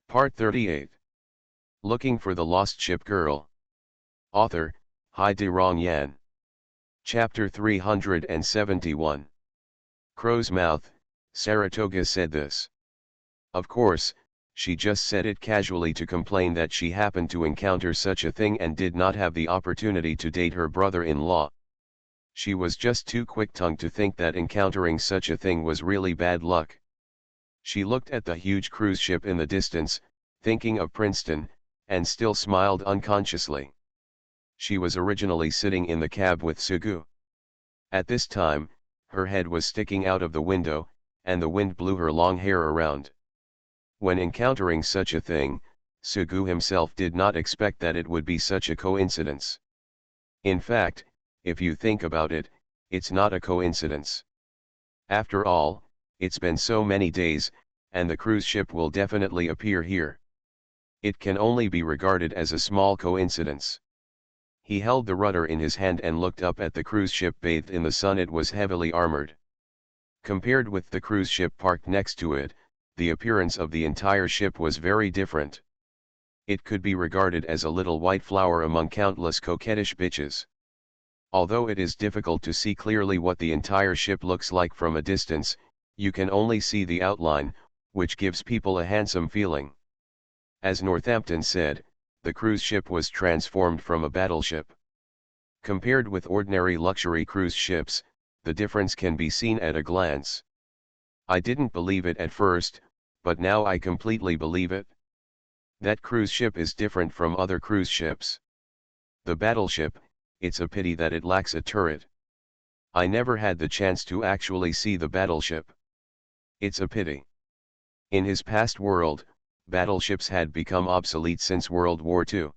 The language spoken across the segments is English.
Part 38. Looking for the Lost Ship Girl. Author, Hai De Rong Yan. Chapter 371. Crow's Mouth, Saratoga said this. Of course, she just said it casually to complain that she happened to encounter such a thing and did not have the opportunity to date her brother-in-law. She was just too quick-tongued to think that encountering such a thing was really bad luck. She looked at the huge cruise ship in the distance, thinking of Princeton, and still smiled unconsciously. She was originally sitting in the cab with Sugu. At this time, her head was sticking out of the window, and the wind blew her long hair around. When encountering such a thing, Sugu himself did not expect that it would be such a coincidence. In fact, if you think about it, it's not a coincidence. After all, it's been so many days, and the cruise ship will definitely appear here. It can only be regarded as a small coincidence. He held the rudder in his hand and looked up at the cruise ship bathed in the sun. It was heavily armored. Compared with the cruise ship parked next to it, the appearance of the entire ship was very different. It could be regarded as a little white flower among countless coquettish bitches. Although it is difficult to see clearly what the entire ship looks like from a distance, you can only see the outline, which gives people a handsome feeling. As Northampton said, the cruise ship was transformed from a battleship. Compared with ordinary luxury cruise ships, the difference can be seen at a glance. I didn't believe it at first, but now I completely believe it. That cruise ship is different from other cruise ships. The battleship, it's a pity that it lacks a turret. I never had the chance to actually see the battleship. It's a pity. In his past world, battleships had become obsolete since World War II.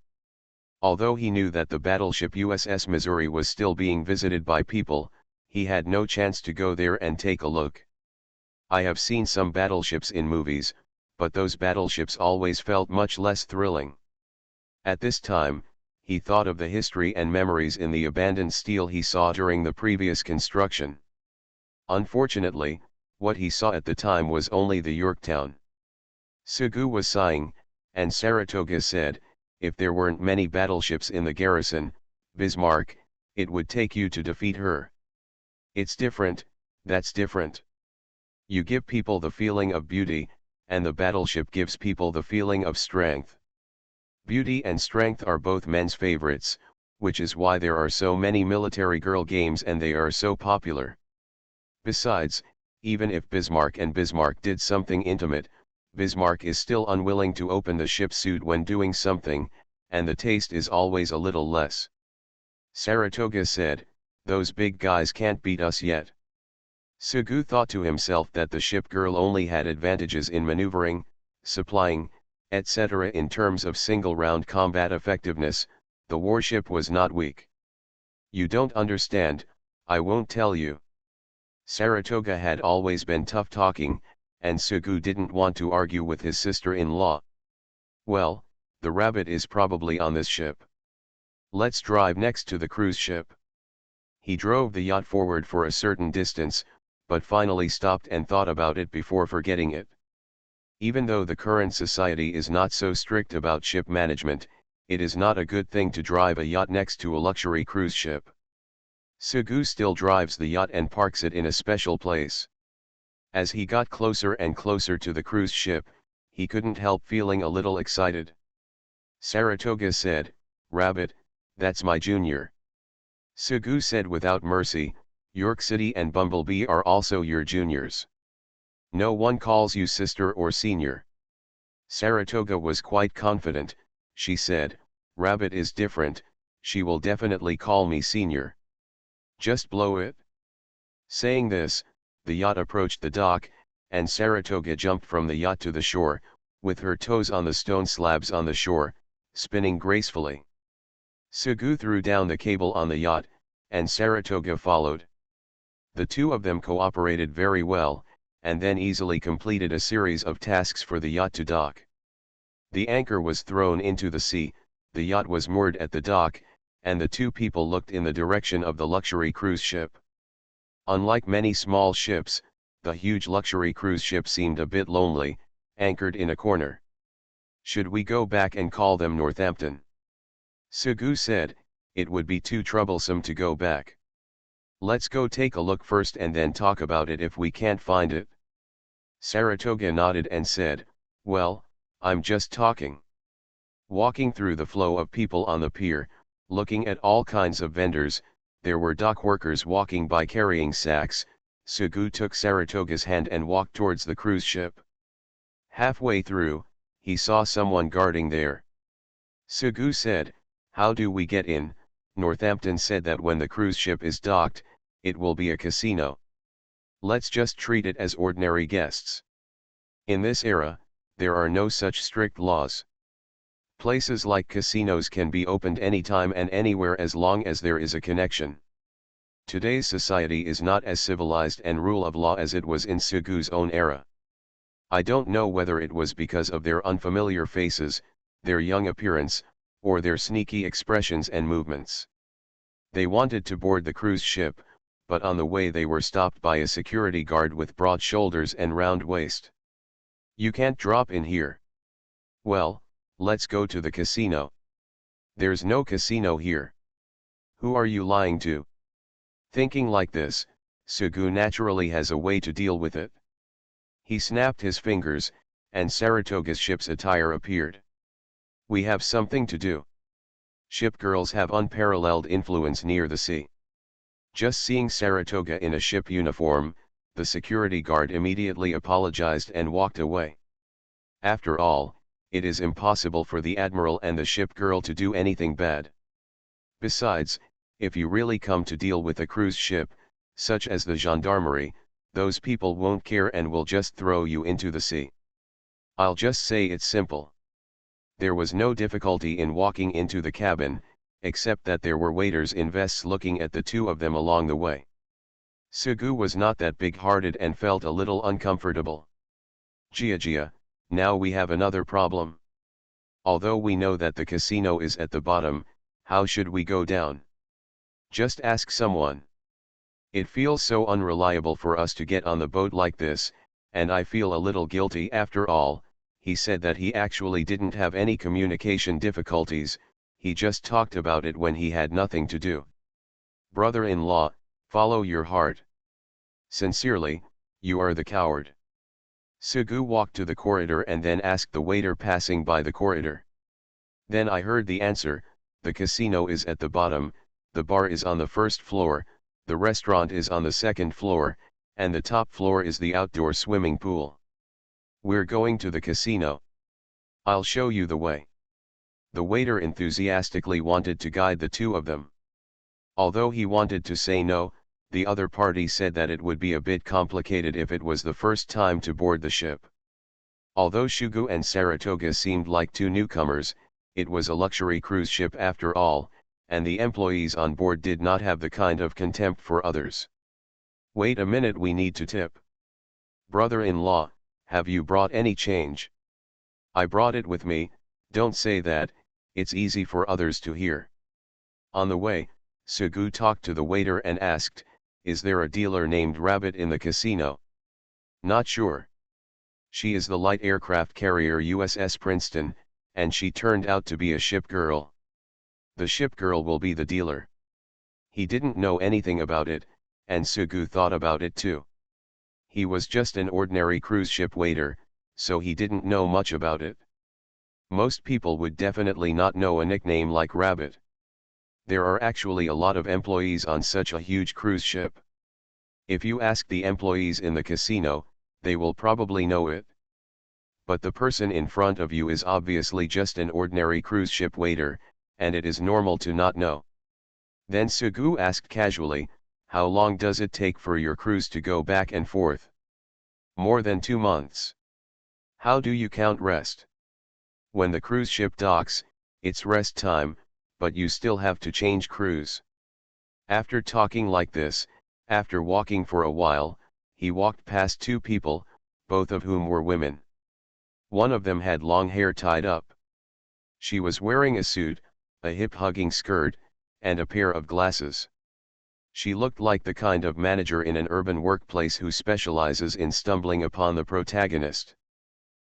Although he knew that the battleship USS Missouri was still being visited by people, he had no chance to go there and take a look. I have seen some battleships in movies, but those battleships always felt much less thrilling. At this time, he thought of the history and memories in the abandoned steel he saw during the previous construction. Unfortunately, what he saw at the time was only the Yorktown. Sugu was sighing, and Saratoga said, if there weren't many battleships in the garrison, Bismarck, it would take you to defeat her. It's different, that's different. You give people the feeling of beauty, and the battleship gives people the feeling of strength. Beauty and strength are both men's favorites, which is why there are so many military girl games and they are so popular. Besides, even if Bismarck did something intimate, Bismarck is still unwilling to open the ship's suit when doing something, and the taste is always a little less. Saratoga said, those big guys can't beat us yet. Sugu thought to himself that the ship girl only had advantages in maneuvering, supplying, etc. In terms of single-round combat effectiveness, the warship was not weak. You don't understand, I won't tell you. Saratoga had always been tough-talking, and Sugu didn't want to argue with his sister-in-law. Well, the rabbit is probably on this ship. Let's drive next to the cruise ship. He drove the yacht forward for a certain distance, but finally stopped and thought about it before forgetting it. Even though the current society is not so strict about ship management, it is not a good thing to drive a yacht next to a luxury cruise ship. Sugu still drives the yacht and parks it in a special place. As he got closer and closer to the cruise ship, he couldn't help feeling a little excited. Saratoga said, Rabbit, that's my junior. Sugu said without mercy, York City and Bumblebee are also your juniors. No one calls you sister or senior. Saratoga was quite confident. She said, Rabbit is different, she will definitely call me senior. Just blow it. Saying this, the yacht approached the dock, and Saratoga jumped from the yacht to the shore, with her toes on the stone slabs on the shore, spinning gracefully. Sugu threw down the cable on the yacht, and Saratoga followed. The two of them cooperated very well, and then easily completed a series of tasks for the yacht to dock. The anchor was thrown into the sea, the yacht was moored at the dock, and the two people looked in the direction of the luxury cruise ship. Unlike many small ships, the huge luxury cruise ship seemed a bit lonely, anchored in a corner. Should we go back and call them Northampton? Sugu said, it would be too troublesome to go back. Let's go take a look first and then talk about it if we can't find it. Saratoga nodded and said, well, I'm just talking. Walking through the flow of people on the pier, looking at all kinds of vendors, there were dock workers walking by carrying sacks. Sugu took Saratoga's hand and walked towards the cruise ship. Halfway through, he saw someone guarding there. Sugu said, how do we get in? Northampton said that when the cruise ship is docked, it will be a casino. Let's just treat it as ordinary guests. In this era, there are no such strict laws. Places like casinos can be opened anytime and anywhere as long as there is a connection. Today's society is not as civilized and rule of law as it was in Sugu's own era. I don't know whether it was because of their unfamiliar faces, their young appearance, or their sneaky expressions and movements. They wanted to board the cruise ship, but on the way they were stopped by a security guard with broad shoulders and round waist. You can't drop in here. Well, let's go to the casino. There's no casino here. Who are you lying to? Thinking like this, Sugu naturally has a way to deal with it. He snapped his fingers, and Saratoga's ship's attire appeared. We have something to do. Ship girls have unparalleled influence near the sea. Just seeing Saratoga in a ship uniform, the security guard immediately apologized and walked away. After all, it is impossible for the admiral and the ship girl to do anything bad. Besides, if you really come to deal with a cruise ship, such as the gendarmerie, those people won't care and will just throw you into the sea. I'll just say it's simple. There was no difficulty in walking into the cabin, except that there were waiters in vests looking at the two of them along the way. Sugu was not that big-hearted and felt a little uncomfortable. Gia, now we have another problem. Although we know that the casino is at the bottom, how should we go down? Just ask someone. It feels so unreliable for us to get on the boat like this, and I feel a little guilty after all. He said that he actually didn't have any communication difficulties, he just talked about it when he had nothing to do. Brother-in-law, follow your heart. Sincerely, you are the coward. Sugu walked to the corridor and then asked the waiter passing by the corridor. Then I heard the answer, the casino is at the bottom, the bar is on the first floor, the restaurant is on the second floor, and the top floor is the outdoor swimming pool. We're going to the casino. I'll show you the way. The waiter enthusiastically wanted to guide the two of them. Although he wanted to say no, the other party said that it would be a bit complicated if it was the first time to board the ship. Although Sugu and Saratoga seemed like two newcomers, it was a luxury cruise ship after all, and the employees on board did not have the kind of contempt for others. Wait a minute, we need to tip. Brother-in-law, have you brought any change? I brought it with me, don't say that, it's easy for others to hear. On the way, Sugu talked to the waiter and asked, is there a dealer named Rabbit in the casino? Not sure. She is the light aircraft carrier USS Princeton, and she turned out to be a ship girl. The ship girl will be the dealer. He didn't know anything about it, and Sugu thought about it too. He was just an ordinary cruise ship waiter, so he didn't know much about it. Most people would definitely not know a nickname like Rabbit. There are actually a lot of employees on such a huge cruise ship. If you ask the employees in the casino, they will probably know it. But the person in front of you is obviously just an ordinary cruise ship waiter, and it is normal to not know. Then Sugu asked casually, how long does it take for your cruise to go back and forth? More than 2 months. How do you count rest? When the cruise ship docks, it's rest time, but you still have to change crews. After talking like this, after walking for a while, he walked past 2 people, both of whom were women. One of them had long hair tied up. She was wearing a suit, a hip-hugging skirt, and a pair of glasses. She looked like the kind of manager in an urban workplace who specializes in stumbling upon the protagonist.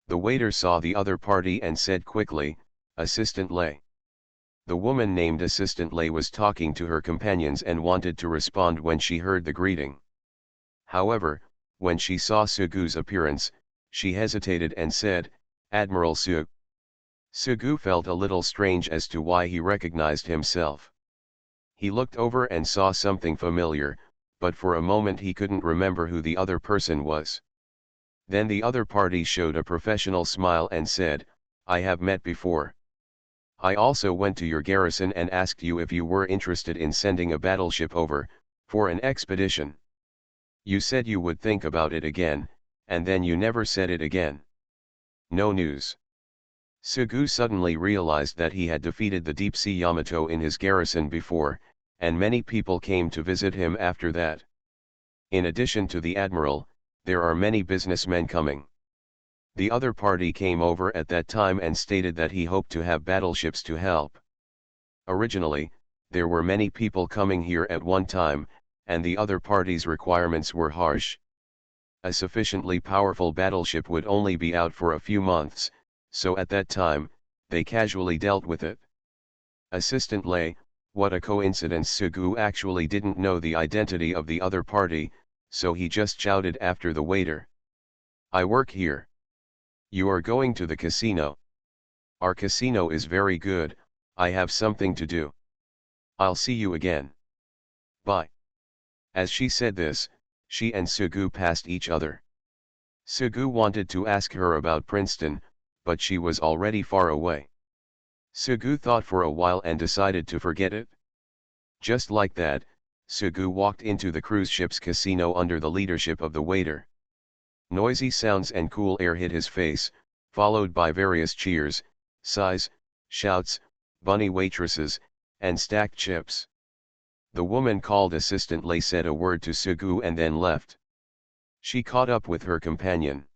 The waiter saw the other party and said quickly, "Assistant Lei." The woman named Assistant Lei was talking to her companions and wanted to respond when she heard the greeting. However, when she saw Sugu's appearance, she hesitated and said, "Admiral Su." Sugu felt a little strange as to why he recognized himself. He looked over and saw something familiar, but for a moment he couldn't remember who the other person was. Then the other party showed a professional smile and said, "I have met before. I also went to your garrison and asked you if you were interested in sending a battleship over, for an expedition. You said you would think about it again, and then you never said it again. No news." Sugu suddenly realized that he had defeated the deep-sea Yamato in his garrison before, and many people came to visit him after that. In addition to the admiral, there are many businessmen coming. The other party came over at that time and stated that he hoped to have battleships to help. Originally, there were many people coming here at one time, and the other party's requirements were harsh. A sufficiently powerful battleship would only be out for a few months, so at that time, they casually dealt with it. Assistant Lei, what a coincidence. Sugu actually didn't know the identity of the other party, so he just shouted after the waiter. "I work here. You are going to the casino. Our casino is very good, I have something to do. I'll see you again. Bye." As she said this, she and Sugu passed each other. Sugu wanted to ask her about Princeton, but she was already far away. Sugu thought for a while and decided to forget it. Just like that, Sugu walked into the cruise ship's casino under the leadership of the waiter. Noisy sounds and cool air hit his face, followed by various cheers, sighs, shouts, bunny waitresses, and stacked chips. The woman called Assistant Lei said a word to Sugu and then left. She caught up with her companion.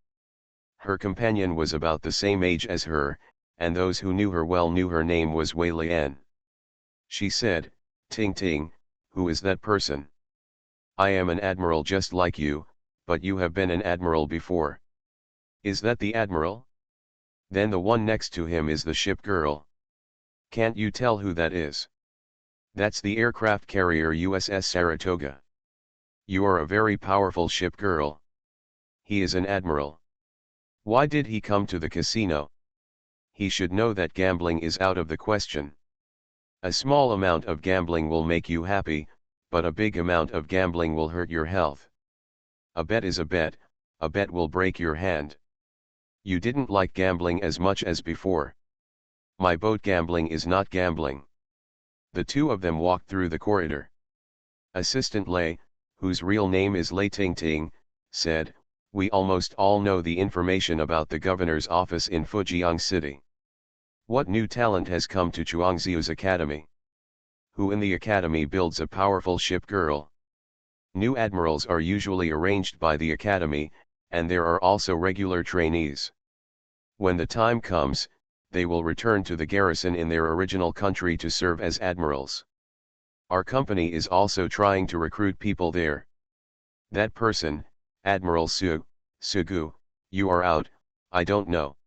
Her companion was about the same age as her, and those who knew her well knew her name was Wei Lian. She said, "Ting Ting, who is that person? I am an admiral just like you, but you have been an admiral before. Is that the admiral? Then the one next to him is the ship girl. Can't you tell who that is? That's the aircraft carrier USS Saratoga. You are a very powerful ship girl. He is an admiral. Why did he come to the casino? He should know that gambling is out of the question. A small amount of gambling will make you happy, but a big amount of gambling will hurt your health. A bet is a bet will break your hand. You didn't like gambling as much as before. My boat gambling is not gambling." The two of them walked through the corridor. Assistant Lei, whose real name is Lei Tingting, said, "We almost all know the information about the governor's office in Fujian City. What new talent has come to Chuangziu's academy? Who in the academy builds a powerful ship girl? New admirals are usually arranged by the academy, and there are also regular trainees. When the time comes, they will return to the garrison in their original country to serve as admirals. Our company is also trying to recruit people there. That person, Admiral Sugu, you are out, I don't know.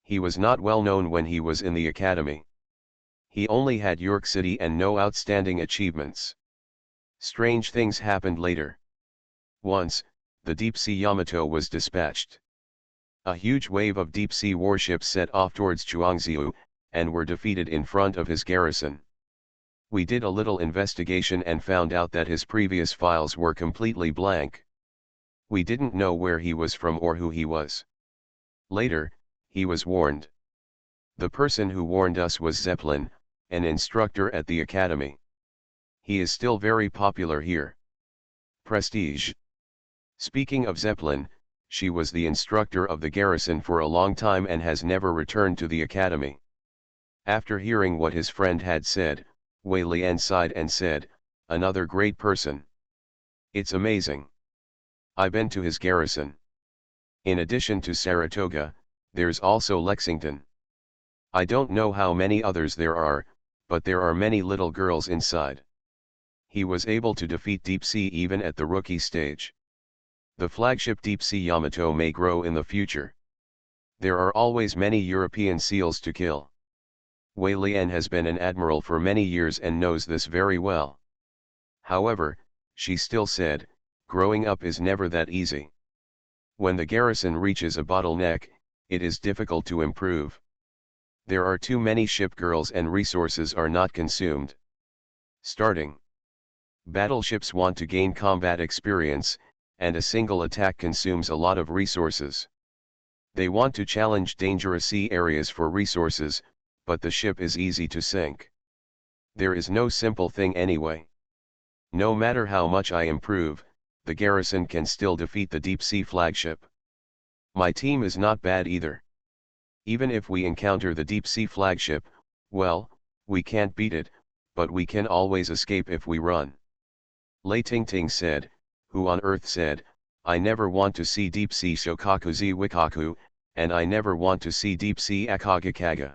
He was not well known when he was in the academy. He only had York City and no outstanding achievements. Strange things happened later. Once, the deep-sea Yamato was dispatched. A huge wave of deep-sea warships set off towards Chuangziu, and were defeated in front of his garrison. We did a little investigation and found out that his previous files were completely blank. We didn't know where he was from or who he was. Later, he was warned. The person who warned us was Zeppelin, an instructor at the academy. He is still very popular here. Prestige. Speaking of Zeppelin, she was the instructor of the garrison for a long time and has never returned to the academy. After hearing what his friend had said, Wei Lian sighed and said, "Another great person. It's amazing. I've been to his garrison. In addition to Saratoga, there's also Lexington. I don't know how many others there are, but there are many little girls inside. He was able to defeat Deep Sea even at the rookie stage. The flagship Deep Sea Yamato may grow in the future. There are always many European seals to kill. Wei Lian has been an admiral for many years and knows this very well. However, she still said, growing up is never that easy. When the garrison reaches a bottleneck, it is difficult to improve. There are too many ship girls and resources are not consumed. Starting. Battleships want to gain combat experience, and a single attack consumes a lot of resources. They want to challenge dangerous sea areas for resources, but the ship is easy to sink. There is no simple thing anyway. No matter how much I improve, the garrison can still defeat the deep-sea flagship. My team is not bad either. Even if we encounter the deep-sea flagship, well, we can't beat it, but we can always escape if we run. Lei Tingting said, who on earth said, I never want to see deep-sea Shokakuzi Wikaku, and I never want to see deep-sea Akagakaga.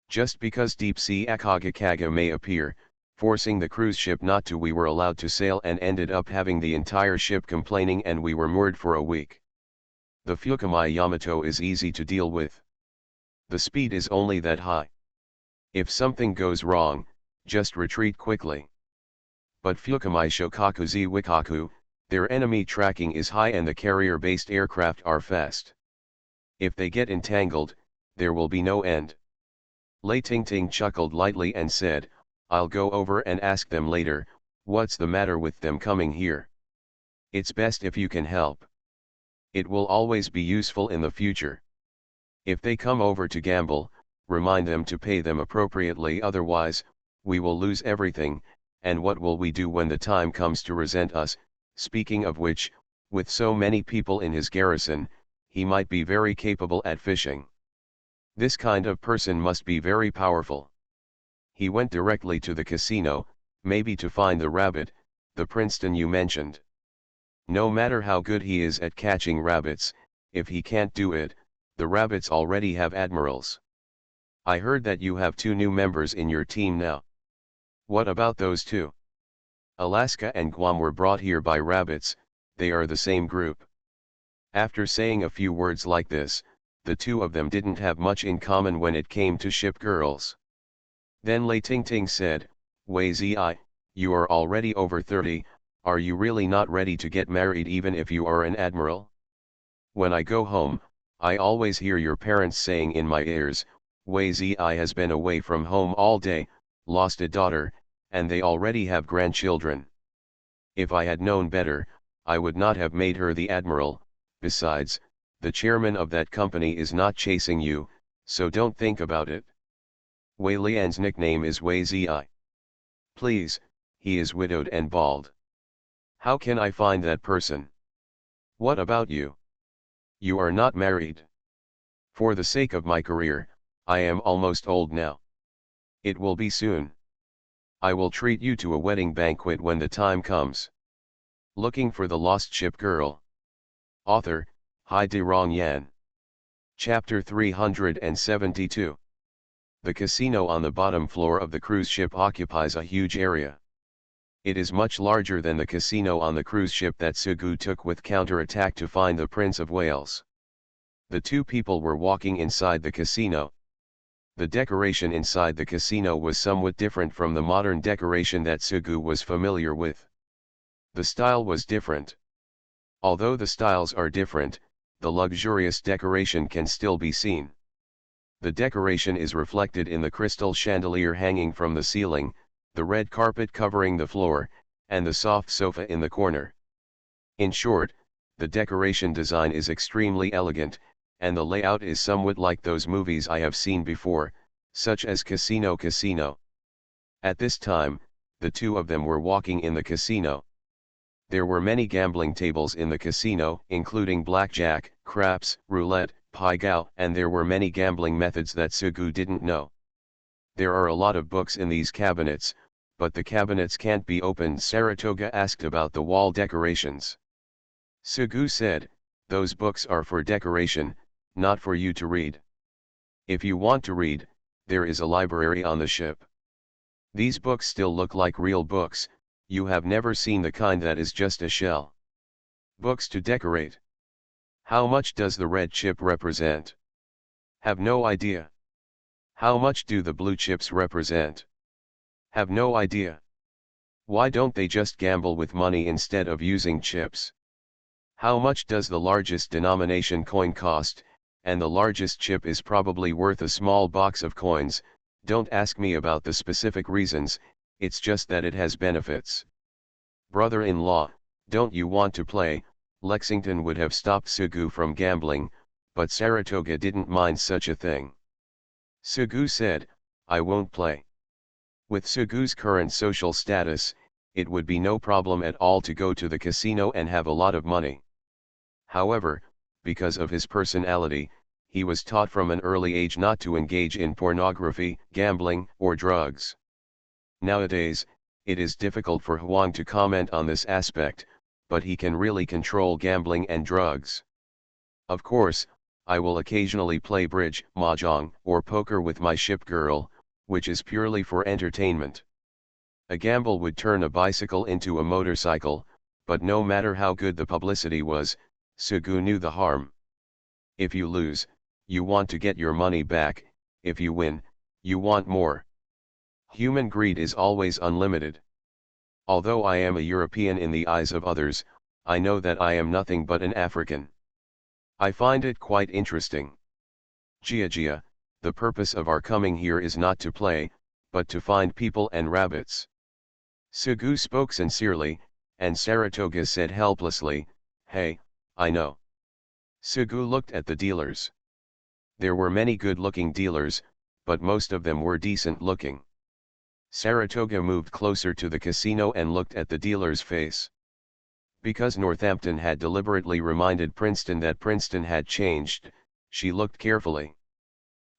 Just because deep-sea Akagakaga may appear, forcing the cruise ship not to, we were allowed to sail and ended up having the entire ship complaining and we were moored for a week. The Fukamai Yamato is easy to deal with. The speed is only that high. If something goes wrong, just retreat quickly. But Fukamai Shokakuzi Wikaku, their enemy tracking is high and the carrier-based aircraft are fast. If they get entangled, there will be no end. Lei Tingting chuckled lightly and said, I'll go over and ask them later, what's the matter with them coming here? It's best if you can help. It will always be useful in the future. If they come over to gamble, remind them to pay them appropriately, otherwise, we will lose everything, and what will we do when the time comes to resent us? Speaking of which, with so many people in his garrison, he might be very capable at fishing. This kind of person must be very powerful. He went directly to the casino, maybe to find the rabbit, the Princeton you mentioned. No matter how good he is at catching rabbits, if he can't do it, the rabbits already have admirals. I heard that you have 2 new members in your team now. What about those 2? Alaska and Guam were brought here by rabbits, they are the same group. After saying a few words like this, the 2 of them didn't have much in common when it came to ship girls. Then Lei Tingting said, Wei Zi, you are already over 30, are you really not ready to get married even if you are an admiral? When I go home, I always hear your parents saying in my ears, Wei Zi has been away from home all day, lost a daughter, and they already have grandchildren. If I had known better, I would not have made her the admiral. Besides, the chairman of that company is not chasing you, so don't think about it. Wei Lian's nickname is Wei Zi. Please, he is widowed and bald. How can I find that person? What about you? You are not married. For the sake of my career, I am almost old now. It will be soon. I will treat you to a wedding banquet when the time comes. Looking for the Lost Ship Girl. Author, Hai De Rong Yan. Chapter 372. The casino on the bottom floor of the cruise ship occupies a huge area. It is much larger than the casino on the cruise ship that Sugu took with counterattack to find the Prince of Wales. The 2 people were walking inside the casino. The decoration inside the casino was somewhat different from the modern decoration that Sugu was familiar with. The style was different. Although the styles are different, the luxurious decoration can still be seen. The decoration is reflected in the crystal chandelier hanging from the ceiling, the red carpet covering the floor, and the soft sofa in the corner. In short, the decoration design is extremely elegant, and the layout is somewhat like those movies I have seen before, such as Casino Casino. At this time, the 2 of them were walking in the casino. There were many gambling tables in the casino, including blackjack, craps, roulette, pai gow, and there were many gambling methods that Sugu didn't know. There are a lot of books in these cabinets, but the cabinets can't be opened. Saratoga asked about the wall decorations. Sugu said, those books are for decoration, not for you to read. If you want to read, there is a library on the ship. These books still look like real books, you have never seen the kind that is just a shell. Books to decorate. How much does the red chip represent? Have no idea. How much do the blue chips represent? Have no idea. Why don't they just gamble with money instead of using chips? How much does the largest denomination coin cost, and the largest chip is probably worth a small box of coins. Don't ask me about the specific reasons, it's just that it has benefits. Brother-in-law, don't you want to play? Lexington would have stopped Sugu from gambling, but Saratoga didn't mind such a thing. Sugu said, I won't play. With Sugu's current social status, it would be no problem at all to go to the casino and have a lot of money. However, because of his personality, he was taught from an early age not to engage in pornography, gambling, or drugs. Nowadays, it is difficult for Huang to comment on this aspect, but he can really control gambling and drugs. Of course, I will occasionally play bridge, mahjong, or poker with my ship girl, which is purely for entertainment. A gamble would turn a bicycle into a motorcycle, but no matter how good the publicity was, Sugu knew the harm. If you lose, you want to get your money back, if you win, you want more. Human greed is always unlimited. Although I am a European in the eyes of others, I know that I am nothing but an African. I find it quite interesting. Gia, the purpose of our coming here is not to play, but to find people and rabbits. Sugu spoke sincerely, and Saratoga said helplessly, hey, I know. Sugu looked at the dealers. There were many good-looking dealers, but most of them were decent-looking. Saratoga moved closer to the casino and looked at the dealer's face. Because Northampton had deliberately reminded Princeton that Princeton had changed, she looked carefully.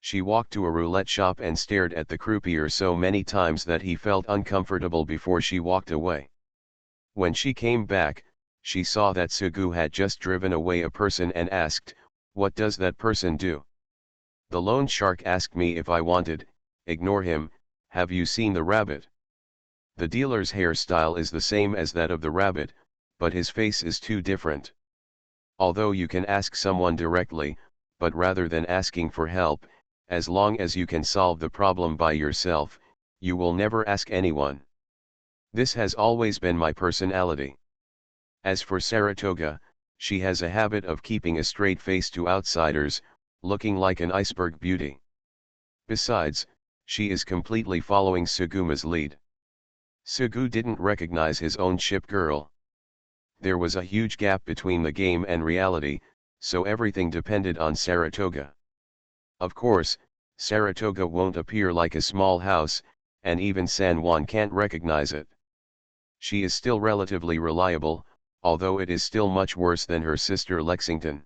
She walked to a roulette shop and stared at the croupier so many times that he felt uncomfortable before she walked away. When she came back, she saw that Sugu had just driven away a person and asked, "What does that person do?" "The loan shark asked me if I wanted, ignore him, have you seen the rabbit?" The dealer's hairstyle is the same as that of the rabbit, but his face is too different. Although you can ask someone directly, but rather than asking for help, as long as you can solve the problem by yourself, you will never ask anyone. This has always been my personality. As for Saratoga, she has a habit of keeping a straight face to outsiders, looking like an iceberg beauty. Besides, she is completely following Suguma's lead. Sugu didn't recognize his own ship girl. There was a huge gap between the game and reality, so everything depended on Saratoga. Of course, Saratoga won't appear like a small house, and even San Juan can't recognize it. She is still relatively reliable, although it is still much worse than her sister Lexington.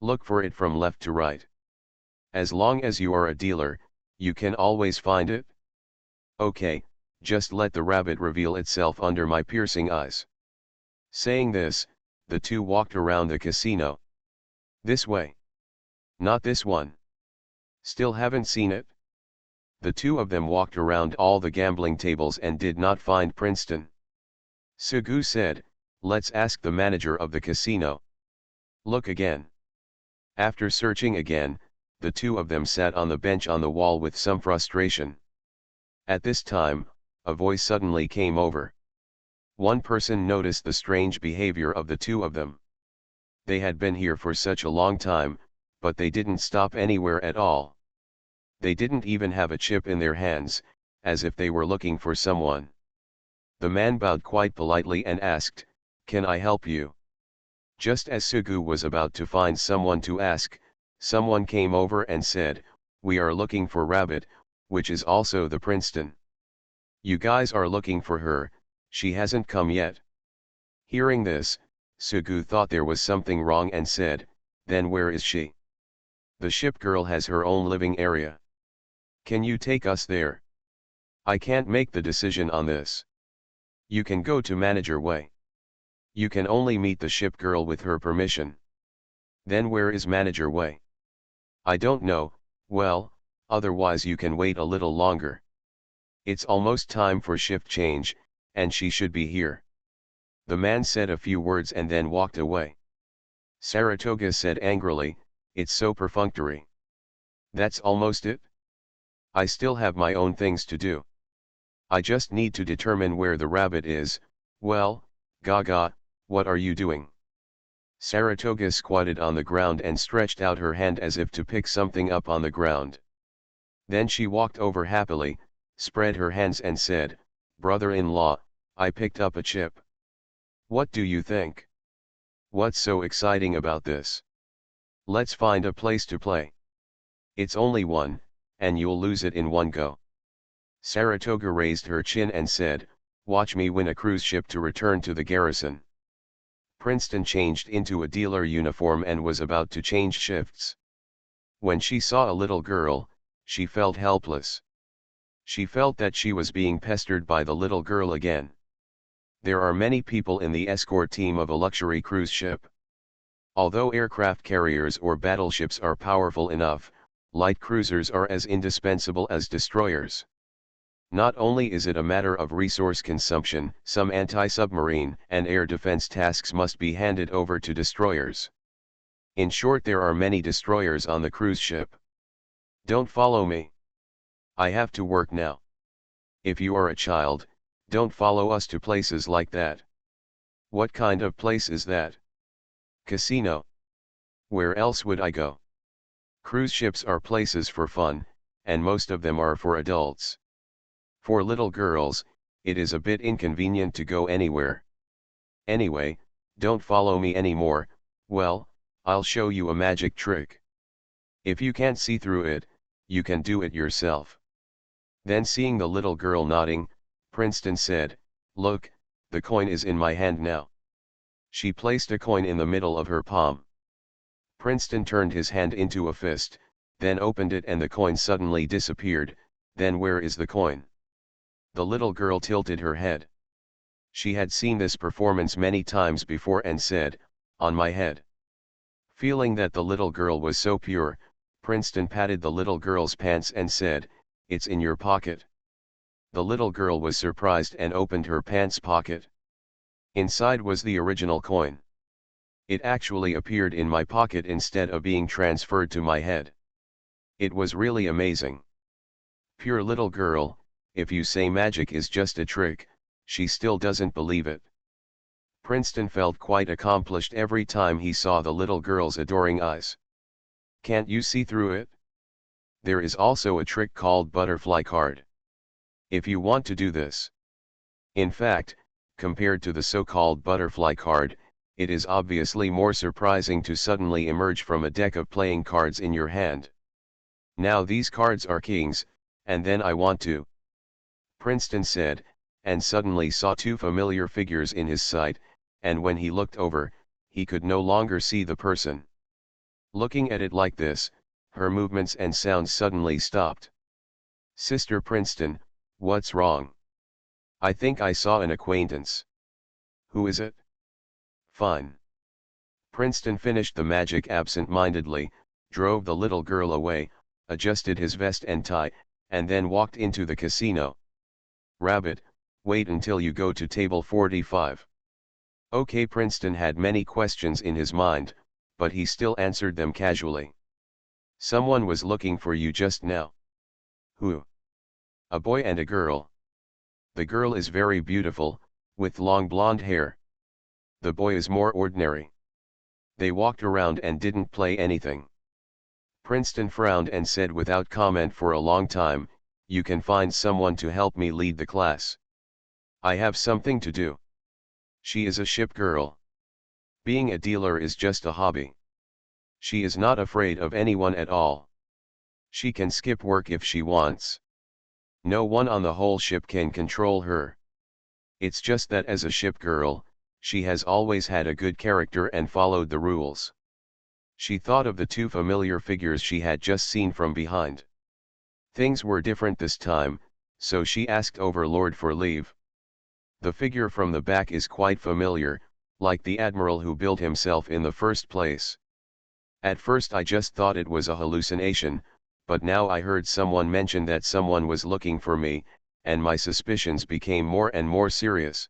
Look for it from left to right. As long as you are a dealer, you can always find it. Okay, just let the rabbit reveal itself under my piercing eyes. Saying this, the two walked around the casino. This way. Not this one. Still haven't seen it? The two of them walked around all the gambling tables and did not find Princeton. Sugu said, let's ask the manager of the casino. Look again. After searching again, the two of them sat on the bench on the wall with some frustration. At this time, a voice suddenly came over. One person noticed the strange behavior of the two of them. They had been here for such a long time, but they didn't stop anywhere at all. They didn't even have a chip in their hands, as if they were looking for someone. The man bowed quite politely and asked, "Can I help you?" Just as Sugu was about to find someone to ask, someone came over and said, "We are looking for Rabbit, which is also the Princeton. You guys are looking for her, she hasn't come yet." Hearing this, Sugu thought there was something wrong and said, "Then where is she?" "The ship girl has her own living area. Can you take us there?" "I can't make the decision on this. You can go to Manager Way. You can only meet the ship girl with her permission." "Then where is Manager Way?" "I don't know, well, otherwise you can wait a little longer. It's almost time for shift change, and she should be here." The man said a few words and then walked away. Saratoga said angrily, "It's so perfunctory. That's almost it? I still have my own things to do. I just need to determine where the rabbit is. Well, Gaga, what are you doing? Saratoga squatted on the ground and stretched out her hand as if to pick something up on the ground. Then she walked over happily, spread her hands and said, "Brother-in-law, I picked up a chip. What do you think? What's so exciting about this? Let's find a place to play. It's only one, and you'll lose it in one go." Saratoga raised her chin and said, "Watch me win a cruise ship to return to the garrison." Princeton changed into a dealer uniform and was about to change shifts. When she saw a little girl, she felt helpless. She felt that she was being pestered by the little girl again. There are many people in the escort team of a luxury cruise ship. Although aircraft carriers or battleships are powerful enough, light cruisers are as indispensable as destroyers. Not only is it a matter of resource consumption, some anti-submarine and air defense tasks must be handed over to destroyers. In short, there are many destroyers on the cruise ship. Don't follow me. I have to work now. If you are a child, don't follow us to places like that. What kind of place is that? Casino. Where else would I go? Cruise ships are places for fun, and most of them are for adults. For little girls, it is a bit inconvenient to go anywhere. Anyway, don't follow me anymore. Well, I'll show you a magic trick. If you can't see through it, you can do it yourself. Then, seeing the little girl nodding, Princeton said, "Look, the coin is in my hand now." She placed a coin in the middle of her palm. Princeton turned his hand into a fist, then opened it and the coin suddenly disappeared. "Then where is the coin?" The little girl tilted her head. She had seen this performance many times before and said, "On my head." Feeling that the little girl was so pure, Princeton patted the little girl's pants and said, "It's in your pocket." The little girl was surprised and opened her pants pocket. Inside was the original coin. It actually appeared in my pocket instead of being transferred to my head. It was really amazing. Pure little girl. If you say magic is just a trick, she still doesn't believe it. Princeton felt quite accomplished every time he saw the little girl's adoring eyes. Can't you see through it? There is also a trick called butterfly card. If you want to do this. In fact, compared to the so-called butterfly card, it is obviously more surprising to suddenly emerge from a deck of playing cards in your hand. Now these cards are kings, and then I want to. Princeton said, and suddenly saw two familiar figures in his sight, and when he looked over, he could no longer see the person. Looking at it like this, her movements and sounds suddenly stopped. "Sister Princeton, what's wrong? I think I saw an acquaintance." "Who is it?" "Fine." Princeton finished the magic absent-mindedly, drove the little girl away, adjusted his vest and tie, and then walked into the casino. "Rabbit, wait until you go to table 45. Okay. Princeton had many questions in his mind, but he still answered them casually. "Someone was looking for you just now." "Who?" "A boy and a girl. The girl is very beautiful, with long blonde hair. The boy is more ordinary. They walked around and didn't play anything." Princeton frowned and said without comment for a long time, "You can find someone to help me lead the class. I have something to do." She is a ship girl. Being a dealer is just a hobby. She is not afraid of anyone at all. She can skip work if she wants. No one on the whole ship can control her. It's just that as a ship girl, she has always had a good character and followed the rules. She thought of the two familiar figures she had just seen from behind. Things were different this time, so she asked Overlord for leave. The figure from the back is quite familiar, like the admiral who built himself in the first place. At first I just thought it was a hallucination, but now I heard someone mention that someone was looking for me, and my suspicions became more and more serious.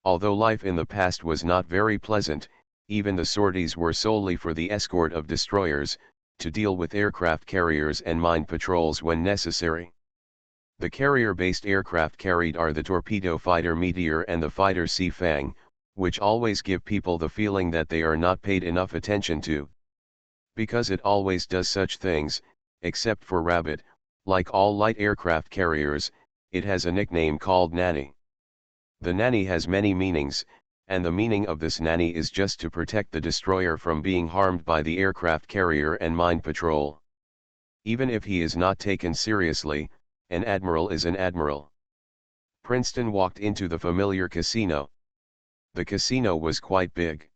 Although life in the past was not very pleasant, even the sorties were solely for the escort of destroyers, to deal with aircraft carriers and mine patrols when necessary. The carrier-based aircraft carried are the torpedo fighter Meteor and the fighter Sea Fang, which always give people the feeling that they are not paid enough attention to. Because it always does such things, except for Rabbit, like all light aircraft carriers, it has a nickname called Nanny. The Nanny has many meanings, and the meaning of this Nanny is just to protect the destroyer from being harmed by the aircraft carrier and mine patrol. Even if he is not taken seriously, an admiral is an admiral. Princeton walked into the familiar casino. The casino was quite big.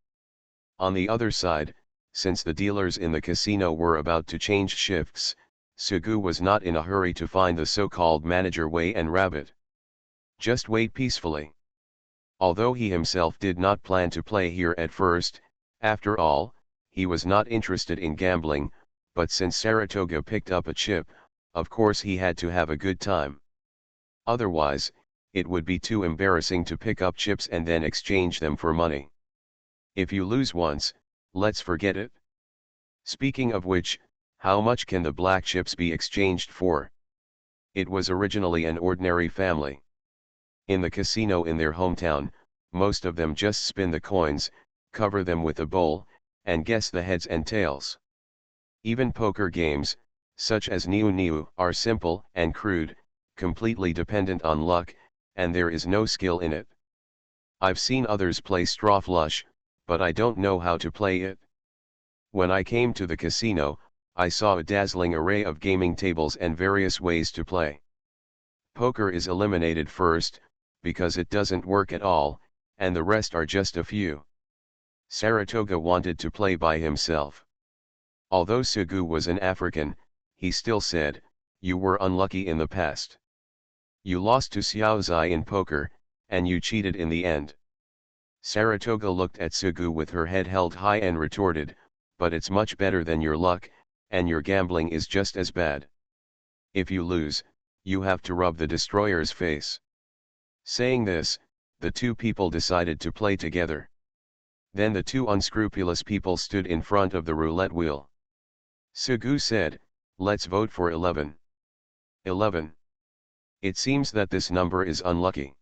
On the other side, since the dealers in the casino were about to change shifts, Sugu was not in a hurry to find the so-called manager Wei and Rabbit. Just wait peacefully. Although he himself did not plan to play here at first, after all, he was not interested in gambling, but since Saratoga picked up a chip, of course he had to have a good time. Otherwise, it would be too embarrassing to pick up chips and then exchange them for money. If you lose once, let's forget it. Speaking of which, how much can the black chips be exchanged for? It was originally an ordinary family. In the casino in their hometown, most of them just spin the coins, cover them with a bowl, and guess the heads and tails. Even poker games, such as Niu Niu, are simple and crude, completely dependent on luck, and there is no skill in it. I've seen others play straw flush, but I don't know how to play it. When I came to the casino, I saw a dazzling array of gaming tables and various ways to play. Poker is eliminated first, because it doesn't work at all, and the rest are just a few. Saratoga wanted to play by himself. Although Sugu was an African, he still said, "You were unlucky in the past. You lost to Xiaozai in poker, and you cheated in the end." Saratoga looked at Sugu with her head held high and retorted, "But it's much better than your luck, and your gambling is just as bad. If you lose, you have to rub the destroyer's face." Saying this, the two people decided to play together. Then the two unscrupulous people stood in front of the roulette wheel. Sugu said, "Let's vote for 11. 11. It seems that this number is unlucky.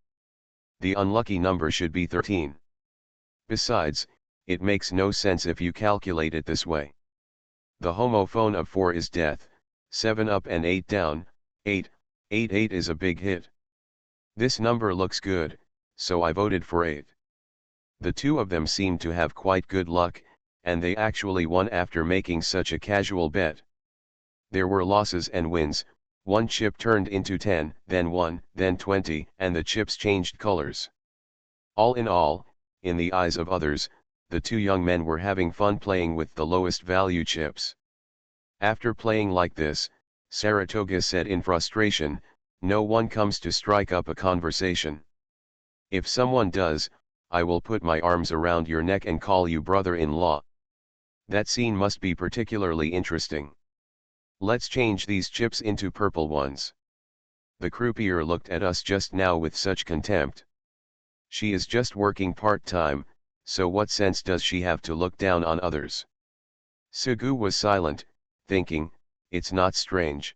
The unlucky number should be 13. Besides, it makes no sense if you calculate it this way. The homophone of 4 is death, 7 up and 8 down, 8, 8 8 is a big hit. This number looks good, so I voted for 8. The two of them seemed to have quite good luck, and they actually won after making such a casual bet. There were losses and wins, one chip turned into 10, then 1, then 20, and the chips changed colors. All in all, in the eyes of others, the two young men were having fun playing with the lowest value chips. After playing like this, Saratoga said in frustration, "No one comes to strike up a conversation. If someone does, I will put my arms around your neck and call you brother-in-law. That scene must be particularly interesting. Let's change these chips into purple ones." The croupier looked at us just now with such contempt. She is just working part-time, so what sense does she have to look down on others? Sugu was silent, thinking, it's not strange.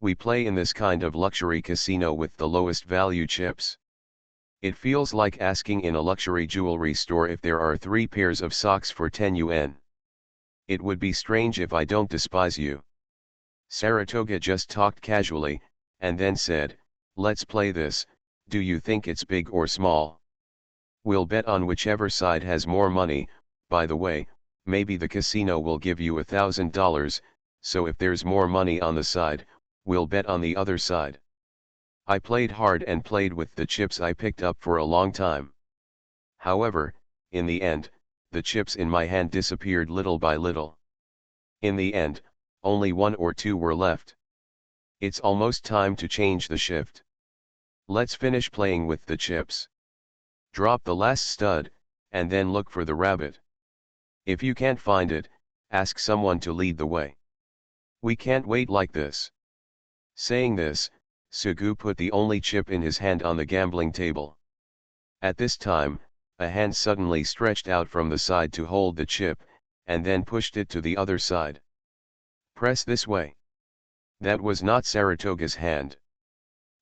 We play in this kind of luxury casino with the lowest value chips. It feels like asking in a luxury jewelry store if there are 3 pairs of socks for 10 yuan. It would be strange if I don't despise you. Saratoga just talked casually, and then said, "Let's play this, do you think it's big or small? We'll bet on whichever side has more money. By the way, maybe the casino will give you $1,000, so if there's more money on the side, we'll bet on the other side." I played hard and played with the chips I picked up for a long time. However, in the end, the chips in my hand disappeared little by little. In the end, only 1 or 2 were left. It's almost time to change the shift. Let's finish playing with the chips. Drop the last stud, and then look for the rabbit. If you can't find it, ask someone to lead the way. We can't wait like this. Saying this, Sugu put the only chip in his hand on the gambling table. At this time, a hand suddenly stretched out from the side to hold the chip, and then pushed it to the other side. Press this way. That was not Saratoga's hand.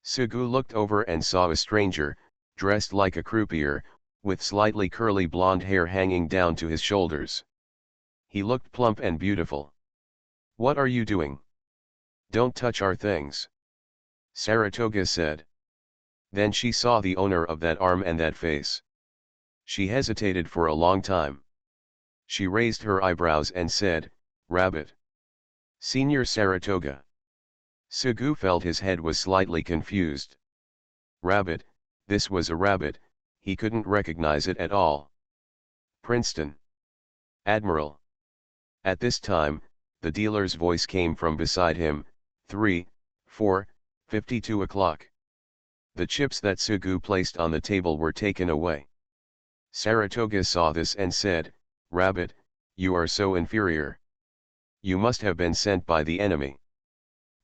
Sugu looked over and saw a stranger, dressed like a croupier, with slightly curly blonde hair hanging down to his shoulders. He looked plump and beautiful. "What are you doing? Don't touch our things," Saratoga said. Then she saw the owner of that arm and that face. She hesitated for a long time. She raised her eyebrows and said, "Rabbit." "Senior Saratoga." Sugu felt his head was slightly confused. Rabbit, this was a rabbit, he couldn't recognize it at all. "Princeton." "Admiral." At this time, the dealer's voice came from beside him, 3, 4, 52 o'clock. The chips that Sugu placed on the table were taken away. Saratoga saw this and said, "Rabbit, you are so inferior. You must have been sent by the enemy."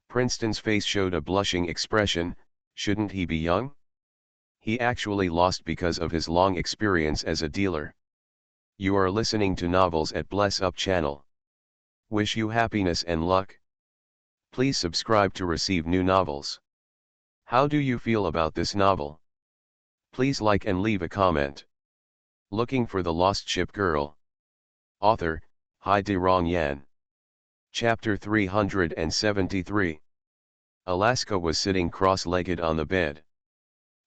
Princeton's face showed a blushing expression. Shouldn't he be young? He actually lost because of his long experience as a dealer. You are listening to Novels at Bless Up channel. Wish you happiness and luck. Please subscribe to receive new novels. How do you feel about this novel? Please like and leave a comment. Looking for the Lost Ship Girl. Author, Hai De Rong Yan. Chapter 373. Alaska was sitting cross-legged on the bed.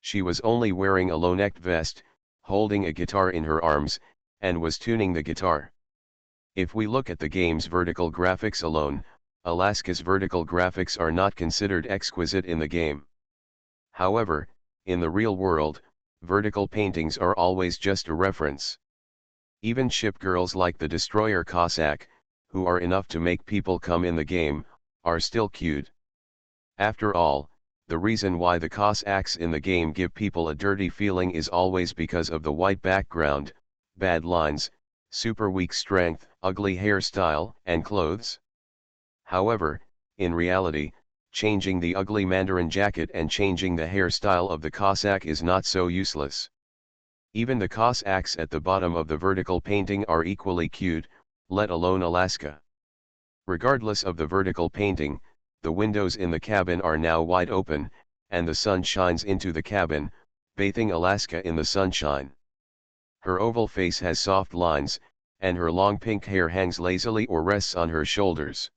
She was only wearing a low-necked vest, holding a guitar in her arms, and was tuning the guitar. If we look at the game's vertical graphics alone, Alaska's vertical graphics are not considered exquisite in the game. However, in the real world, vertical paintings are always just a reference. Even ship girls like the destroyer Cossack, who are enough to make people come in the game, are still cute. After all, the reason why the Cossacks in the game give people a dirty feeling is always because of the white background, bad lines, super weak strength, ugly hairstyle, and clothes. However, in reality, changing the ugly Mandarin jacket and changing the hairstyle of the Cossack is not so useless. Even the Cossacks at the bottom of the vertical painting are equally cute, let alone Alaska. Regardless of the vertical painting, the windows in the cabin are now wide open, and the sun shines into the cabin, bathing Alaska in the sunshine. Her oval face has soft lines, and her long pink hair hangs lazily or rests on her shoulders.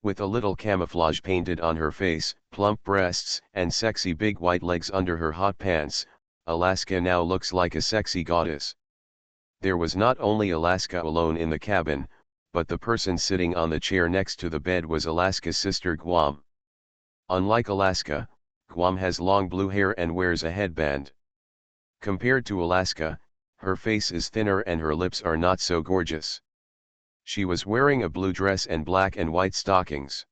With a little camouflage painted on her face, plump breasts, and sexy big white legs under her hot pants, Alaska now looks like a sexy goddess. There was not only Alaska alone in the cabin, but the person sitting on the chair next to the bed was Alaska's sister Guam. Unlike Alaska, Guam has long blue hair and wears a headband. Compared to Alaska, her face is thinner and her lips are not so gorgeous. She was wearing a blue dress and black and white stockings.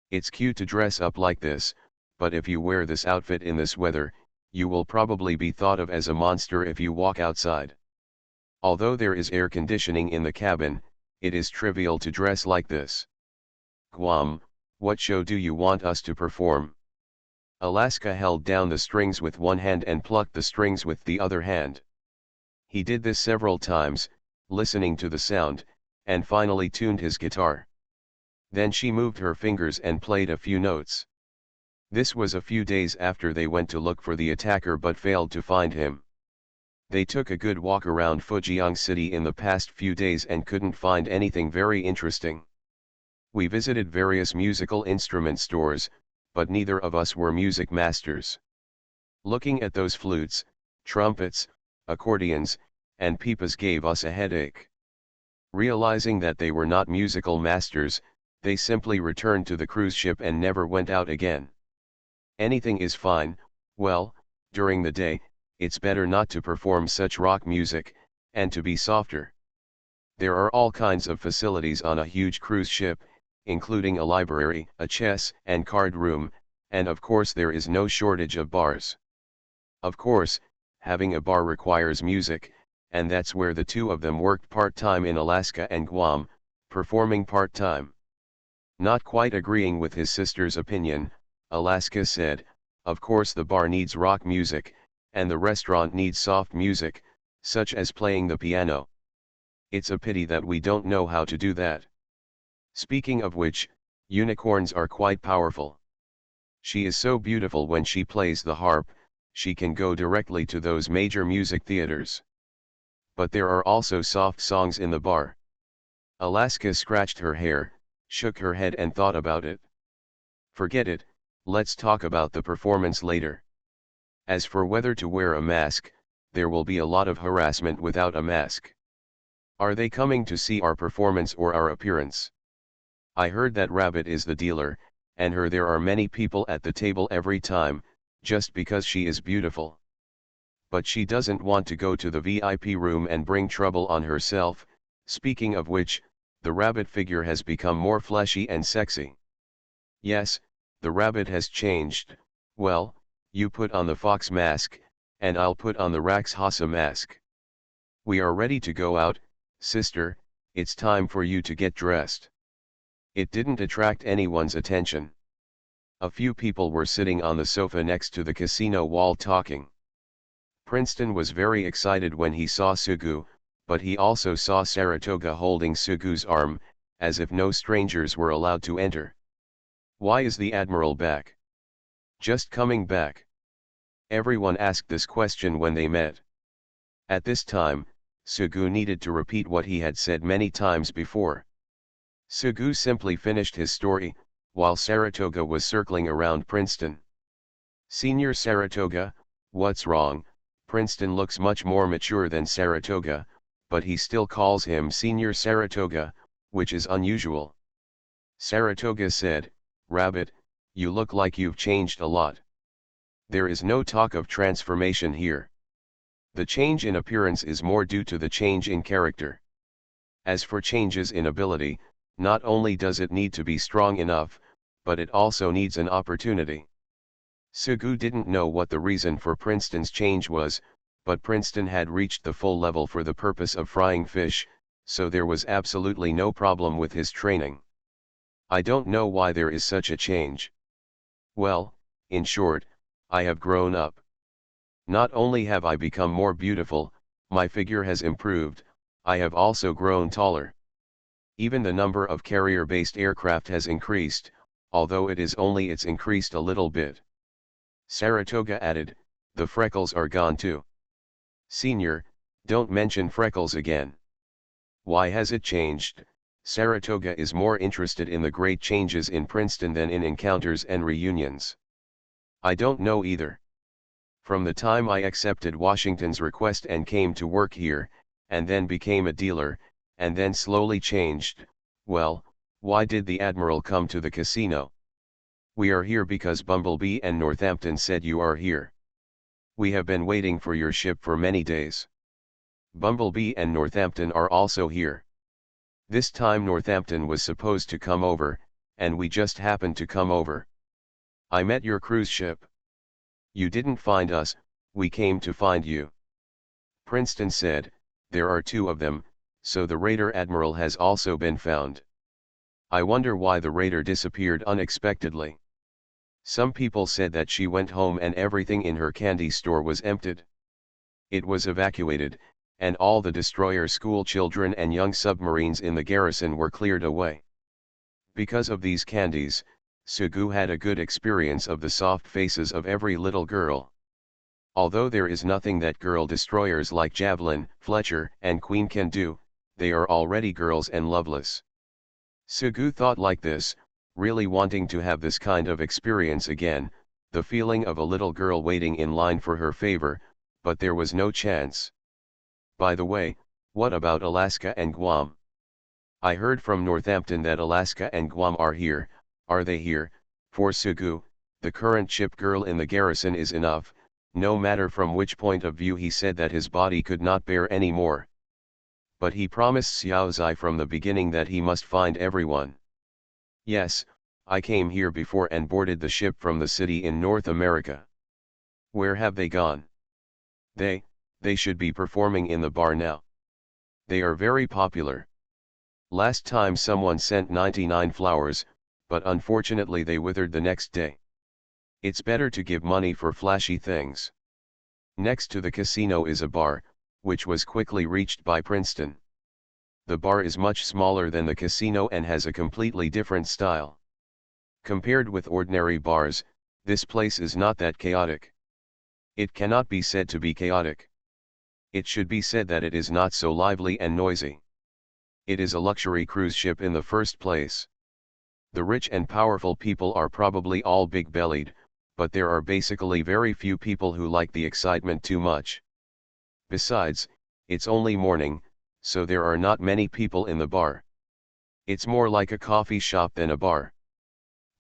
It's cute to dress up like this, but if you wear this outfit in this weather, you will probably be thought of as a monster if you walk outside. Although there is air conditioning in the cabin, it is trivial to dress like this. "Guam, what show do you want us to perform?" Alaska held down the strings with one hand and plucked the strings with the other hand. He did this several times, listening to the sound, and finally tuned his guitar. Then she moved her fingers and played a few notes. This was a few days after they went to look for the attacker but failed to find him. They took a good walk around Fujian City in the past few days and couldn't find anything very interesting. We visited various musical instrument stores, but neither of us were music masters. Looking at those flutes, trumpets, accordions, and pipas gave us a headache. Realizing that they were not musical masters, they simply returned to the cruise ship and never went out again. Anything is fine, well, during the day, it's better not to perform such rock music, and to be softer. There are all kinds of facilities on a huge cruise ship, including a library, a chess and card room, and of course there is no shortage of bars. Of course, having a bar requires music, and that's where the two of them worked part-time in Alaska and Guam, performing part-time. Not quite agreeing with his sister's opinion, Alaska said, "Of course the bar needs rock music, and the restaurant needs soft music, such as playing the piano. It's a pity that we don't know how to do that." Speaking of which, unicorns are quite powerful. She is so beautiful when she plays the harp, she can go directly to those major music theaters. But there are also soft songs in the bar. Alaska scratched her hair, shook her head and thought about it. Forget it, let's talk about the performance later. As for whether to wear a mask, there will be a lot of harassment without a mask. Are they coming to see our performance or our appearance? I heard that Rabbit is the dealer, and there are many people at the table every time, just because she is beautiful. But she doesn't want to go to the VIP room and bring trouble on herself. Speaking of which, the rabbit figure has become more fleshy and sexy. Yes, the rabbit has changed. Well, you put on the fox mask, and I'll put on the Rakshasa mask. We are ready to go out, sister, it's time for you to get dressed. It didn't attract anyone's attention. A few people were sitting on the sofa next to the casino wall talking. Princeton was very excited when he saw Sugu, but he also saw Saratoga holding Sugu's arm, as if no strangers were allowed to enter. Why is the Admiral back? Just coming back? Everyone asked this question when they met. At this time, Sugu needed to repeat what he had said many times before. Sugu simply finished his story, while Saratoga was circling around Princeton. Senior Saratoga, what's wrong? Princeton looks much more mature than Saratoga, but he still calls him Senior Saratoga, which is unusual. Saratoga said, Rabbit, you look like you've changed a lot. There is no talk of transformation here. The change in appearance is more due to the change in character. As for changes in ability, not only does it need to be strong enough, but it also needs an opportunity. Sugu didn't know what the reason for Princeton's change was, but Princeton had reached the full level for the purpose of frying fish, so there was absolutely no problem with his training. I don't know why there is such a change. Well, in short, I have grown up. Not only have I become more beautiful, my figure has improved, I have also grown taller. Even the number of carrier-based aircraft has increased, although it's increased a little bit. Saratoga added, the freckles are gone too. Senior, don't mention freckles again. Why has it changed? Saratoga is more interested in the great changes in Princeton than in encounters and reunions. I don't know either. From the time I accepted Washington's request and came to work here, and then became a dealer, and then slowly changed, well, why did the Admiral come to the casino? We are here because Bumblebee and Northampton said you are here. We have been waiting for your ship for many days. Bumblebee and Northampton are also here. This time Northampton was supposed to come over, and we just happened to come over. I met your cruise ship. You didn't find us, we came to find you. Princeton said, there are two of them, so the raider Admiral has also been found. I wonder why the raider disappeared unexpectedly. Some people said that she went home and everything in her candy store was emptied. It was evacuated, and all the destroyer school children and young submarines in the garrison were cleared away. Because of these candies, Sugu had a good experience of the soft faces of every little girl. Although there is nothing that girl destroyers like Javelin, Fletcher, and Queen can do, they are already girls and loveless. Sugu thought like this, really wanting to have this kind of experience again, the feeling of a little girl waiting in line for her favor, but there was no chance. By the way, what about Alaska and Guam? I heard from Northampton that Alaska and Guam are here. Are they here? For Sugu, the current ship girl in the garrison is enough, no matter from which point of view he said that his body could not bear any more. But he promised Xiaozai from the beginning that he must find everyone. Yes, I came here before and boarded the ship from the city in North America. Where have they gone? They should be performing in the bar now. They are very popular. Last time someone sent 99 flowers, but unfortunately they withered the next day. It's better to give money for flashy things. Next to the casino is a bar, which was quickly reached by Princeton. The bar is much smaller than the casino and has a completely different style. Compared with ordinary bars, this place is not that chaotic. It cannot be said to be chaotic. It should be said that it is not so lively and noisy. It is a luxury cruise ship in the first place. The rich and powerful people are probably all big-bellied, but there are basically very few people who like the excitement too much. Besides, it's only morning, so there are not many people in the bar. It's more like a coffee shop than a bar.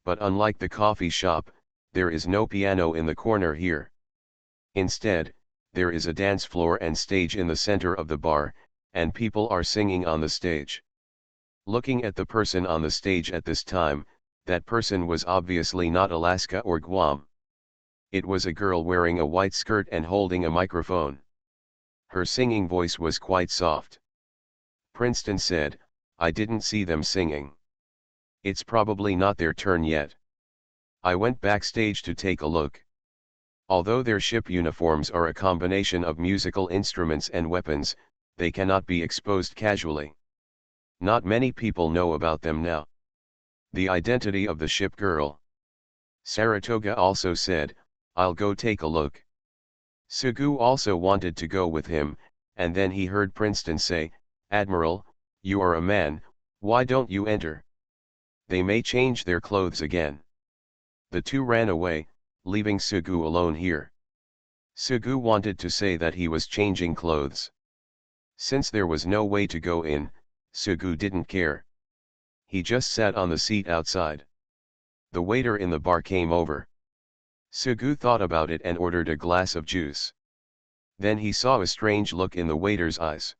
But unlike the coffee shop, there is no piano in the corner here. Instead, there is a dance floor and stage in the center of the bar, and people are singing on the stage. Looking at the person on the stage at this time, that person was obviously not Alaska or Guam. It was a girl wearing a white skirt and holding a microphone. Her singing voice was quite soft. Princeton said, "I didn't see them singing. It's probably not their turn yet." I went backstage to take a look. Although their ship uniforms are a combination of musical instruments and weapons, they cannot be exposed casually. Not many people know about them now. The identity of the ship girl. Saratoga also said, "I'll go take a look." Sugu also wanted to go with him, and then he heard Princeton say, "Admiral, you are a man, why don't you enter? They may change their clothes again." The two ran away, leaving Sugu alone here. Sugu wanted to say that he was changing clothes. Since there was no way to go in, Sugu didn't care. He just sat on the seat outside. The waiter in the bar came over. Sugu thought about it and ordered a glass of juice. Then he saw a strange look in the waiter's eyes.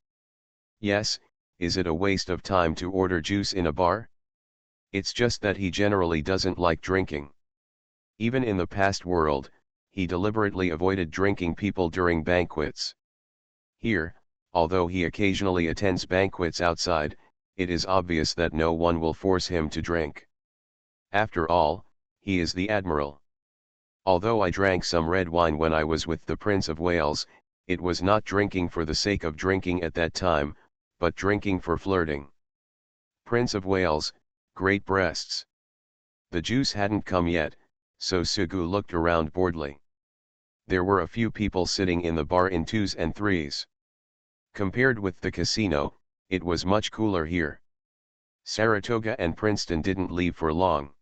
Yes, is it a waste of time to order juice in a bar? It's just that he generally doesn't like drinking. Even in the past world, he deliberately avoided drinking people during banquets. Here, although he occasionally attends banquets outside, it is obvious that no one will force him to drink. After all, he is the admiral. Although I drank some red wine when I was with the Prince of Wales, it was not drinking for the sake of drinking at that time, but drinking for flirting. Prince of Wales, great breasts. The juice hadn't come yet, so Sugu looked around boredly. There were a few people sitting in the bar in twos and threes. Compared with the casino, it was much cooler here. Saratoga and Princeton didn't leave for long.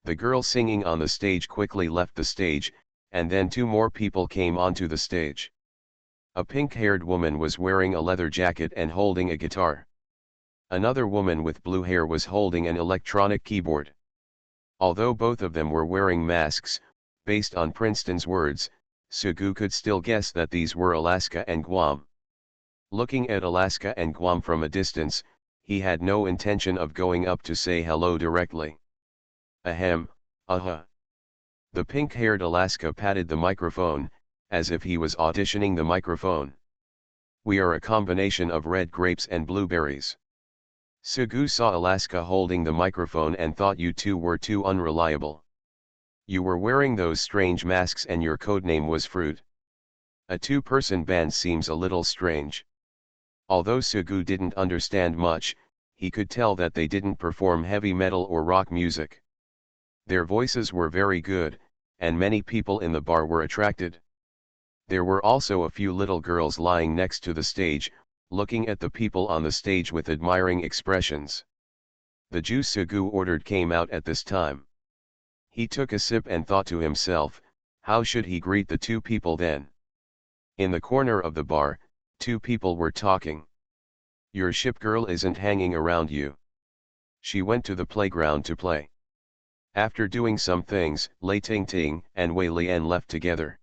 The girl singing on the stage quickly left the stage, and then two more people came onto the stage. A pink-haired woman was wearing a leather jacket and holding a guitar. Another woman with blue hair was holding an electronic keyboard. Although both of them were wearing masks, based on Princeton's words, Sugu could still guess that these were Alaska and Guam. Looking at Alaska and Guam from a distance, he had no intention of going up to say hello directly. Ahem, uh-huh. The pink-haired Alaska patted the microphone, as if he was auditioning the microphone. "We are a combination of red grapes and blueberries." Sugu saw Alaska holding the microphone and thought you two were too unreliable. You were wearing those strange masks and your codename was Fruit. A two-person band seems a little strange. Although Sugu didn't understand much, he could tell that they didn't perform heavy metal or rock music. Their voices were very good, and many people in the bar were attracted. There were also a few little girls lying next to the stage, looking at the people on the stage with admiring expressions. The juice Sugu ordered came out at this time. He took a sip and thought to himself, how should he greet the two people then? In the corner of the bar, two people were talking. "Your ship girl isn't hanging around you. She went to the playground to play." After doing some things, Lei Ting Ting and Wei Lian left together.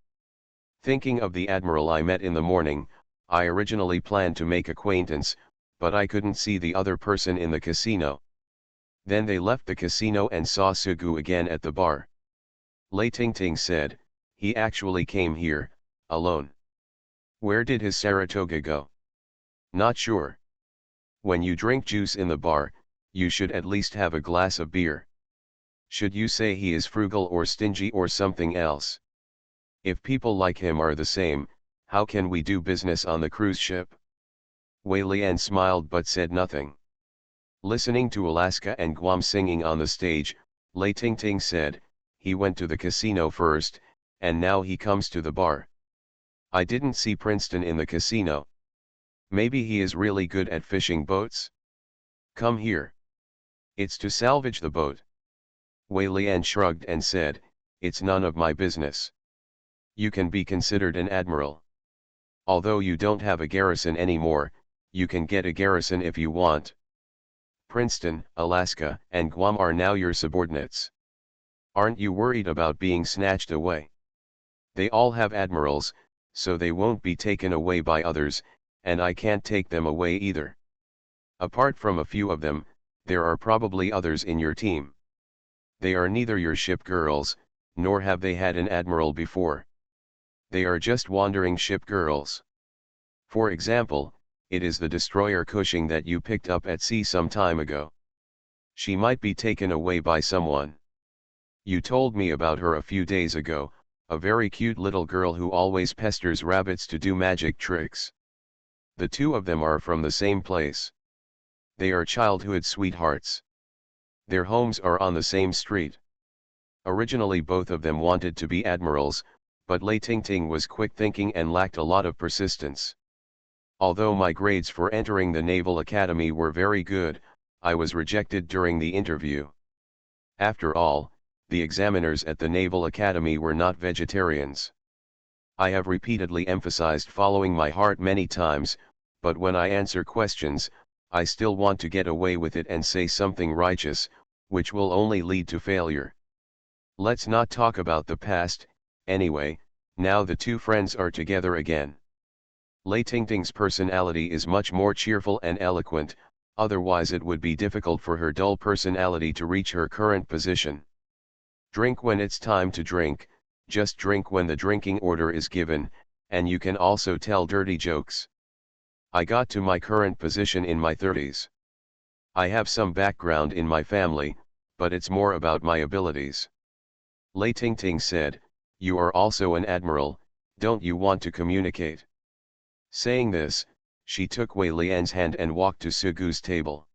Thinking of the admiral I met in the morning, I originally planned to make acquaintance, but I couldn't see the other person in the casino. Then they left the casino and saw Sugu again at the bar. Lei Ting Ting said, "He actually came here, alone. Where did his Saratoga go?" "Not sure. When you drink juice in the bar, you should at least have a glass of beer. Should you say he is frugal or stingy or something else? If people like him are the same, how can we do business on the cruise ship?" Wei Lian smiled but said nothing. Listening to Alaska and Guam singing on the stage, Lei Tingting said, he went to the casino first, and now he comes to the bar. I didn't see Princeton in the casino. Maybe he is really good at fishing boats? Come here. It's to salvage the boat. Wei Lian shrugged and said, it's none of my business. You can be considered an admiral. Although you don't have a garrison anymore, you can get a garrison if you want. Princeton, Alaska, and Guam are now your subordinates. Aren't you worried about being snatched away? They all have admirals, so they won't be taken away by others, and I can't take them away either. Apart from a few of them, there are probably others in your team. They are neither your ship girls, nor have they had an admiral before. They are just wandering ship girls. For example, it is the destroyer Cushing that you picked up at sea some time ago. She might be taken away by someone. You told me about her a few days ago, a very cute little girl who always pesters rabbits to do magic tricks. The two of them are from the same place. They are childhood sweethearts. Their homes are on the same street. Originally both of them wanted to be admirals, but Lei Tingting was quick thinking and lacked a lot of persistence. Although my grades for entering the Naval Academy were very good, I was rejected during the interview. After all, the examiners at the Naval Academy were not vegetarians. I have repeatedly emphasized following my heart many times, but when I answer questions, I still want to get away with it and say something righteous, which will only lead to failure. Let's not talk about the past. Anyway, now the two friends are together again. Lei Tingting's personality is much more cheerful and eloquent, otherwise it would be difficult for her dull personality to reach her current position. Drink when it's time to drink, just drink when the drinking order is given, and you can also tell dirty jokes. I got to my current position in my 30s. I have some background in my family, but it's more about my abilities. Lei Tingting said, you are also an admiral, don't you want to communicate? Saying this, she took Wei Lian's hand and walked to Sugu's table.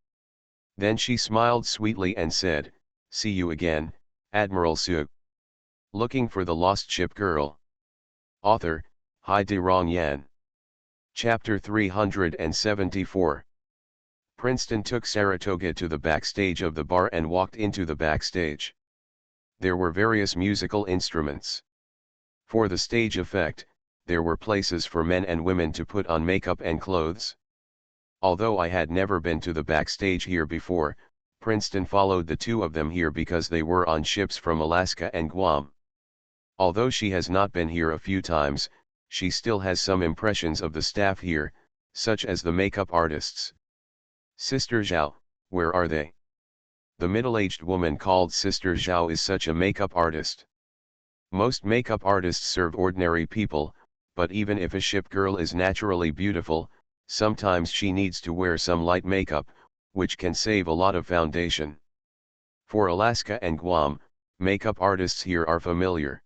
Then she smiled sweetly and said, see you again, Admiral Su. Looking for the Lost Ship Girl. Author, Hai De Rong Yan. Chapter 374. Princeton took Saratoga to the backstage of the bar and walked into the backstage. There were various musical instruments. For the stage effect, there were places for men and women to put on makeup and clothes. Although I had never been to the backstage here before, Princeton followed the two of them here because they were on ships from Alaska and Guam. Although she has not been here a few times, she still has some impressions of the staff here, such as the makeup artists. Sister Zhao, where are they? The middle-aged woman called Sister Zhao is such a makeup artist. Most makeup artists serve ordinary people, but even if a ship girl is naturally beautiful, sometimes she needs to wear some light makeup, which can save a lot of foundation. For Alaska and Guam, makeup artists here are familiar.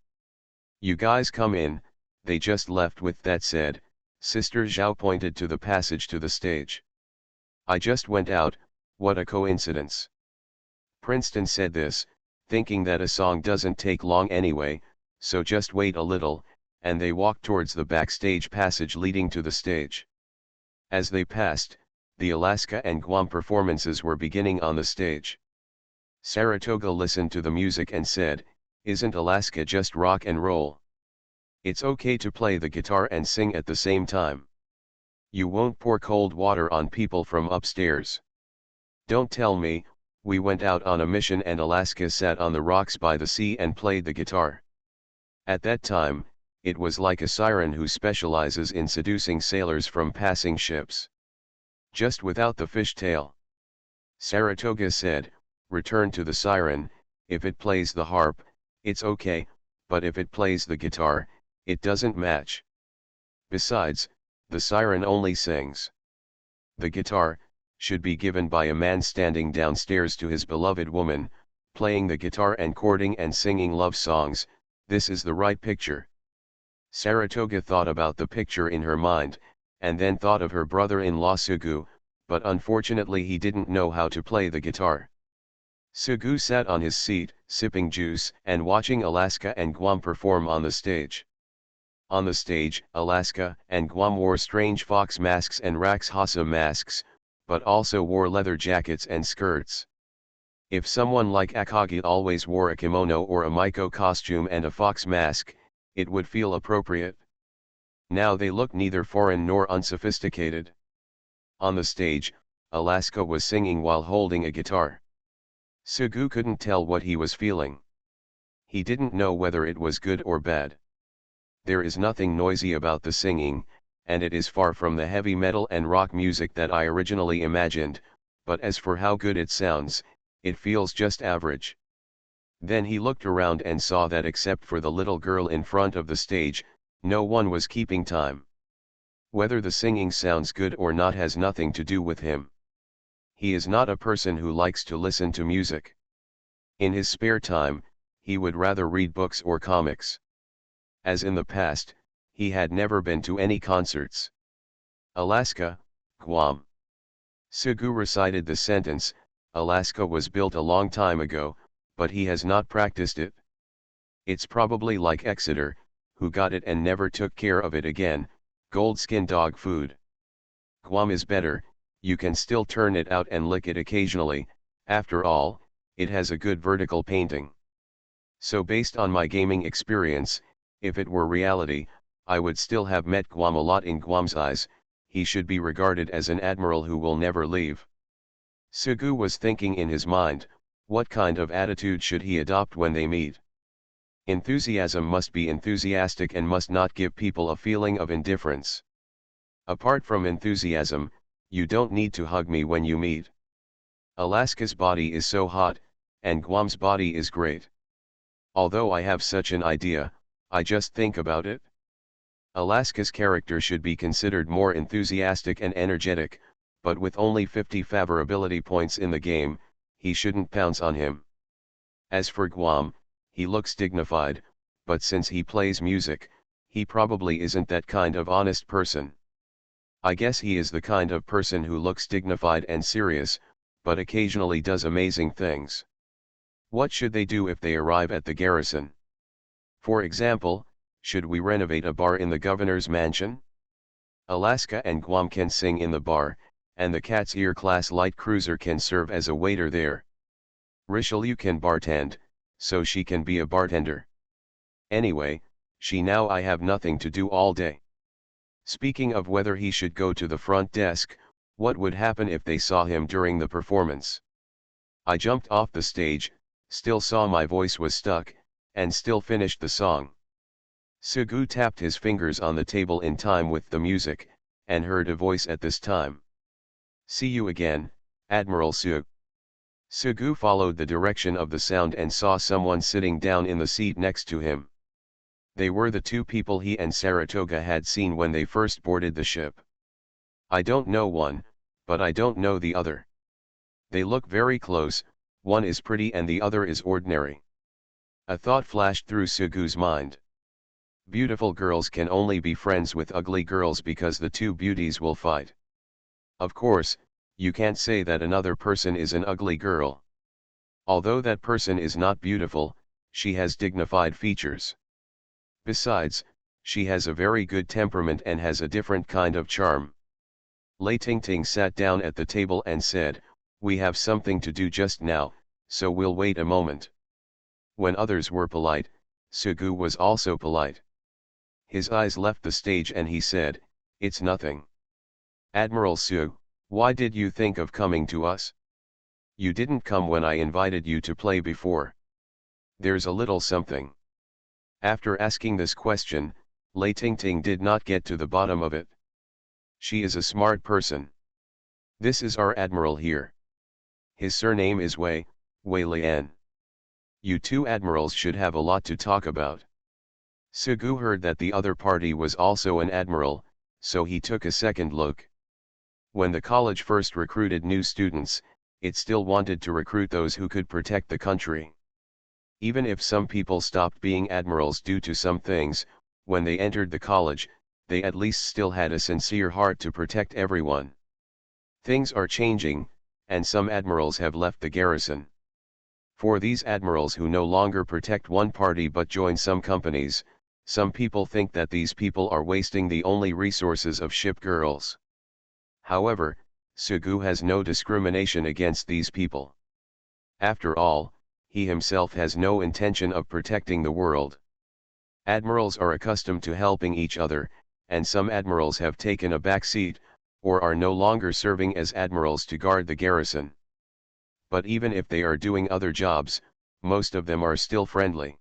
You guys come in, they just left. With that said, Sister Zhao pointed to the passage to the stage. I just went out, what a coincidence. Princeton said this, thinking that a song doesn't take long anyway, so just wait a little, and they walked towards the backstage passage leading to the stage. As they passed, the Alaska and Guam performances were beginning on the stage. Saratoga listened to the music and said, isn't Alaska just rock and roll? It's okay to play the guitar and sing at the same time. You won't pour cold water on people from upstairs. Don't tell me, we went out on a mission and Alaska sat on the rocks by the sea and played the guitar. At that time, it was like a siren who specializes in seducing sailors from passing ships. Just without the fishtail. Saratoga said, return to the siren, if it plays the harp, it's okay, but if it plays the guitar, it doesn't match. Besides, the siren only sings. The guitar should be given by a man standing downstairs to his beloved woman, playing the guitar and courting and singing love songs. This is the right picture. Saratoga thought about the picture in her mind, and then thought of her brother-in-law Sugu, but unfortunately he didn't know how to play the guitar. Sugu sat on his seat, sipping juice and watching Alaska and Guam perform on the stage. On the stage, Alaska and Guam wore strange fox masks and Rakshasa masks, but also wore leather jackets and skirts. If someone like Akagi always wore a kimono or a Miko costume and a fox mask, it would feel appropriate. Now they look neither foreign nor unsophisticated. On the stage, Alaska was singing while holding a guitar. Sugu couldn't tell what he was feeling. He didn't know whether it was good or bad. There is nothing noisy about the singing, and it is far from the heavy metal and rock music that I originally imagined, but as for how good it sounds, it feels just average. Then he looked around and saw that except for the little girl in front of the stage, no one was keeping time. Whether the singing sounds good or not has nothing to do with him. He is not a person who likes to listen to music. In his spare time, he would rather read books or comics. As in the past, he had never been to any concerts. Alaska, Guam. Sugu recited the sentence, Alaska was built a long time ago, but he has not practiced it. It's probably like Exeter, who got it and never took care of it again, gold-skin dog food. Guam is better, you can still turn it out and lick it occasionally, after all, it has a good vertical painting. So based on my gaming experience, if it were reality, I would still have met Guam a lot in Guam's eyes, he should be regarded as an admiral who will never leave. Sugu was thinking in his mind, what kind of attitude should he adopt when they meet? Enthusiasm must be enthusiastic and must not give people a feeling of indifference. Apart from enthusiasm, you don't need to hug me when you meet. Alaska's body is so hot, and Guam's body is great. Although I have such an idea, I just think about it. Alaska's character should be considered more enthusiastic and energetic, but with only 50 favorability points in the game, he shouldn't pounce on him. As for Guam, he looks dignified, but since he plays music, he probably isn't that kind of honest person. I guess he is the kind of person who looks dignified and serious, but occasionally does amazing things. What should they do if they arrive at the garrison? For example, should we renovate a bar in the governor's mansion? Alaska and Guam can sing in the bar, and the Cat's Ear class light cruiser can serve as a waiter there. Richelieu can bartend, so she can be a bartender. Anyway, I have nothing to do all day. Speaking of whether he should go to the front desk, what would happen if they saw him during the performance? I jumped off the stage, still saw my voice was stuck, and still finished the song. Sugu tapped his fingers on the table in time with the music, and heard a voice at this time. See you again, Admiral Sugu. Sugu followed the direction of the sound and saw someone sitting down in the seat next to him. They were the two people he and Saratoga had seen when they first boarded the ship. I don't know one, but I don't know the other. They look very close, one is pretty and the other is ordinary. A thought flashed through Sugu's mind. Beautiful girls can only be friends with ugly girls because the two beauties will fight. Of course, you can't say that another person is an ugly girl. Although that person is not beautiful, she has dignified features. Besides, she has a very good temperament and has a different kind of charm. Lei Tingting sat down at the table and said, "We have something to do just now, so we'll wait a moment." When others were polite, Sugu was also polite. His eyes left the stage and he said, "It's nothing. Admiral Sugu, why did you think of coming to us? You didn't come when I invited you to play before. There's a little something." After asking this question, Lei Tingting did not get to the bottom of it. She is a smart person. This is our admiral here. His surname is Wei Lian. You two admirals should have a lot to talk about. Sugu heard that the other party was also an admiral, so he took a second look. When the college first recruited new students, it still wanted to recruit those who could protect the country. Even if some people stopped being admirals due to some things, when they entered the college, they at least still had a sincere heart to protect everyone. Things are changing, and some admirals have left the garrison. For these admirals who no longer protect one party but join some companies, some people think that these people are wasting the only resources of ship girls. However, Sugu has no discrimination against these people. After all, he himself has no intention of protecting the world. Admirals are accustomed to helping each other, and some admirals have taken a back seat, or are no longer serving as admirals to guard the garrison. But even if they are doing other jobs, most of them are still friendly.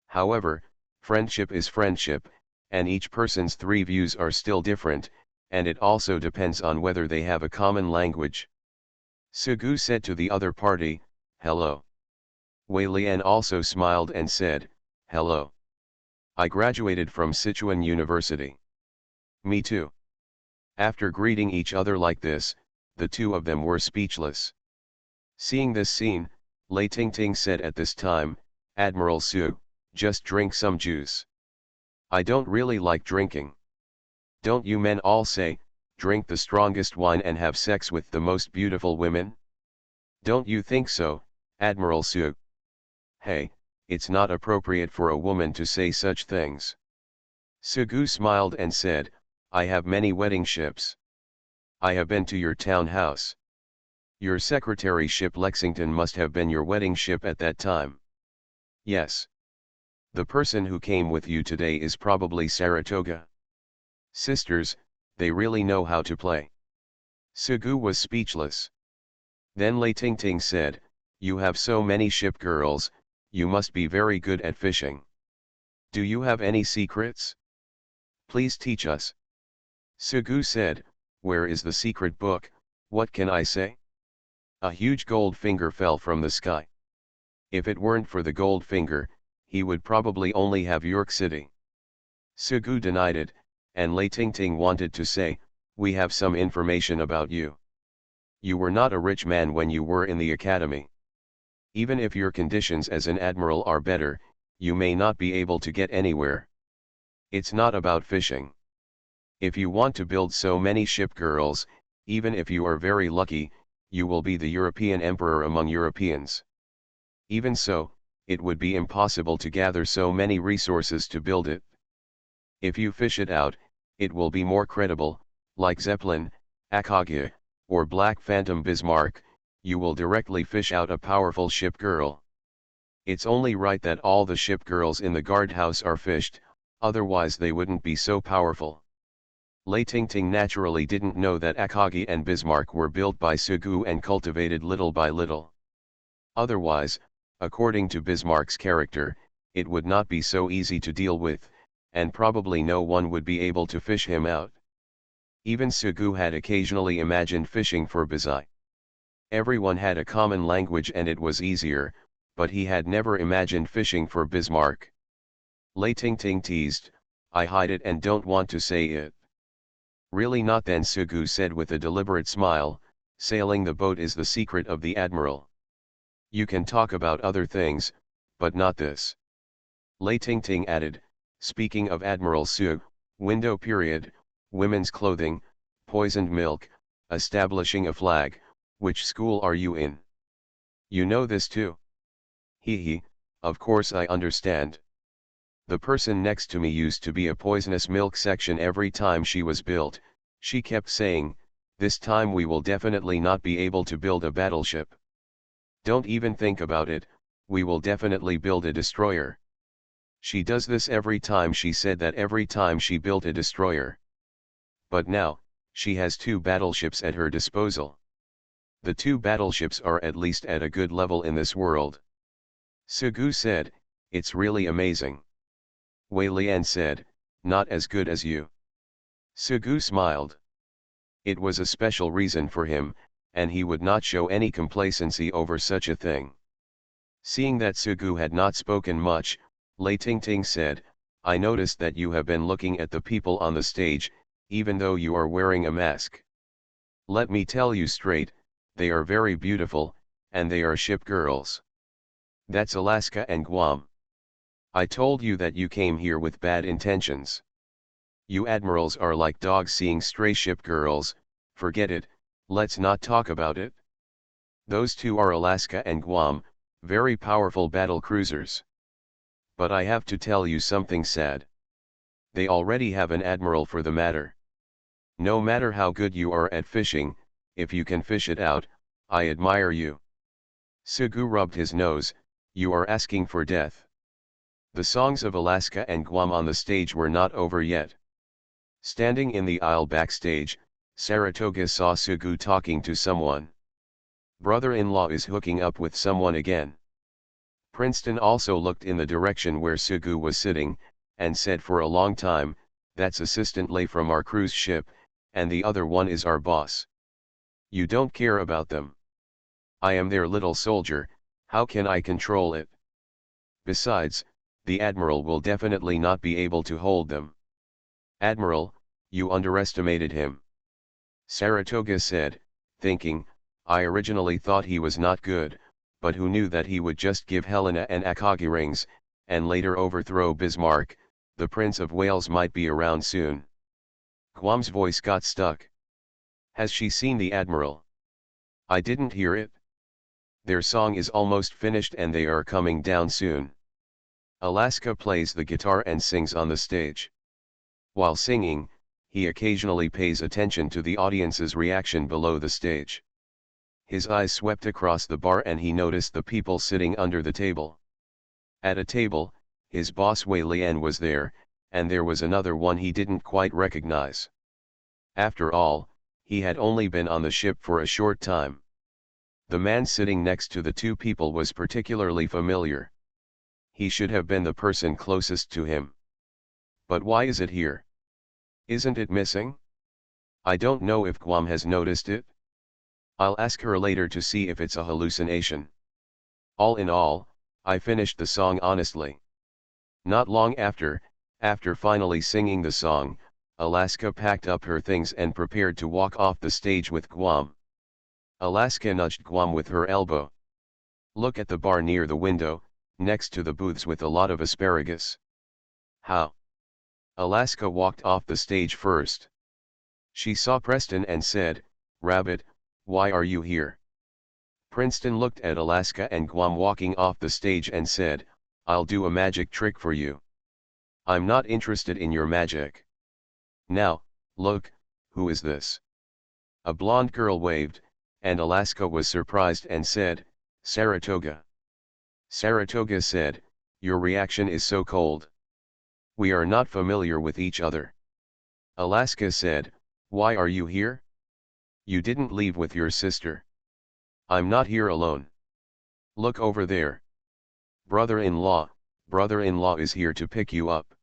However, friendship is friendship, and each person's three views are still different, and it also depends on whether they have a common language. Sugu said to the other party, "Hello." Wei Lian also smiled and said, "Hello. I graduated from Sichuan University." "Me too." After greeting each other like this, the two of them were speechless. Seeing this scene, Lei Tingting said at this time, "Admiral Su, just drink some juice." "I don't really like drinking." "Don't you men all say, drink the strongest wine and have sex with the most beautiful women? Don't you think so, Admiral Su?" "Hey, it's not appropriate for a woman to say such things." Sugu smiled and said, "I have many wedding ships. I have been to your town house. Your secretary ship Lexington must have been your wedding ship at that time." "Yes. The person who came with you today is probably Saratoga." Sisters, they really know how to play. Sugu was speechless. Then Lei Tingting said, "You have so many ship girls, you must be very good at fishing. Do you have any secrets? Please teach us." Sugu said, "Where is the secret book, what can I say?" A huge gold finger fell from the sky. If it weren't for the gold finger, he would probably only have York City. Sugu denied it, and Lei Tingting wanted to say, "We have some information about you. You were not a rich man when you were in the academy. Even if your conditions as an admiral are better, you may not be able to get anywhere. It's not about fishing. If you want to build so many ship girls, even if you are very lucky, you will be the European emperor among Europeans. Even so, it would be impossible to gather so many resources to build it. If you fish it out, it will be more credible, like Zeppelin, Akagi, or Black Phantom Bismarck, you will directly fish out a powerful ship girl. It's only right that all the ship girls in the guardhouse are fished, otherwise they wouldn't be so powerful." Lei Tingting naturally didn't know that Akagi and Bismarck were built by Sugu and cultivated little by little. Otherwise, according to Bismarck's character, it would not be so easy to deal with, and probably no one would be able to fish him out. Even Sugu had occasionally imagined fishing for Bizai. Everyone had a common language and it was easier, but he had never imagined fishing for Bismarck. Lei Tingting teased, "I hide it and don't want to say it." "Really not then," Sugu said with a deliberate smile, "sailing the boat is the secret of the admiral. You can talk about other things, but not this." Lei Tingting added, "Speaking of Admiral Su, window period, women's clothing, poisoned milk, establishing a flag, which school are you in? You know this too?" He, of course I understand. The person next to me used to be a poisonous milk section every time she was built. She kept saying, "This time we will definitely not be able to build a battleship. Don't even think about it, we will definitely build a destroyer." She does this every time. She said that every time she built a destroyer. But now, she has 2 battleships at her disposal. The 2 battleships are at least at a good level in this world. Sugu said, "It's really amazing." Wei Lian said, "Not as good as you." Sugu smiled. It was a special reason for him, and he would not show any complacency over such a thing. Seeing that Sugu had not spoken much, Lei Tingting said, "I noticed that you have been looking at the people on the stage, even though you are wearing a mask. Let me tell you straight, they are very beautiful, and they are ship girls. That's Alaska and Guam. I told you that you came here with bad intentions. You admirals are like dogs seeing stray ship girls. Forget it, let's not talk about it. Those two are Alaska and Guam, very powerful battle cruisers. But I have to tell you something sad. They already have an admiral for the matter. No matter how good you are at fishing, if you can fish it out, I admire you. Sugu rubbed his nose. You are asking for death. The songs of Alaska and Guam on the stage were not over yet. Standing in the aisle backstage, Saratoga saw Sugu talking to someone. Brother-in-law is hooking up with someone again. Princeton also looked in the direction where Sugu was sitting, and said for a long time, that's Assistant Lay from our cruise ship, and the other one is our boss. You don't care about them. I am their little soldier, how can I control it? Besides, the Admiral will definitely not be able to hold them. Admiral, you underestimated him. Saratoga said, thinking, I originally thought he was not good, but who knew that he would just give Helena and Akagi rings, and later overthrow Bismarck. The Prince of Wales might be around soon. Guam's voice got stuck. Has she seen the Admiral? I didn't hear it. Their song is almost finished and they are coming down soon. Alaska plays the guitar and sings on the stage. While singing, he occasionally pays attention to the audience's reaction below the stage. His eyes swept across the bar and he noticed the people sitting under the table. At a table, his boss Wei Lian was there, and there was another one he didn't quite recognize. After all, he had only been on the ship for a short time. The man sitting next to the two people was particularly familiar. He should have been the person closest to him. But why is it here? Isn't it missing? I don't know if Guam has noticed it. I'll ask her later to see if it's a hallucination. All in all, I finished the song honestly. Not long after finally singing the song, Alaska packed up her things and prepared to walk off the stage with Guam. Alaska nudged Guam with her elbow. Look at the bar near the window, next to the booths with a lot of asparagus. How? Alaska walked off the stage first. She saw Preston and said, Rabbit, why are you here? Princeton looked at Alaska and Guam walking off the stage and said, I'll do a magic trick for you. I'm not interested in your magic. Now, look, who is this? A blonde girl waved, and Alaska was surprised and said, Saratoga. Saratoga said, your reaction is so cold. We are not familiar with each other. Alaska said, why are you here? You didn't leave with your sister. I'm not here alone. Look over there. Brother-in-law is here to pick you up.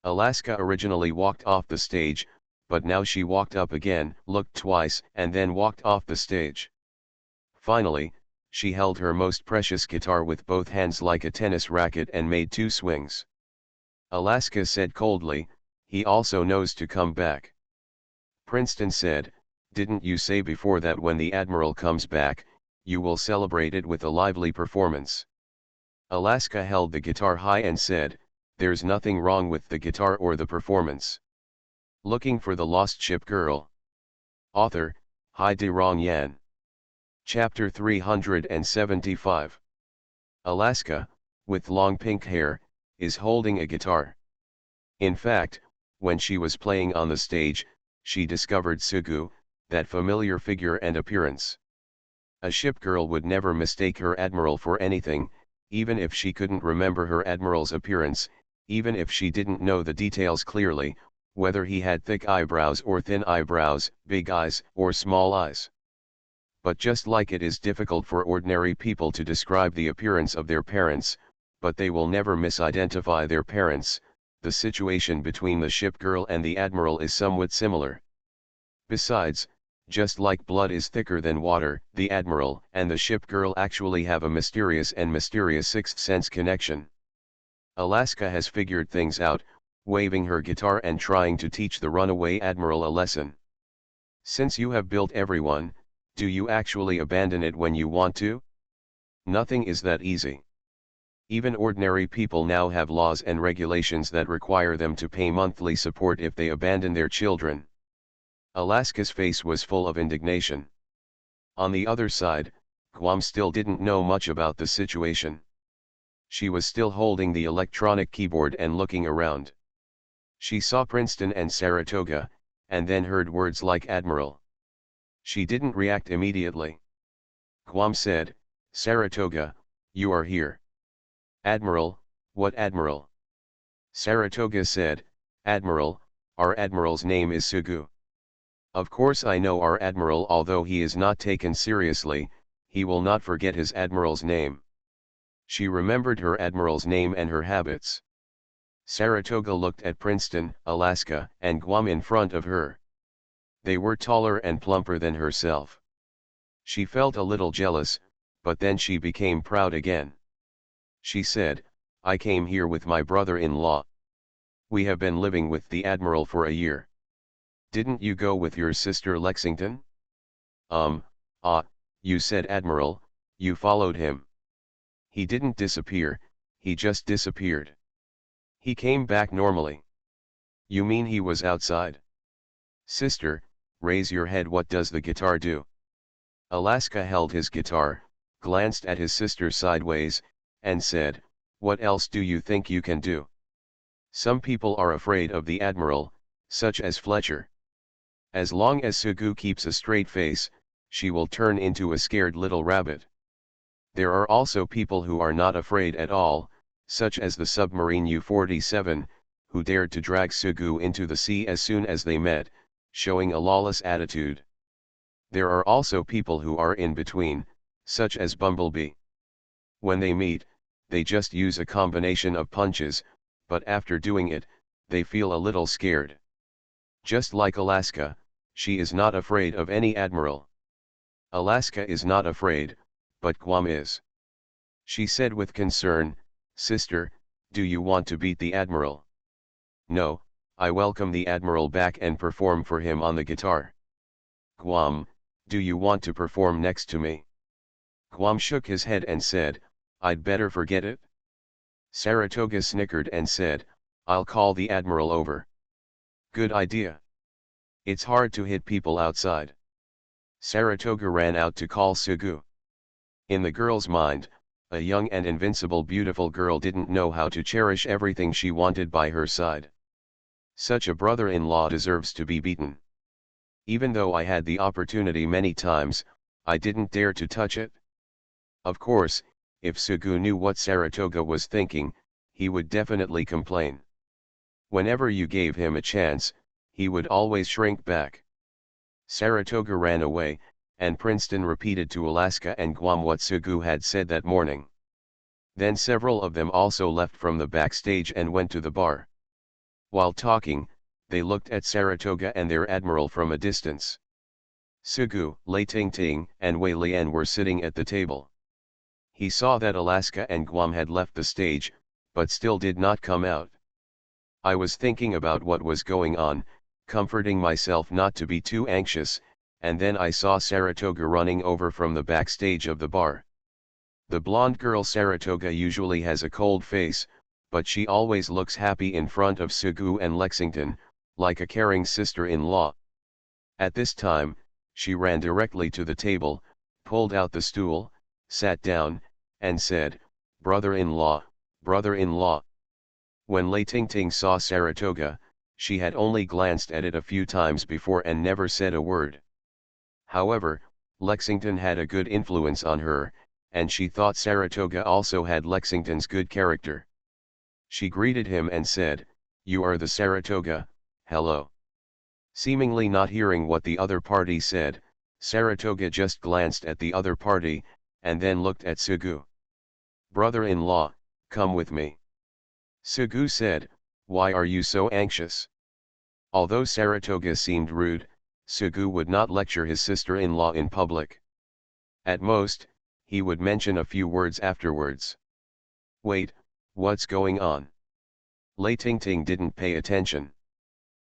Alaska originally walked off the stage, but now she walked up again, looked twice, and then walked off the stage. Finally, she held her most precious guitar with both hands like a tennis racket and made 2 swings. Alaska said coldly, he also knows to come back. Princeton said, didn't you say before that when the Admiral comes back, you will celebrate it with a lively performance? Alaska held the guitar high and said, there's nothing wrong with the guitar or the performance. Looking for the Lost Ship Girl. Author, Hai De Rong Yan. Chapter 375. Alaska, with long pink hair, is holding a guitar. In fact, when she was playing on the stage, she discovered Sugu, that familiar figure and appearance. A ship girl would never mistake her admiral for anything, even if she couldn't remember her admiral's appearance, even if she didn't know the details clearly, whether he had thick eyebrows or thin eyebrows, big eyes or small eyes. But just like it is difficult for ordinary people to describe the appearance of their parents, but they will never misidentify their parents, the situation between the ship girl and the admiral is somewhat similar. Besides, just like blood is thicker than water, the admiral and the ship girl actually have a mysterious sixth sense connection. Alaska has figured things out, waving her guitar and trying to teach the runaway admiral a lesson. Since you have built everyone, do you actually abandon it when you want to? Nothing is that easy. Even ordinary people now have laws and regulations that require them to pay monthly support if they abandon their children. Alaska's face was full of indignation. On the other side, Guam still didn't know much about the situation. She was still holding the electronic keyboard and looking around. She saw Princeton and Saratoga, and then heard words like Admiral. She didn't react immediately. Guam said, "Saratoga, you are here." "Admiral, what Admiral?" Saratoga said, "Admiral, our Admiral's name is Sugu." "Of course I know our Admiral, although he is not taken seriously, he will not forget his Admiral's name." She remembered her Admiral's name and her habits. Saratoga looked at Princeton, Alaska, and Guam in front of her. They were taller and plumper than herself. She felt a little jealous, but then she became proud again. She said, "I came here with my brother-in-law. We have been living with the Admiral for a year. Didn't you go with your sister Lexington?" You said Admiral, you followed him." "He didn't disappear, he just disappeared. He came back normally." "You mean he was outside?" "Sister, raise your head. What does the guitar do?" Alaska held his guitar, glanced at his sister sideways, and said, "What else do you think you can do? Some people are afraid of the Admiral, such as Fletcher. As long as Sugu keeps a straight face, she will turn into a scared little rabbit. There are also people who are not afraid at all, such as the submarine U-47, who dared to drag Sugu into the sea as soon as they met, showing a lawless attitude. There are also people who are in between, such as Bumblebee. When they meet, they just use a combination of punches, but after doing it, they feel a little scared. Just like Alaska, she is not afraid of any Admiral. Alaska is not afraid, but Guam is." She said with concern, "Sister, do you want to beat the Admiral?" "No, I welcome the Admiral back and perform for him on the guitar." "Guam, do you want to perform next to me?" Guam shook his head and said, "I'd better forget it." Saratoga snickered and said, "I'll call the Admiral over." "Good idea. It's hard to hit people outside." Saratoga ran out to call Sugu. In the girl's mind, a young and invincible beautiful girl didn't know how to cherish everything she wanted by her side. Such a brother-in-law deserves to be beaten. Even though I had the opportunity many times, I didn't dare to touch it. Of course, if Sugu knew what Saratoga was thinking, he would definitely complain. Whenever you gave him a chance, he would always shrink back. Saratoga ran away, and Princeton repeated to Alaska and Guam what Sugu had said that morning. Then several of them also left from the backstage and went to the bar. While talking, they looked at Saratoga and their Admiral from a distance. Sugu, Lei Ting, and Wei Lian were sitting at the table. He saw that Alaska and Guam had left the stage, but still did not come out. I was thinking about what was going on, comforting myself not to be too anxious, and then I saw Saratoga running over from the backstage of the bar. The blonde girl Saratoga usually has a cold face, but she always looks happy in front of Sugu and Lexington, like a caring sister-in-law. At this time, she ran directly to the table, pulled out the stool, sat down, and said, "Brother-in-law, brother-in-law." When Lei Ting saw Saratoga, she had only glanced at it a few times before and never said a word. However, Lexington had a good influence on her, and she thought Saratoga also had Lexington's good character. She greeted him and said, "You are the Saratoga, hello." Seemingly not hearing what the other party said, Saratoga just glanced at the other party, and then looked at Sugu. "Brother-in-law, come with me." Sugu said, "Why are you so anxious?" Although Saratoga seemed rude, Sugu would not lecture his sister-in-law in public. At most, he would mention a few words afterwards. "Wait, what's going on?" Lei Ting didn't pay attention.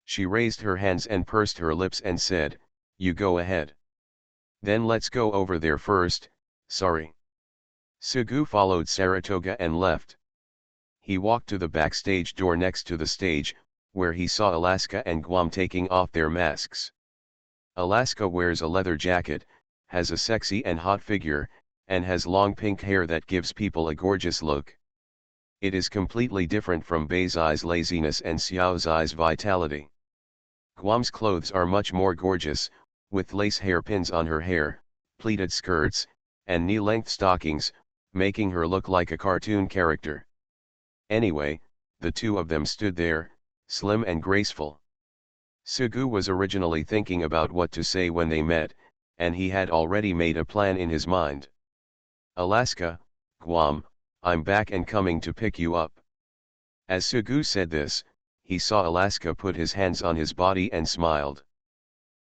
She raised her hands and pursed her lips and said, "You go ahead. Then let's go over there first, sorry." Sugu followed Saratoga and left. He walked to the backstage door next to the stage, where he saw Alaska and Guam taking off their masks. Alaska wears a leather jacket, has a sexy and hot figure, and has long pink hair that gives people a gorgeous look. It is completely different from Beizai's laziness and Xiaozai's vitality. Guam's clothes are much more gorgeous, with lace hairpins on her hair, pleated skirts, and knee-length stockings, making her look like a cartoon character. Anyway, the two of them stood there, slim and graceful. Sugu was originally thinking about what to say when they met, and he had already made a plan in his mind. Alaska, Guam, I'm back and coming to pick you up. As Sugu said this, he saw Alaska put his hands on his body and smiled.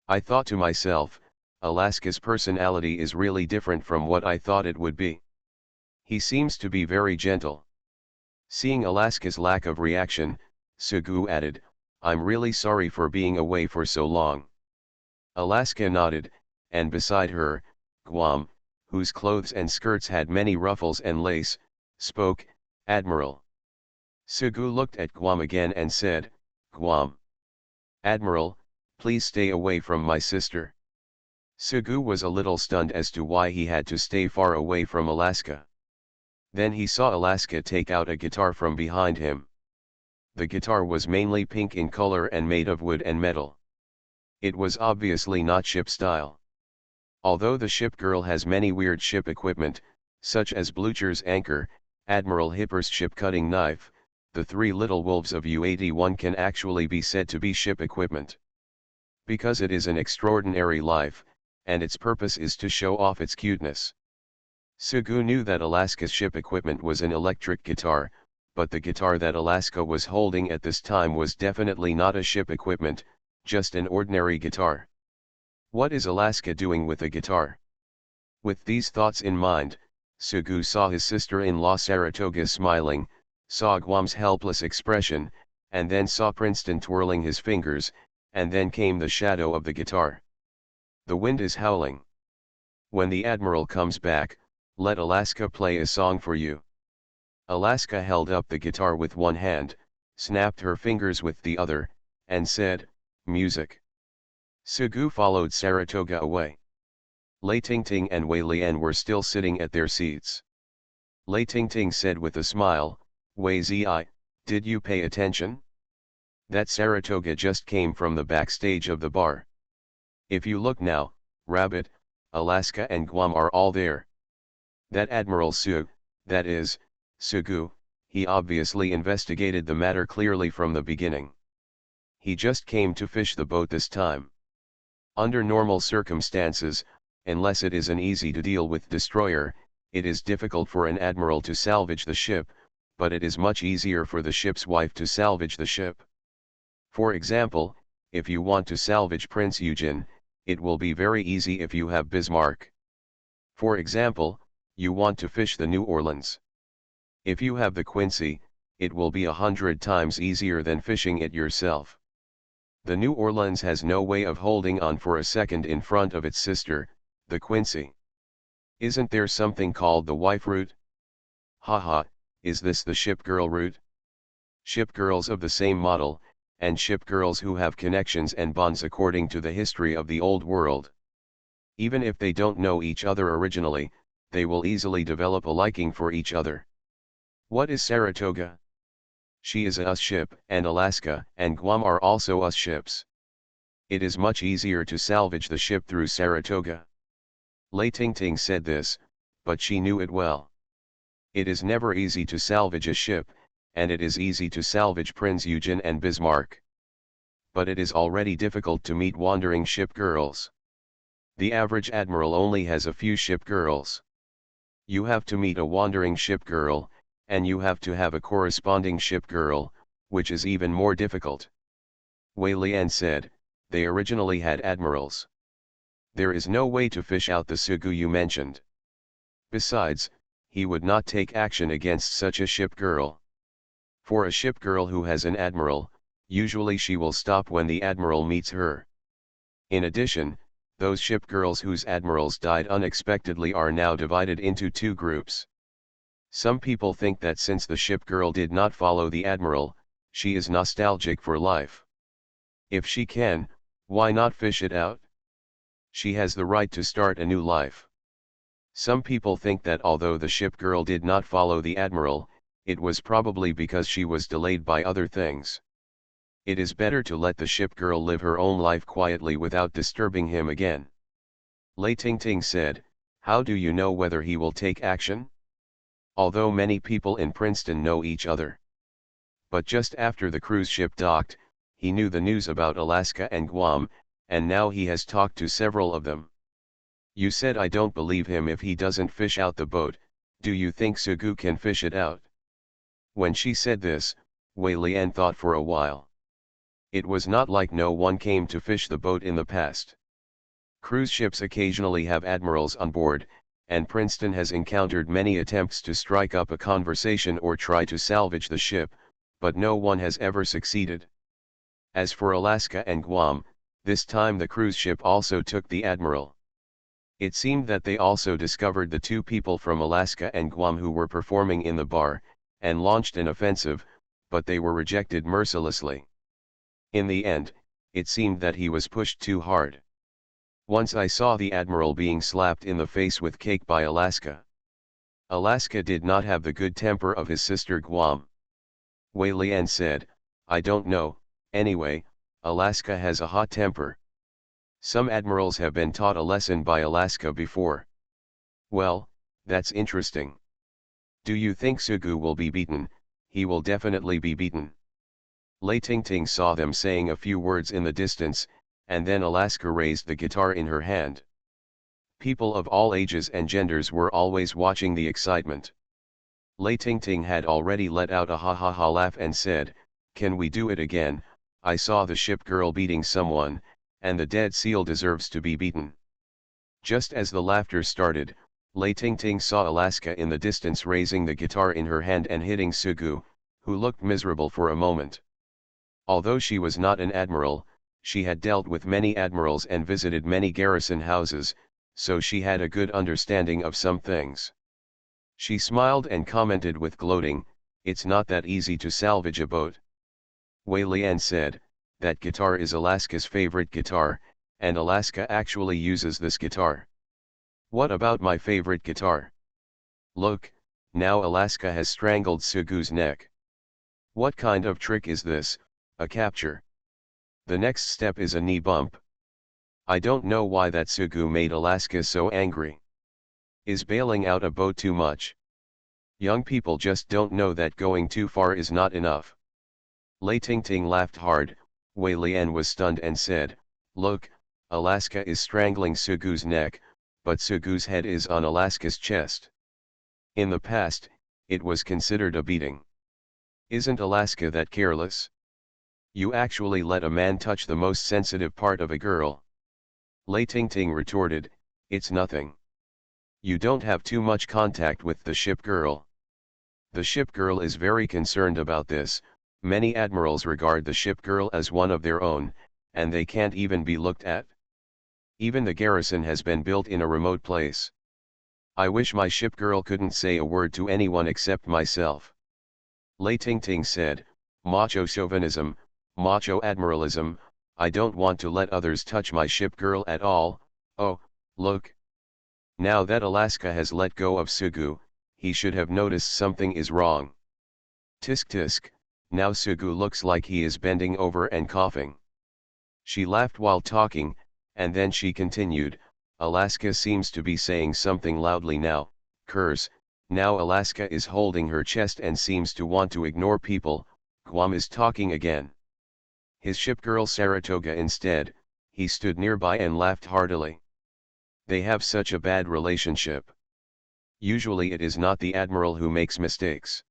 I thought to myself, Alaska's personality is really different from what I thought it would be. He seems to be very gentle. Seeing Alaska's lack of reaction, Sugu added, I'm really sorry for being away for so long. Alaska nodded, and beside her, Guam, whose clothes and skirts had many ruffles and lace, spoke, Admiral. Sugu looked at Guam again and said, Guam. Admiral, please stay away from my sister. Sugu was a little stunned as to why he had to stay far away from Alaska. Then he saw Alaska take out a guitar from behind him. The guitar was mainly pink in color and made of wood and metal. It was obviously not ship style. Although the ship girl has many weird ship equipment, such as Blucher's anchor, Admiral Hipper's ship cutting knife, the three little wolves of U-81 can actually be said to be ship equipment. Because it is an extraordinary life, and its purpose is to show off its cuteness. Sugu knew that Alaska's ship equipment was an electric guitar, but the guitar that Alaska was holding at this time was definitely not a ship equipment, just an ordinary guitar. What is Alaska doing with a guitar? With these thoughts in mind, Sugu saw his sister-in-law Saratoga smiling, saw Guam's helpless expression, and then saw Princeton twirling his fingers, and then came the shadow of the guitar. The wind is howling. When the Admiral comes back, let Alaska play a song for you. Alaska held up the guitar with one hand, snapped her fingers with the other, and said, Music. Sugu followed Saratoga away. Lei Tingting and Wei Lian were still sitting at their seats. Lei Tingting said with a smile, Wei Zi, did you pay attention? That Saratoga just came from the backstage of the bar. If you look now, Rabbit, Alaska and Guam are all there. That Admiral Sugu, that is, Sugu, he obviously investigated the matter clearly from the beginning. He just came to fish the boat this time. Under normal circumstances, unless it is an easy-to-deal-with destroyer, it is difficult for an admiral to salvage the ship, but it is much easier for the ship's wife to salvage the ship. For example, if you want to salvage Prince Eugen, it will be very easy if you have Bismarck. For example, you want to fish the New Orleans. If you have the Quincy, it will be 100 times easier than fishing it yourself. The New Orleans has no way of holding on for a second in front of its sister, the Quincy. Isn't there something called the wife route? Haha, is this the ship girl route? Ship girls of the same model, and ship girls who have connections and bonds according to the history of the old world. Even if they don't know each other originally, they will easily develop a liking for each other. What is Saratoga? She is a us ship, and Alaska and Guam are also us ships. It is much easier to salvage the ship through Saratoga. Lei Tingting said this, but she knew it well. It is never easy to salvage a ship, and it is easy to salvage Prince Eugen and Bismarck. But it is already difficult to meet wandering ship girls. The average admiral only has a few ship girls. You have to meet a wandering ship girl, and you have to have a corresponding ship girl, which is even more difficult. Wei Lian said, they originally had admirals. There is no way to fish out the Sugu you mentioned. Besides, he would not take action against such a ship girl. For a ship girl who has an admiral, usually she will stop when the admiral meets her. In addition, those ship girls whose admirals died unexpectedly are now divided into two groups. Some people think that since the ship girl did not follow the admiral, she is nostalgic for life. If she can, why not fish it out? She has the right to start a new life. Some people think that although the ship girl did not follow the admiral, it was probably because she was delayed by other things. It is better to let the ship girl live her own life quietly without disturbing him again. Lei Tingting said, "How do you know whether he will take action?" Although many people in Princeton know each other. But just after the cruise ship docked, he knew the news about Alaska and Guam, and now he has talked to several of them. "You said I don't believe him if he doesn't fish out the boat. Do you think Sugu can fish it out?" When she said this, Wei Lian thought for a while. It was not like no one came to fish the boat in the past. Cruise ships occasionally have admirals on board, and Princeton has encountered many attempts to strike up a conversation or try to salvage the ship, but no one has ever succeeded. As for Alaska and Guam, this time the cruise ship also took the admiral. It seemed that they also discovered the two people from Alaska and Guam who were performing in the bar, and launched an offensive, but they were rejected mercilessly. In the end, it seemed that he was pushed too hard. Once I saw the admiral being slapped in the face with cake by Alaska. Alaska did not have the good temper of his sister Guam. Wei Lian said, "I don't know, anyway, Alaska has a hot temper. Some admirals have been taught a lesson by Alaska before." "Well, that's interesting. Do you think Sugu will be beaten?" "He will definitely be beaten." Lei Tingting saw them saying a few words in the distance, and then Alaska raised the guitar in her hand. People of all ages and genders were always watching the excitement. Lei Tingting had already let out a ha ha ha laugh and said, "Can we do it again? I saw the ship girl beating someone, and the dead seal deserves to be beaten." Just as the laughter started, Lei Tingting saw Alaska in the distance raising the guitar in her hand and hitting Sugu, who looked miserable for a moment. Although she was not an admiral, she had dealt with many admirals and visited many garrison houses, so she had a good understanding of some things. She smiled and commented with gloating, "It's not that easy to salvage a boat." Wei Lian said, "That guitar is Alaska's favorite guitar, and Alaska actually uses this guitar." "What about my favorite guitar? Look, now Alaska has strangled Sugu's neck. What kind of trick is this, a capture? The next step is a knee bump. I don't know why that Sugu made Alaska so angry. Is bailing out a boat too much? Young people just don't know that going too far is not enough." Lei Tingting laughed hard. Wei Lian was stunned and said, "Look, Alaska is strangling Sugu's neck, but Sugu's head is on Alaska's chest. In the past, it was considered a beating. Isn't Alaska that careless? You actually let a man touch the most sensitive part of a girl." Lei Tingting retorted, "It's nothing. You don't have too much contact with the ship girl." The ship girl is very concerned about this. Many admirals regard the ship girl as one of their own, and they can't even be looked at. Even the garrison has been built in a remote place. I wish my ship girl couldn't say a word to anyone except myself." Lei Tingting said, "Macho chauvinism, macho admiralism, I don't want to let others touch my ship girl at all. Oh, look. Now that Alaska has let go of Sugu, he should have noticed something is wrong. Tisk tisk, now Sugu looks like he is bending over and coughing." She laughed while talking, and then she continued, "Alaska seems to be saying something loudly now, curse, now Alaska is holding her chest and seems to want to ignore people. Guam is talking again." His ship girl Saratoga instead, he stood nearby and laughed heartily. They have such a bad relationship. Usually it is not the admiral who makes mistakes.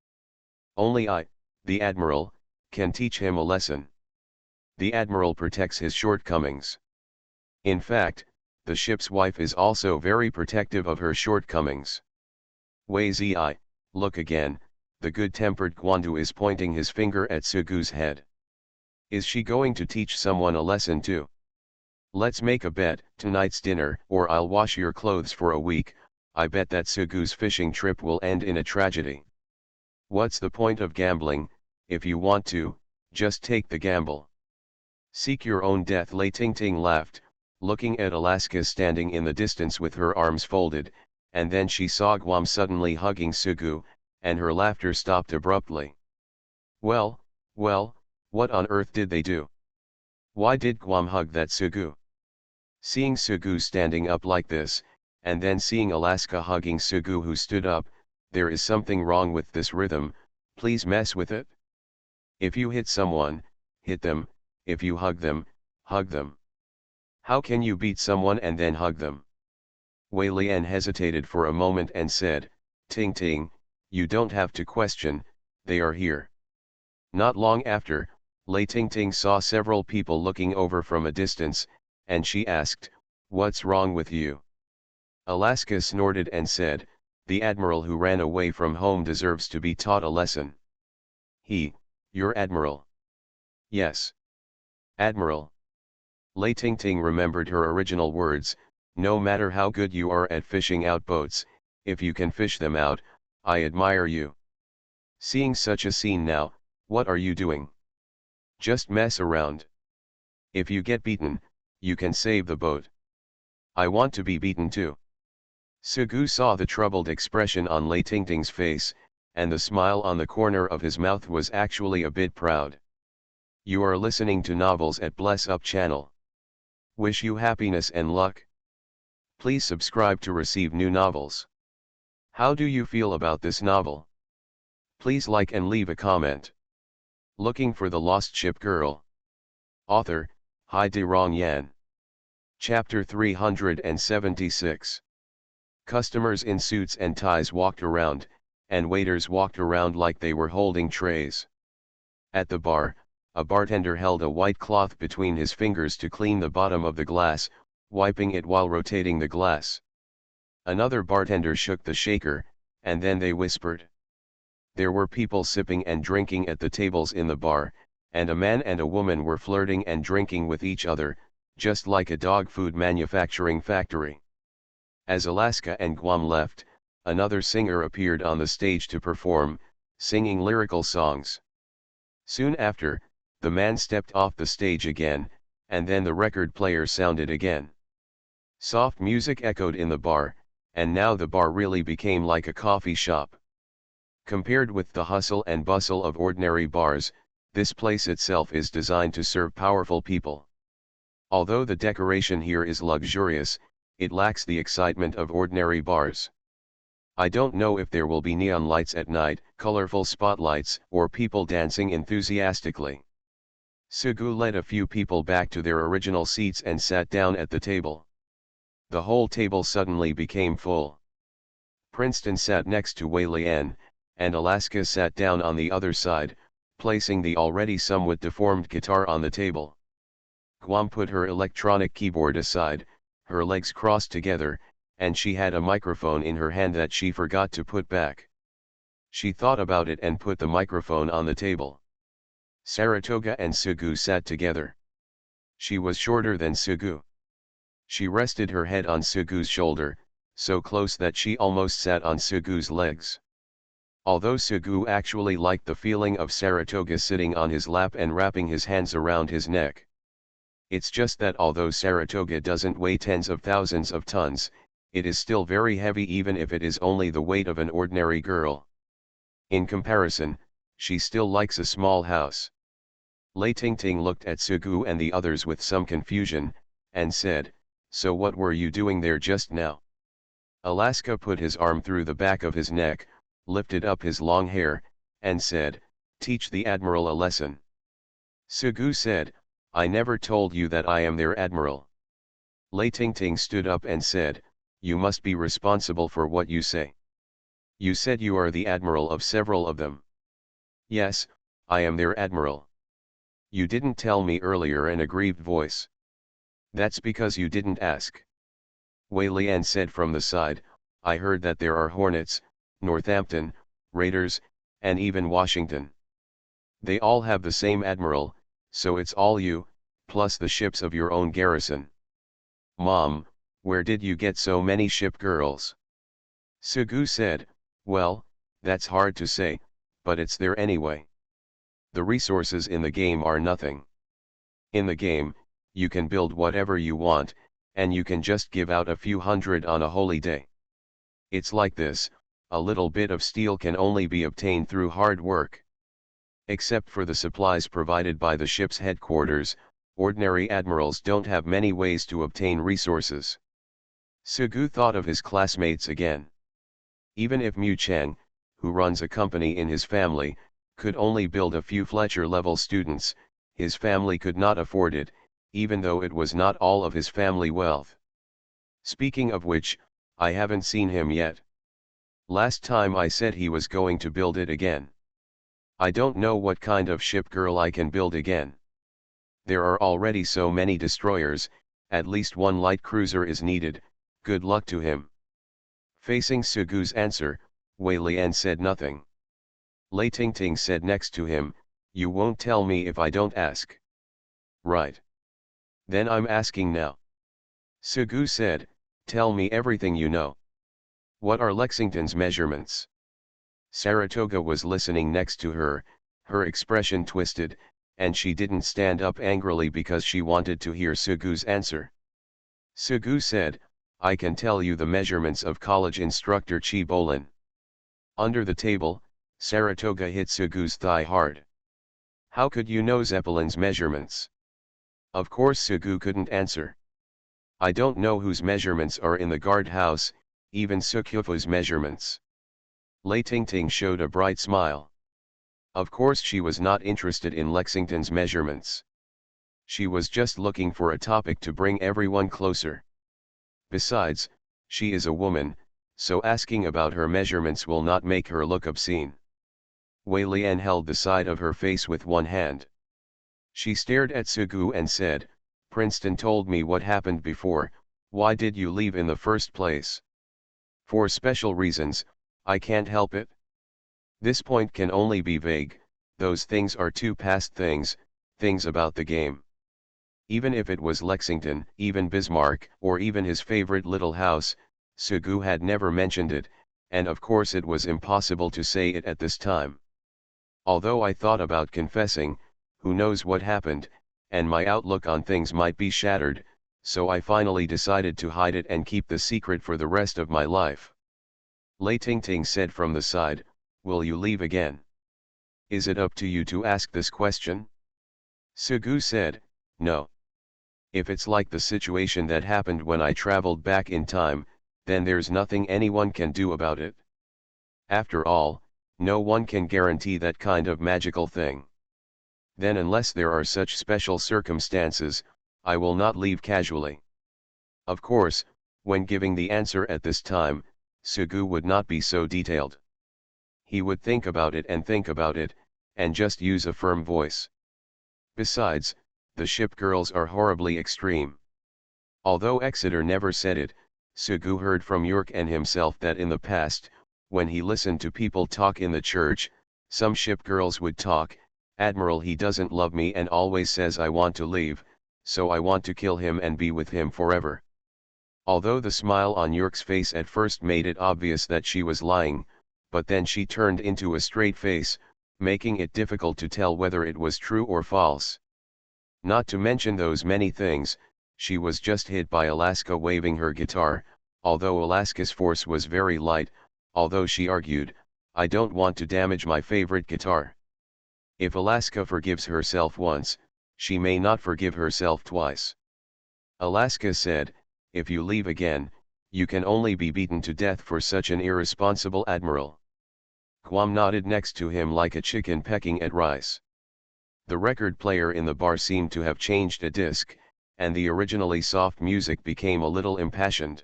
Only I, the admiral, can teach him a lesson. The admiral protects his shortcomings. In fact, the ship's wife is also very protective of her shortcomings. Wei Zi, look again, the good-tempered Guandu is pointing his finger at Sugu's head. Is she going to teach someone a lesson too? Let's make a bet, tonight's dinner, or I'll wash your clothes for a week. I bet that Sugu's fishing trip will end in a tragedy. What's the point of gambling? If you want to, just take the gamble. Seek your own death. Lei Tingting laughed, looking at Alaska standing in the distance with her arms folded, and then she saw Guam suddenly hugging Sugu, and her laughter stopped abruptly. Well, what on earth did they do? Why did Guam hug that Sugu? Seeing Sugu standing up like this, and then seeing Alaska hugging Sugu who stood up, there is something wrong with this rhythm. Please mess with it. If you hit someone, hit them. If you hug them, hug them. How can you beat someone and then hug them? Wei Lian hesitated for a moment and said, Ting Ting, you don't have to question, they are here. Not long after, Lei Tingting saw several people looking over from a distance, and she asked, what's wrong with you? Alaska snorted and said, the admiral who ran away from home deserves to be taught a lesson. Your admiral? Yes. Admiral. Lei Tingting remembered her original words, no matter how good you are at fishing out boats, if you can fish them out, I admire you. Seeing such a scene now, what are you doing? Just mess around. If you get beaten, you can save the boat. I want to be beaten too. Sugu saw the troubled expression on Lei Tingting's face, and the smile on the corner of his mouth was actually a bit proud. You are listening to novels at Bless Up channel. Wish you happiness and luck. Please subscribe to receive new novels. How do you feel about this novel? Please like and leave a comment. Looking for the Lost Ship Girl. Author, Hai De Rong Yan. Chapter 376. Customers in suits and ties walked around, and waiters walked around like they were holding trays. At the bar, a bartender held a white cloth between his fingers to clean the bottom of the glass, wiping it while rotating the glass. Another bartender shook the shaker, and then they whispered. There were people sipping and drinking at the tables in the bar, and a man and a woman were flirting and drinking with each other, just like a dog food manufacturing factory. As Alaska and Guam left, another singer appeared on the stage to perform, singing lyrical songs. Soon after, the man stepped off the stage again, and then the record player sounded again. Soft music echoed in the bar, and now the bar really became like a coffee shop. Compared with the hustle and bustle of ordinary bars, this place itself is designed to serve powerful people. Although the decoration here is luxurious, it lacks the excitement of ordinary bars. I don't know if there will be neon lights at night, colorful spotlights, or people dancing enthusiastically. Sugu led a few people back to their original seats and sat down at the table. The whole table suddenly became full. Princeton sat next to Wei Lian, and Alaska sat down on the other side, placing the already somewhat deformed guitar on the table. Guam put her electronic keyboard aside, her legs crossed together, and she had a microphone in her hand that she forgot to put back. She thought about it and put the microphone on the table. Saratoga and Sugu sat together. She was shorter than Sugu. She rested her head on Sugu's shoulder, so close that she almost sat on Sugu's legs. Although Sugu actually liked the feeling of Saratoga sitting on his lap and wrapping his hands around his neck. It's just that although Saratoga doesn't weigh tens of thousands of tons, it is still very heavy even if it is only the weight of an ordinary girl. In comparison, she still likes a small house. Lei Tingting looked at Sugu and the others with some confusion, and said, so what were you doing there just now? Alaska put his arm through the back of his neck, lifted up his long hair, and said, teach the admiral a lesson. Sugu said, I never told you that I am their admiral. Lei Tingting stood up and said, you must be responsible for what you say. You said you are the admiral of several of them. Yes, I am their admiral. You didn't tell me earlier, an aggrieved voice. That's because you didn't ask. Wei Lian said from the side, I heard that there are Hornets, Northampton, Raiders, and even Washington. They all have the same admiral, so it's all you, plus the ships of your own garrison. Mom, where did you get so many ship girls? Sugu said, well, that's hard to say, but it's there anyway. The resources in the game are nothing. In the game, you can build whatever you want, and you can just give out a few hundred on a holy day. It's like this, a little bit of steel can only be obtained through hard work. Except for the supplies provided by the ship's headquarters, ordinary admirals don't have many ways to obtain resources. Sugu thought of his classmates again. Even if Mu Chang, who runs a company in his family, could only build a few Fletcher-level students, his family could not afford it, even though it was not all of his family wealth. Speaking of which, I haven't seen him yet. Last time I said he was going to build it again. I don't know what kind of ship girl I can build again. There are already so many destroyers, at least one light cruiser is needed, good luck to him. Facing Sugu's answer, Wei Lian said nothing. Lei Tingting said next to him, you won't tell me if I don't ask. Right. Then I'm asking now. Sugu said, tell me everything you know. What are Lexington's measurements? Saratoga was listening next to her, her expression twisted, and she didn't stand up angrily because she wanted to hear Sugu's answer. Sugu said, I can tell you the measurements of college instructor Chi Bolin. Under the table, Saratoga hit Sugu's thigh hard. How could you know Zeppelin's measurements? Of course Sugu couldn't answer. I don't know whose measurements are in the guardhouse, even Sukyufu's measurements. Lei Tingting showed a bright smile. Of course she was not interested in Lexington's measurements. She was just looking for a topic to bring everyone closer. Besides, she is a woman, so asking about her measurements will not make her look obscene. Wei Lian held the side of her face with one hand. She stared at Sugu and said, Princeton told me what happened before, why did you leave in the first place? For special reasons, I can't help it. This point can only be vague, those things are too past things, things about the game. Even if it was Lexington, even Bismarck, or even his favorite little house, Sugu had never mentioned it, and of course it was impossible to say it at this time. Although I thought about confessing, who knows what happened, and my outlook on things might be shattered, so I finally decided to hide it and keep the secret for the rest of my life. Lei Tingting said from the side, will you leave again? Is it up to you to ask this question? Sugu said, no. If it's like the situation that happened when I traveled back in time, then there's nothing anyone can do about it. After all, no one can guarantee that kind of magical thing. Then unless there are such special circumstances, I will not leave casually. Of course, when giving the answer at this time, Sugu would not be so detailed. He would think about it, and just use a firm voice. Besides, the ship girls are horribly extreme. Although Exeter never said it, Sugu heard from York and himself that in the past, when he listened to people talk in the church, some ship girls would talk, Admiral, he doesn't love me and always says I want to leave, so I want to kill him and be with him forever. Although the smile on York's face at first made it obvious that she was lying, but then she turned into a straight face, making it difficult to tell whether it was true or false. Not to mention those many things, she was just hit by Alaska waving her guitar, although Alaska's force was very light, although she argued, I don't want to damage my favorite guitar. If Alaska forgives herself once, she may not forgive herself twice. Alaska said, if you leave again, you can only be beaten to death for such an irresponsible admiral. Guam nodded next to him like a chicken pecking at rice. The record player in the bar seemed to have changed a disc, and the originally soft music became a little impassioned.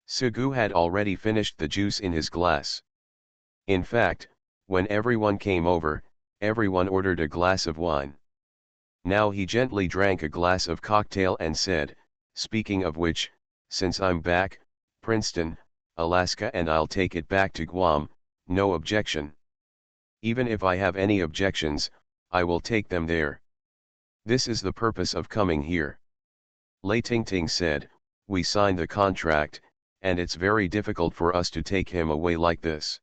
Sugu had already finished the juice in his glass. In fact, when everyone came over, everyone ordered a glass of wine. Now he gently drank a glass of cocktail and said, speaking of which, since I'm back, Princeton, Alaska, and I'll take it back to Guam, no objection. Even if I have any objections, I will take them there. This is the purpose of coming here. Lei Tingting said, we signed the contract, and it's very difficult for us to take him away like this.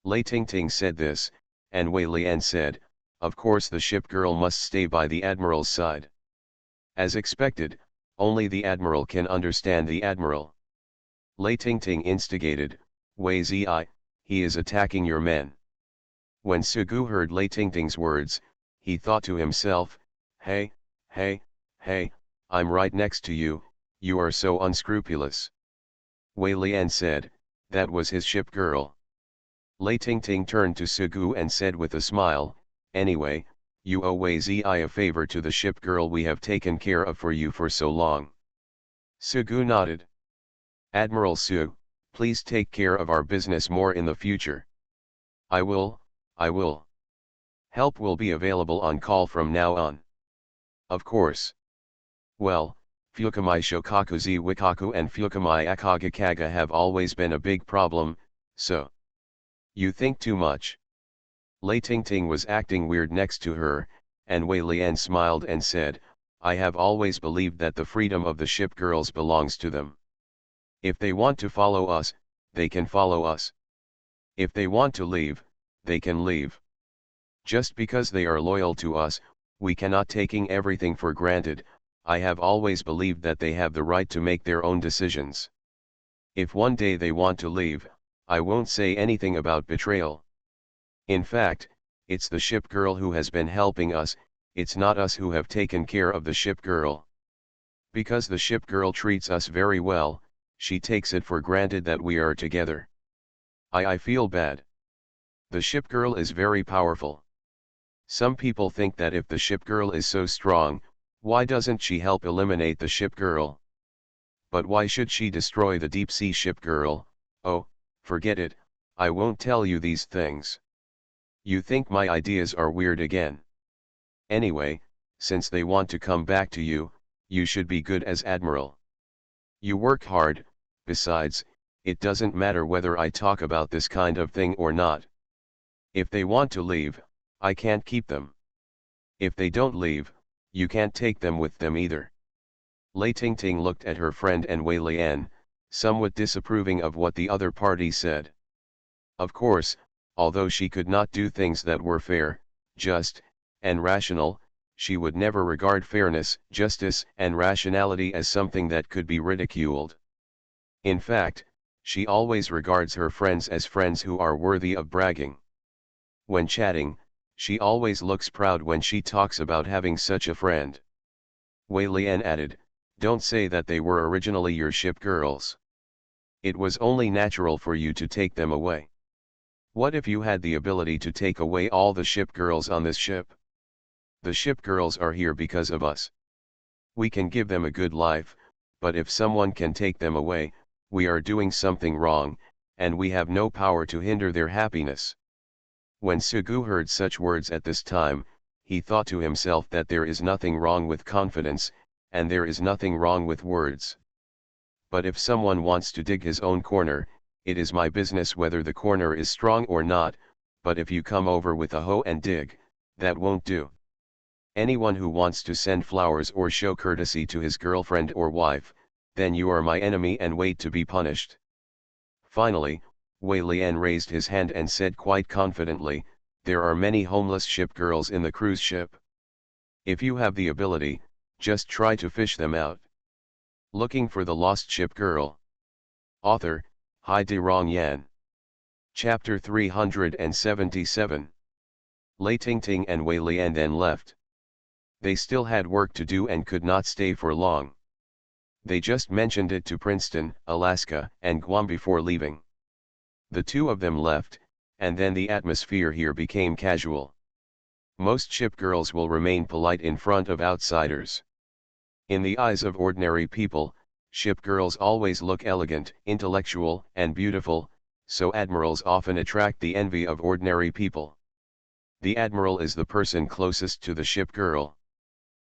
Lei Tingting said this, and Wei Lian said, of course the ship girl must stay by the admiral's side. As expected, only the admiral can understand the admiral. Lei Tingting instigated, Wei Zi, he is attacking your men. When Sugu heard Lei Tingting's words, he thought to himself, hey, I'm right next to you, you are so unscrupulous. Wei Lian said, that was his ship girl. Lei Tingting turned to Sugu and said with a smile, anyway, you owe Wei Zi a favor to the ship girl we have taken care of for you for so long. Sugu nodded. Admiral Su, please take care of our business more in the future. I will. Help will be available on call from now on. Of course. Well, Fukamai Shokakuzi Wikaku and Fukamai Akagakaga have always been a big problem, so. You think too much. Lei Tingting was acting weird next to her, and Wei Lian smiled and said, I have always believed that the freedom of the ship girls belongs to them. If they want to follow us, they can follow us. If they want to leave, they can leave. Just because they are loyal to us, we cannot taking everything for granted. I have always believed that they have the right to make their own decisions. If one day they want to leave, I won't say anything about betrayal. In fact, it's the ship girl who has been helping us, it's not us who have taken care of the ship girl. Because the ship girl treats us very well, she takes it for granted that we are together. I feel bad. The ship girl is very powerful. Some people think that if the ship girl is so strong, why doesn't she help eliminate the ship girl? But why should she destroy the deep sea ship girl? Oh, forget it, I won't tell you these things. You think my ideas are weird again. Anyway, since they want to come back to you, you should be good as admiral. You work hard, besides, it doesn't matter whether I talk about this kind of thing or not. If they want to leave, I can't keep them. If they don't leave, you can't take them with them either. Lei Tingting looked at her friend and Wei Lian, somewhat disapproving of what the other party said. Of course, although she could not do things that were fair, just, and rational, she would never regard fairness, justice, and rationality as something that could be ridiculed. In fact, she always regards her friends as friends who are worthy of bragging. When chatting, she always looks proud when she talks about having such a friend. Wei Lian added, don't say that they were originally your ship girls. It was only natural for you to take them away. What if you had the ability to take away all the ship girls on this ship? The ship girls are here because of us. We can give them a good life, but if someone can take them away, we are doing something wrong, and we have no power to hinder their happiness. When Sugu heard such words at this time, he thought to himself that there is nothing wrong with confidence, and there is nothing wrong with words. But if someone wants to dig his own corner, it is my business whether the corner is strong or not, but if you come over with a hoe and dig, that won't do. Anyone who wants to send flowers or show courtesy to his girlfriend or wife, then you are my enemy and wait to be punished. Finally, Wei Lian raised his hand and said quite confidently, there are many homeless ship girls in the cruise ship. If you have the ability, just try to fish them out. Looking for the lost ship girl. Author, Hai De Rong Yan. Chapter 377. Lei Tingting and Wei Lian then left. They still had work to do and could not stay for long. They just mentioned it to Princeton, Alaska, and Guam before leaving. The two of them left, and then the atmosphere here became casual. Most ship girls will remain polite in front of outsiders. In the eyes of ordinary people, ship girls always look elegant, intellectual, and beautiful, so admirals often attract the envy of ordinary people. The admiral is the person closest to the ship girl.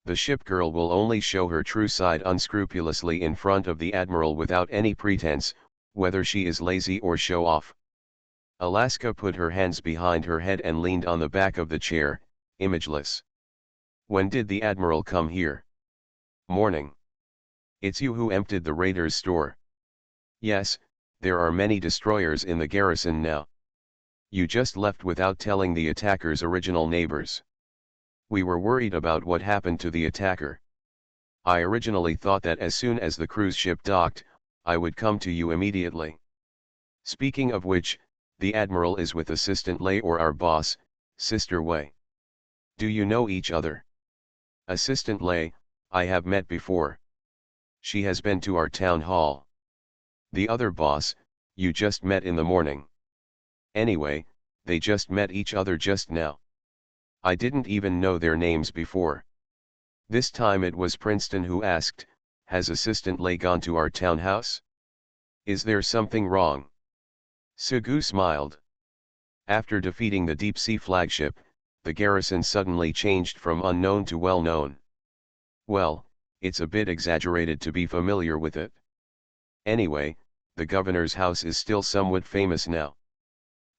The ship girl will only show her true side unscrupulously in front of the admiral without any pretense, whether she is lazy or show off. Alaska put her hands behind her head and leaned on the back of the chair, imageless. When did the admiral come here? Morning. It's you who emptied the raiders' store. Yes, there are many destroyers in the garrison now. You just left without telling the attacker's original neighbors. We were worried about what happened to the attacker. I originally thought that as soon as the cruise ship docked, I would come to you immediately. Speaking of which, the Admiral is with Assistant Lei or our boss, Sister Wei. Do you know each other? Assistant Lei, I have met before. She has been to our town hall. The other boss, you just met in the morning. Anyway, they just met each other just now. I didn't even know their names before. This time it was Princeton who asked, has Assistant Lei gone to our townhouse? Is there something wrong? Sugu smiled. After defeating the deep-sea flagship, the garrison suddenly changed from unknown to well-known. Well, it's a bit exaggerated to be familiar with it. Anyway, the governor's house is still somewhat famous now.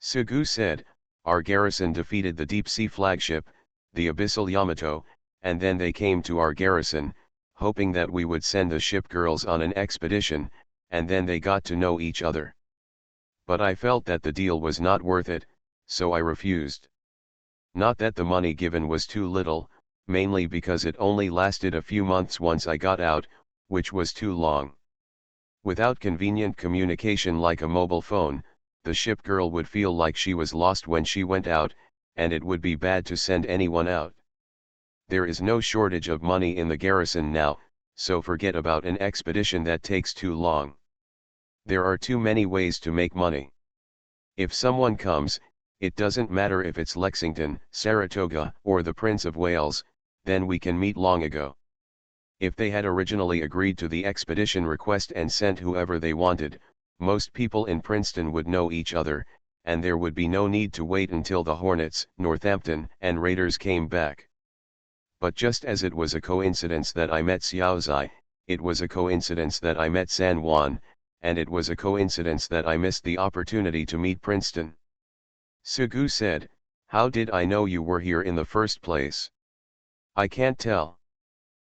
Sugu said, our garrison defeated the deep-sea flagship, the Abyssal Yamato, and then they came to our garrison, hoping that we would send the ship girls on an expedition, and then they got to know each other. But I felt that the deal was not worth it, so I refused. Not that the money given was too little, mainly because it only lasted a few months once I got out, which was too long. Without convenient communication like a mobile phone, the ship girl would feel like she was lost when she went out, and it would be bad to send anyone out. There is no shortage of money in the garrison now, so forget about an expedition that takes too long. There are too many ways to make money. If someone comes, it doesn't matter if it's Lexington, Saratoga, or the Prince of Wales, then we can meet long ago. If they had originally agreed to the expedition request and sent whoever they wanted, most people in Princeton would know each other, and there would be no need to wait until the Hornets, Northampton, and Raiders came back. But just as it was a coincidence that I met Xiaozai, it was a coincidence that I met San Juan, and it was a coincidence that I missed the opportunity to meet Princeton. Sugu said, how did I know you were here in the first place? I can't tell.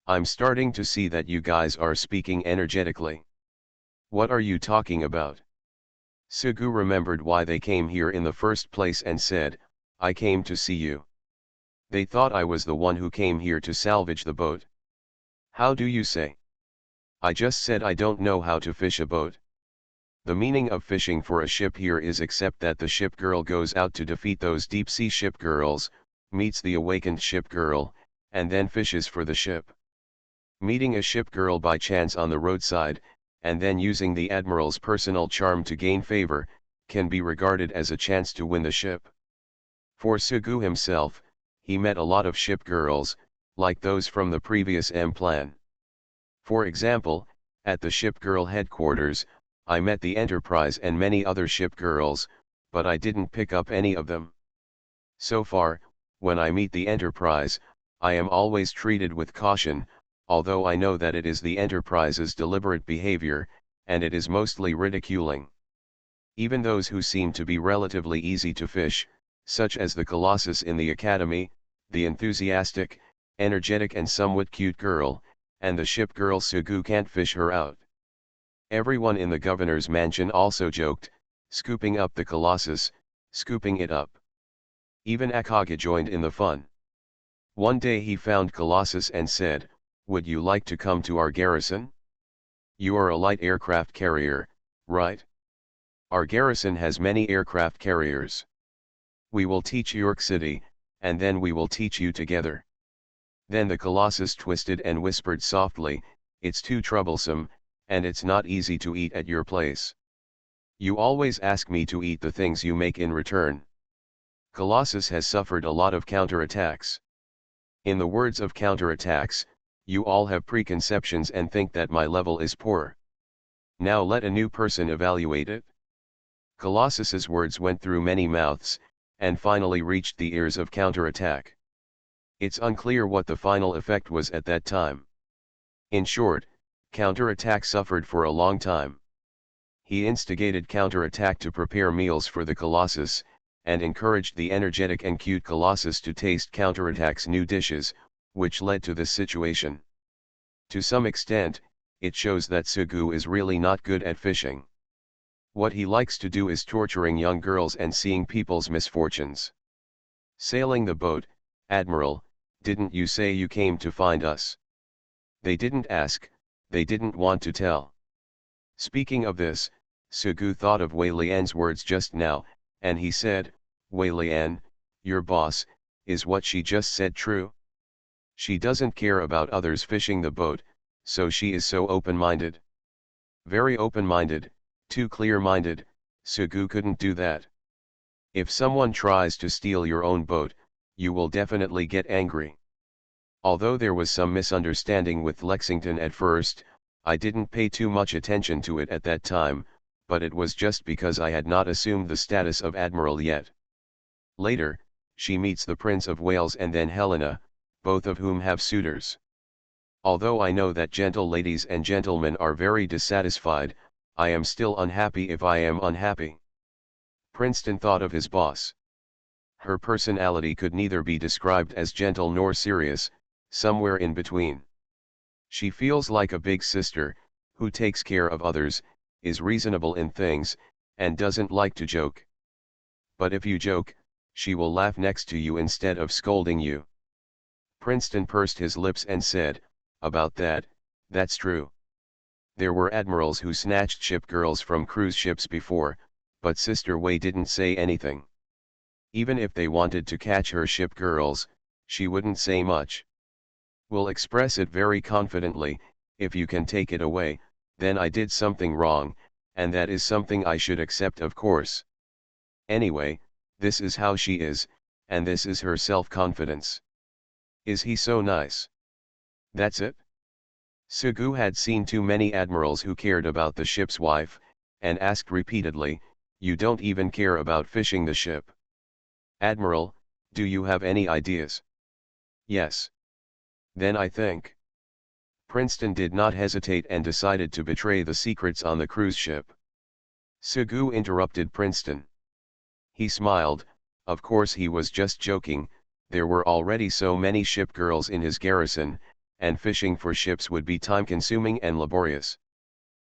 I'm starting to see that you guys are speaking energetically. What are you talking about? Sugu remembered why they came here in the first place and said, I came to see you. They thought I was the one who came here to salvage the boat. How do you say? I just said I don't know how to fish a boat. The meaning of fishing for a ship here is except that the ship girl goes out to defeat those deep-sea ship girls, meets the awakened ship girl, and then fishes for the ship. Meeting a ship girl by chance on the roadside, and then using the Admiral's personal charm to gain favor, can be regarded as a chance to win the ship. For Sugu himself, he met a lot of ship girls, like those from the previous M-plan. For example, at the ship girl headquarters, I met the Enterprise and many other ship girls, but I didn't pick up any of them. So far, when I meet the Enterprise, I am always treated with caution, although I know that it is the Enterprise's deliberate behavior, and it is mostly ridiculing. Even those who seem to be relatively easy to fish, such as the Colossus in the Academy, the enthusiastic, energetic and somewhat cute girl, and the ship girl Sugu can't fish her out. Everyone in the governor's mansion also joked, scooping up the Colossus, scooping it up. Even Akage joined in the fun. One day he found Colossus and said, would you like to come to our garrison? You are a light aircraft carrier, right? Our garrison has many aircraft carriers. We will teach York City, and then we will teach you together. Then the Colossus twisted and whispered softly, it's too troublesome, and it's not easy to eat at your place. You always ask me to eat the things you make in return. Colossus has suffered a lot of counterattacks. In the words of counterattacks, you all have preconceptions and think that my level is poor. Now let a new person evaluate it. Colossus's words went through many mouths, and finally reached the ears of counterattack. It's unclear what the final effect was at that time. In short, counterattack suffered for a long time. He instigated counterattack to prepare meals for the Colossus, and encouraged the energetic and cute Colossus to taste counterattack's new dishes, which led to this situation. To some extent, it shows that Sugu is really not good at fishing. What he likes to do is torturing young girls and seeing people's misfortunes. Sailing the boat, Admiral, didn't you say you came to find us? They didn't ask, they didn't want to tell. Speaking of this, Sugu thought of Wei Lian's words just now, and he said, Wei Lian, your boss, is what she just said true? She doesn't care about others fishing the boat, so she is so open-minded. Very open-minded, too clear-minded, Sugu couldn't do that. If someone tries to steal your own boat, you will definitely get angry. Although there was some misunderstanding with Lexington at first, I didn't pay too much attention to it at that time, but it was just because I had not assumed the status of Admiral yet. Later, she meets the Prince of Wales and then Helena, both of whom have suitors. Although I know that gentle ladies and gentlemen are very dissatisfied, I am still unhappy if I am unhappy. Princeton thought of his boss. Her personality could neither be described as gentle nor serious, somewhere in between. She feels like a big sister, who takes care of others, is reasonable in things, and doesn't like to joke. But if you joke, she will laugh next to you instead of scolding you. Princeton pursed his lips and said, about that, that's true. There were admirals who snatched ship girls from cruise ships before, but Sister Wei didn't say anything. Even if they wanted to catch her ship girls, she wouldn't say much. We'll express it very confidently, if you can take it away, then I did something wrong, and that is something I should accept, of course. Anyway, this is how she is, and this is her self-confidence. Is he so nice? That's it? Sugu had seen too many admirals who cared about the ship's wife, and asked repeatedly, you don't even care about fishing the ship. Admiral, do you have any ideas? Yes. Then I think. Princeton did not hesitate and decided to betray the secrets on the cruise ship. Sugu interrupted Princeton. He smiled, of course he was just joking, there were already so many ship girls in his garrison, and fishing for ships would be time-consuming and laborious.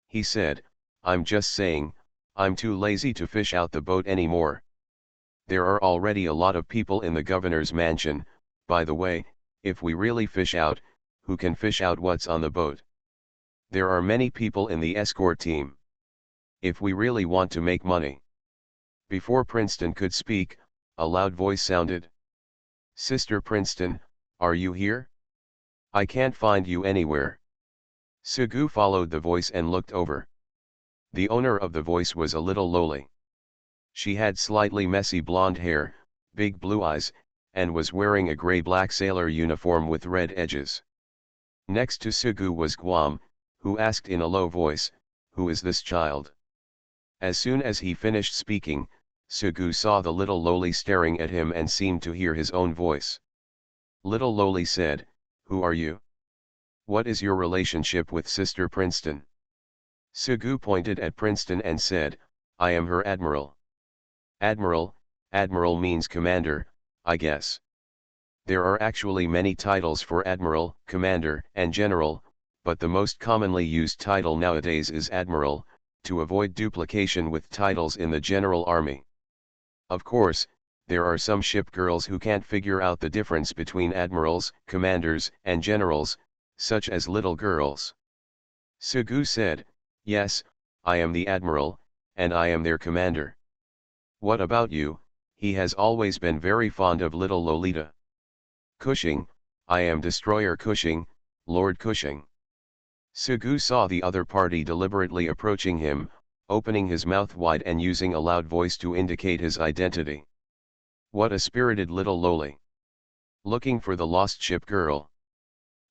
He said, I'm just saying, I'm too lazy to fish out the boat anymore. There are already a lot of people in the governor's mansion, by the way, if we really fish out, who can fish out what's on the boat? There are many people in the escort team. If we really want to make money. Before Princeton could speak, a loud voice sounded. Sister Princeton, are you here? I can't find you anywhere. Sugu followed the voice and looked over. The owner of the voice was a little lowly. She had slightly messy blonde hair, big blue eyes, and was wearing a gray-black sailor uniform with red edges. Next to Sugu was Guam, who asked in a low voice, who is this child? As soon as he finished speaking, Sugu saw the little lowly staring at him and seemed to hear his own voice. Little lowly said, who are you? What is your relationship with Sister Princeton? Sugu pointed at Princeton and said, I am her admiral. Admiral, admiral means commander, I guess. There are actually many titles for admiral, commander, and general, but the most commonly used title nowadays is admiral, to avoid duplication with titles in the general army. Of course, there are some ship girls who can't figure out the difference between admirals, commanders, and generals, such as little girls. Sugu said, yes, I am the admiral, and I am their commander. What about you? He has always been very fond of little Lolita. Cushing, I am Destroyer Cushing, Lord Cushing. Sugu saw the other party deliberately approaching him, opening his mouth wide and using a loud voice to indicate his identity. What a spirited little loli. Looking for the lost ship girl.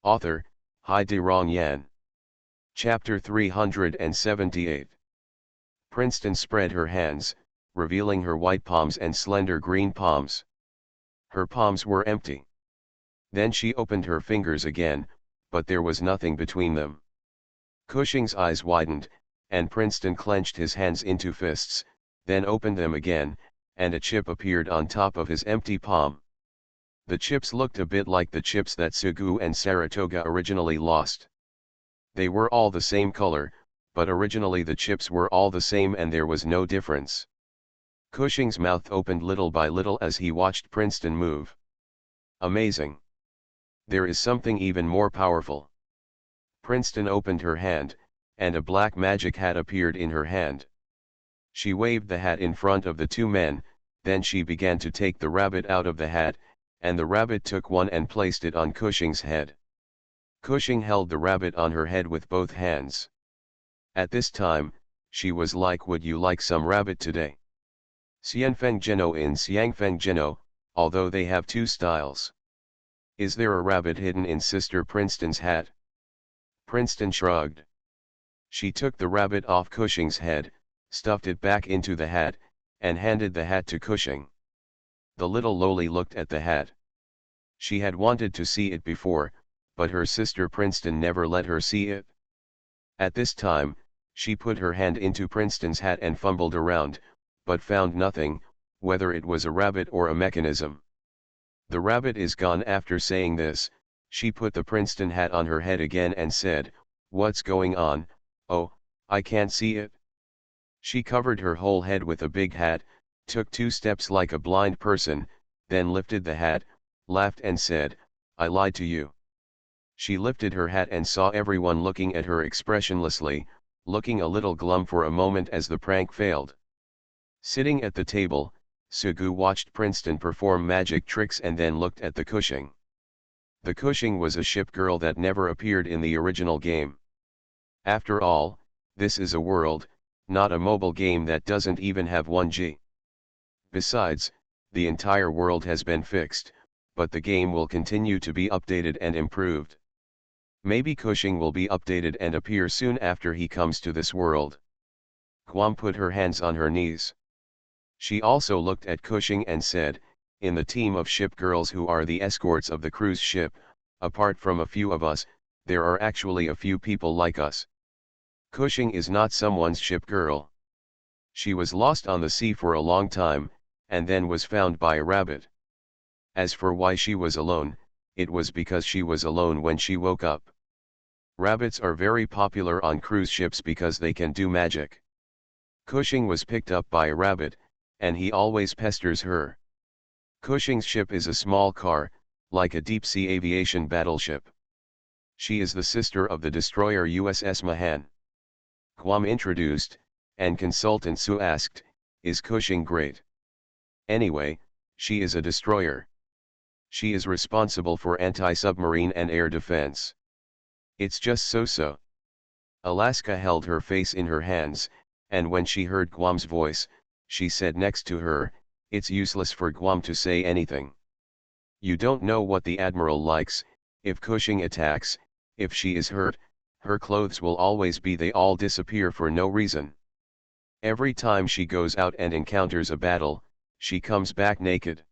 Author, Hai De Rong Yan. Chapter 378. Princeton spread her hands, revealing her white palms and slender green palms. Her palms were empty. Then she opened her fingers again, but there was nothing between them. Cushing's eyes widened, and Princeton clenched his hands into fists, then opened them again, and a chip appeared on top of his empty palm. The chips looked a bit like the chips that Sugu and Saratoga originally lost. They were all the same color, but originally the chips were all the same and there was no difference. Cushing's mouth opened little by little as he watched Princeton move. Amazing. There is something even more powerful. Princeton opened her hand, and a black magic hat appeared in her hand. She waved the hat in front of the two men, then she began to take the rabbit out of the hat, and the rabbit took one and placed it on Cushing's head. Cushing held the rabbit on her head with both hands. At this time, she was like, "Would you like some rabbit today?" Xianfeng Geno in Xiangfeng Geno, although they have two styles. Is there a rabbit hidden in Sister Princeton's hat? Princeton shrugged. She took the rabbit off Cushing's head, stuffed it back into the hat, and handed the hat to Cushing. The little loli looked at the hat. She had wanted to see it before, but her sister Princeton never let her see it. At this time, she put her hand into Princeton's hat and fumbled around, but found nothing, whether it was a rabbit or a mechanism. The rabbit is gone. After saying this, she put the Princeton hat on her head again and said, "What's going on? Oh, I can't see it." She covered her whole head with a big hat, took 2 steps like a blind person, then lifted the hat, laughed and said, "I lied to you." She lifted her hat and saw everyone looking at her expressionlessly, looking a little glum for a moment as the prank failed. Sitting at the table, Sugu watched Princeton perform magic tricks and then looked at the Cushing. The Cushing was a ship girl that never appeared in the original game. After all, this is a world, not a mobile game that doesn't even have 1G. Besides, the entire world has been fixed, but the game will continue to be updated and improved. Maybe Cushing will be updated and appear soon after he comes to this world. Guam put her hands on her knees. She also looked at Cushing and said, "In the team of ship girls who are the escorts of the cruise ship, apart from a few of us, there are actually a few people like us. Cushing is not someone's ship girl. She was lost on the sea for a long time, and then was found by a rabbit. As for why she was alone, it was because she was alone when she woke up. Rabbits are very popular on cruise ships because they can do magic. Cushing was picked up by a rabbit, and he always pesters her. Cushing's ship is a small car, like a deep-sea aviation battleship. She is the sister of the destroyer USS Mahan." Guam introduced, and consultant Su asked, "Is Cushing great?" "Anyway, she is a destroyer. She is responsible for anti-submarine and air defense. It's just so-so." Alaska held her face in her hands, and when she heard Guam's voice, she said next to her, "It's useless for Guam to say anything. You don't know what the Admiral likes. If Cushing attacks, if she is hurt, her clothes will always be, they all disappear for no reason. Every time she goes out and encounters a battle, she comes back naked.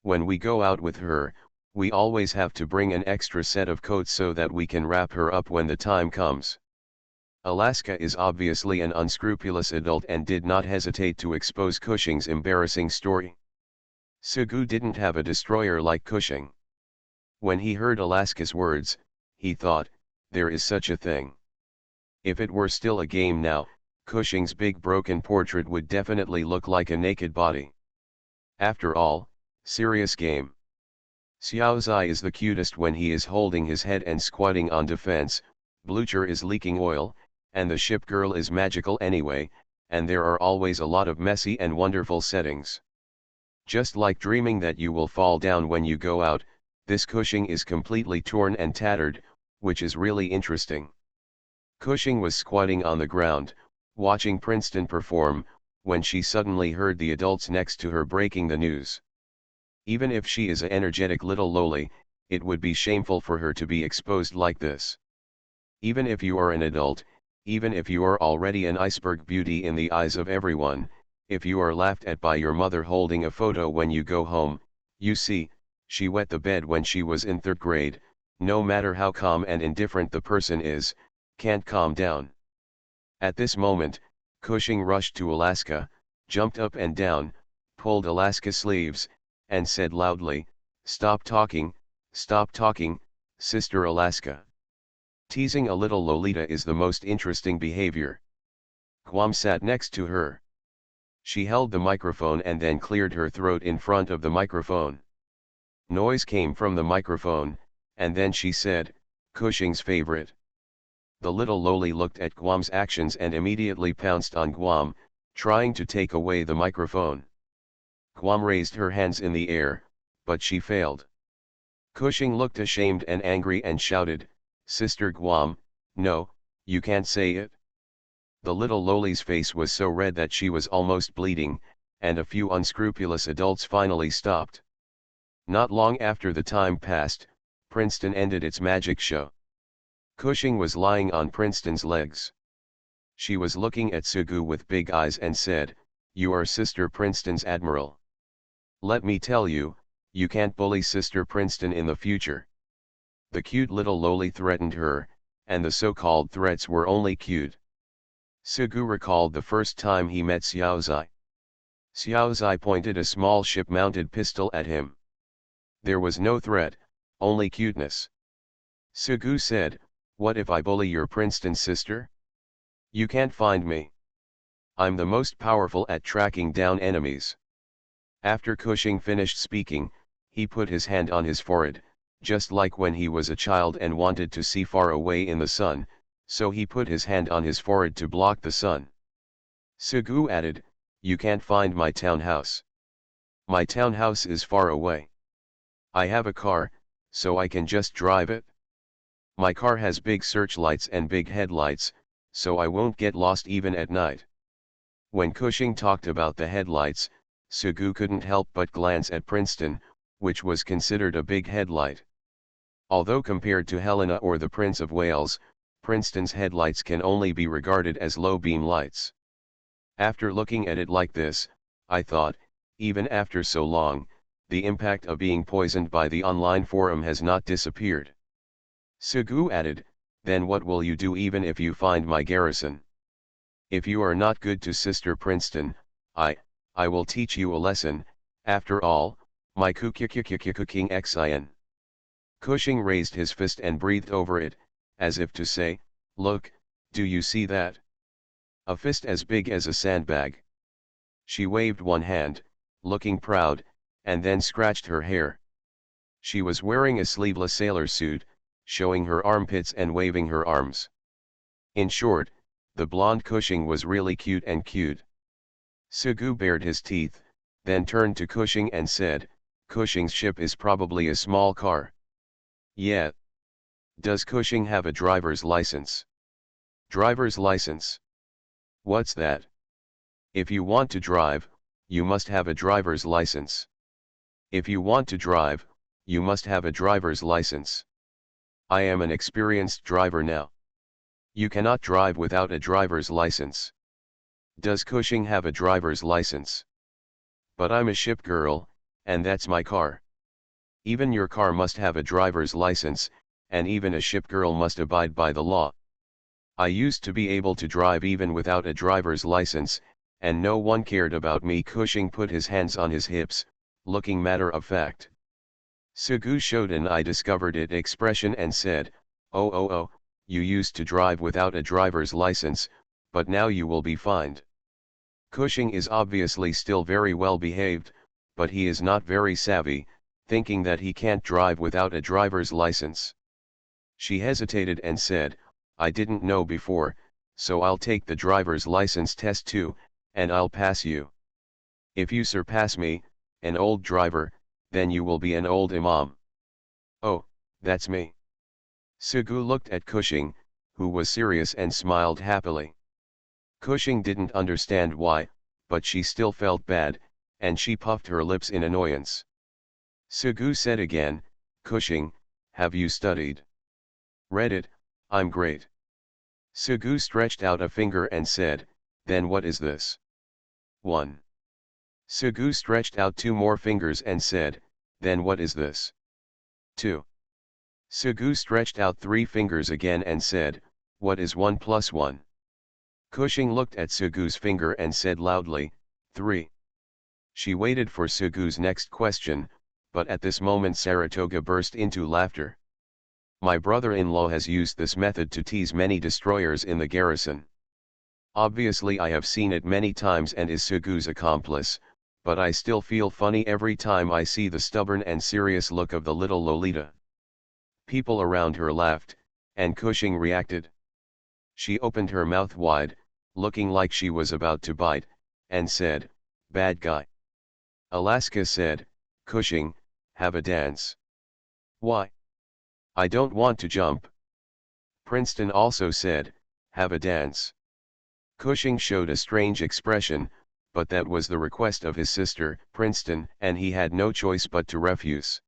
When we go out with her, we always have to bring an extra set of coats so that we can wrap her up when the time comes." Alaska is obviously an unscrupulous adult and did not hesitate to expose Cushing's embarrassing story. Sugu didn't have a destroyer like Cushing. When he heard Alaska's words, he thought, there is such a thing. If it were still a game now, Cushing's big broken portrait would definitely look like a naked body. After all, serious game. Xiao Zai is the cutest when he is holding his head and squatting on defense, Blucher is leaking oil, and the ship girl is magical anyway, and there are always a lot of messy and wonderful settings. Just like dreaming that you will fall down when you go out, this Cushing is completely torn and tattered, which is really interesting. Cushing was squatting on the ground, watching Princeton perform, when she suddenly heard the adults next to her breaking the news. Even if she is an energetic little loli, it would be shameful for her to be exposed like this. Even if you are an adult, even if you are already an iceberg beauty in the eyes of everyone, if you are laughed at by your mother holding a photo when you go home, you see, she wet the bed when she was in 3rd grade, no matter how calm and indifferent the person is, can't calm down. At this moment, Cushing rushed to Alaska, jumped up and down, pulled Alaska's sleeves, and said loudly, stop talking, Sister Alaska." Teasing a little Lolita is the most interesting behavior. Guam sat next to her. She held the microphone and then cleared her throat in front of the microphone. Noise came from the microphone, and then she said, "Cushing's favorite." The little loli looked at Guam's actions and immediately pounced on Guam, trying to take away the microphone. Guam raised her hands in the air, but she failed. Cushing looked ashamed and angry and shouted, "Sister Guam, no, you can't say it." The little loli's face was so red that she was almost bleeding, and a few unscrupulous adults finally stopped. Not long after the time passed, Princeton ended its magic show. Cushing was lying on Princeton's legs. She was looking at Sugu with big eyes and said, "You are Sister Princeton's admiral. Let me tell you, you can't bully Sister Princeton in the future." The cute little loli threatened her, and the so-called threats were only cute. Sugu recalled the first time he met Xiaozai. Xiaozai pointed a small ship-mounted pistol at him. There was no threat, only cuteness. Sugu said, "What if I bully your Princeton sister? You can't find me. I'm the most powerful at tracking down enemies." After Cushing finished speaking, he put his hand on his forehead, just like when he was a child and wanted to see far away in the sun, so he put his hand on his forehead to block the sun. Sugu added, "You can't find my townhouse. My townhouse is far away. I have a car, so I can just drive it. My car has big searchlights and big headlights, so I won't get lost even at night." When Cushing talked about the headlights, Sugu couldn't help but glance at Princeton, which was considered a big headlight. Although compared to Helena or the Prince of Wales, Princeton's headlights can only be regarded as low-beam lights. After looking at it like this, I thought, even after so long, the impact of being poisoned by the online forum has not disappeared. Sugu added, "Then what will you do even if you find my garrison? If you are not good to Sister Princeton, I will teach you a lesson. After all, my cooking xin." Cushing raised his fist and breathed over it, as if to say, "Look, do you see that? A fist as big as a sandbag." She waved one hand, looking proud, and then scratched her hair. She was wearing a sleeveless sailor suit, showing her armpits and waving her arms. In short, the blonde Cushing was really cute and cute. Sugu bared his teeth, then turned to Cushing and said, "Cushing's ship is probably a small car." "Yeah. Does Cushing have a driver's license?" "Driver's license? What's that?" "If you want to drive, you must have a driver's license. If you want to drive, you must have a driver's license. I am an experienced driver now. You cannot drive without a driver's license." "Does Cushing have a driver's license?" "But I'm a ship girl, and that's my car." "Even your car must have a driver's license, and even a ship girl must abide by the law. I used to be able to drive even without a driver's license, and no one cared about me." Cushing put his hands on his hips, looking matter-of-fact. Sugu showed an "I discovered it" expression and said, Oh, you used to drive without a driver's license, but now you will be fined." Cushing is obviously still very well behaved, but he is not very savvy, thinking that he can't drive without a driver's license. She hesitated and said, "I didn't know before, so I'll take the driver's license test too, and I'll pass you. If you surpass me, an old driver, then you will be an old imam." "Oh, that's me." Sugu looked at Cushing, who was serious, and smiled happily. Cushing didn't understand why, but she still felt bad, and she puffed her lips in annoyance. Sugu said again, "Cushing, have you studied?" "Read it, I'm great." Sugu stretched out a finger and said, "Then what is this?" 1. Sugu stretched out 2 more fingers and said, "Then what is this?" 2. Sugu stretched out 3 fingers again and said, "What is 1 plus 1?" Cushing looked at Sugu's finger and said loudly, 3. She waited for Sugu's next question, but at this moment Saratoga burst into laughter. My brother-in-law has used this method to tease many destroyers in the garrison. Obviously I have seen it many times and is Sugu's accomplice, but I still feel funny every time I see the stubborn and serious look of the little Lolita." People around her laughed, and Cushing reacted. She opened her mouth wide, looking like she was about to bite, and said, "Bad guy." Alaska said, "Cushing, have a dance." "Why? I don't want to jump." Princeton also said, "Have a dance." Cushing showed a strange expression, but that was the request of his sister, Princeton, and he had no choice but to refuse.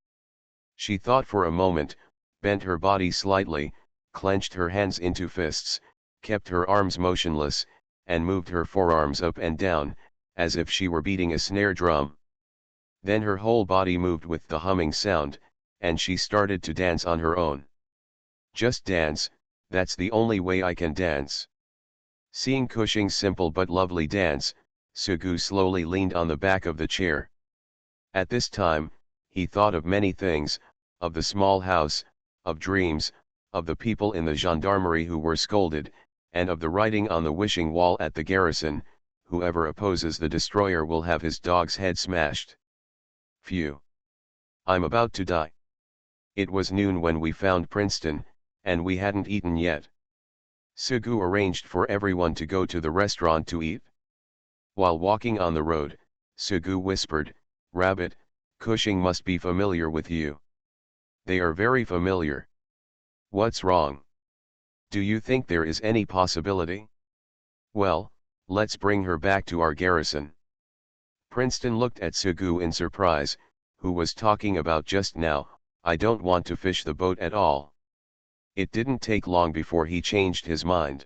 She thought for a moment, bent her body slightly, clenched her hands into fists, kept her arms motionless, and moved her forearms up and down, as if she were beating a snare drum. Then her whole body moved with the humming sound, and she started to dance on her own. "Just dance, that's the only way I can dance." Seeing Cushing's simple but lovely dance, Sugu slowly leaned on the back of the chair. At this time, he thought of many things, of the small house, of dreams, of the people in the gendarmerie who were scolded, and of the writing on the wishing wall at the garrison, "Whoever opposes the destroyer will have his dog's head smashed." Phew! I'm about to die. It was noon when we found Princeton, and we hadn't eaten yet. Sugu arranged for everyone to go to the restaurant to eat. While walking on the road, Sugu whispered, "Rabbit, Cushing must be familiar with you." "They are very familiar." "What's wrong? Do you think there is any possibility?" "Well, let's bring her back to our garrison." Princeton looked at Sugu in surprise, who was talking about just now, "I don't want to fish the boat at all." It didn't take long before he changed his mind.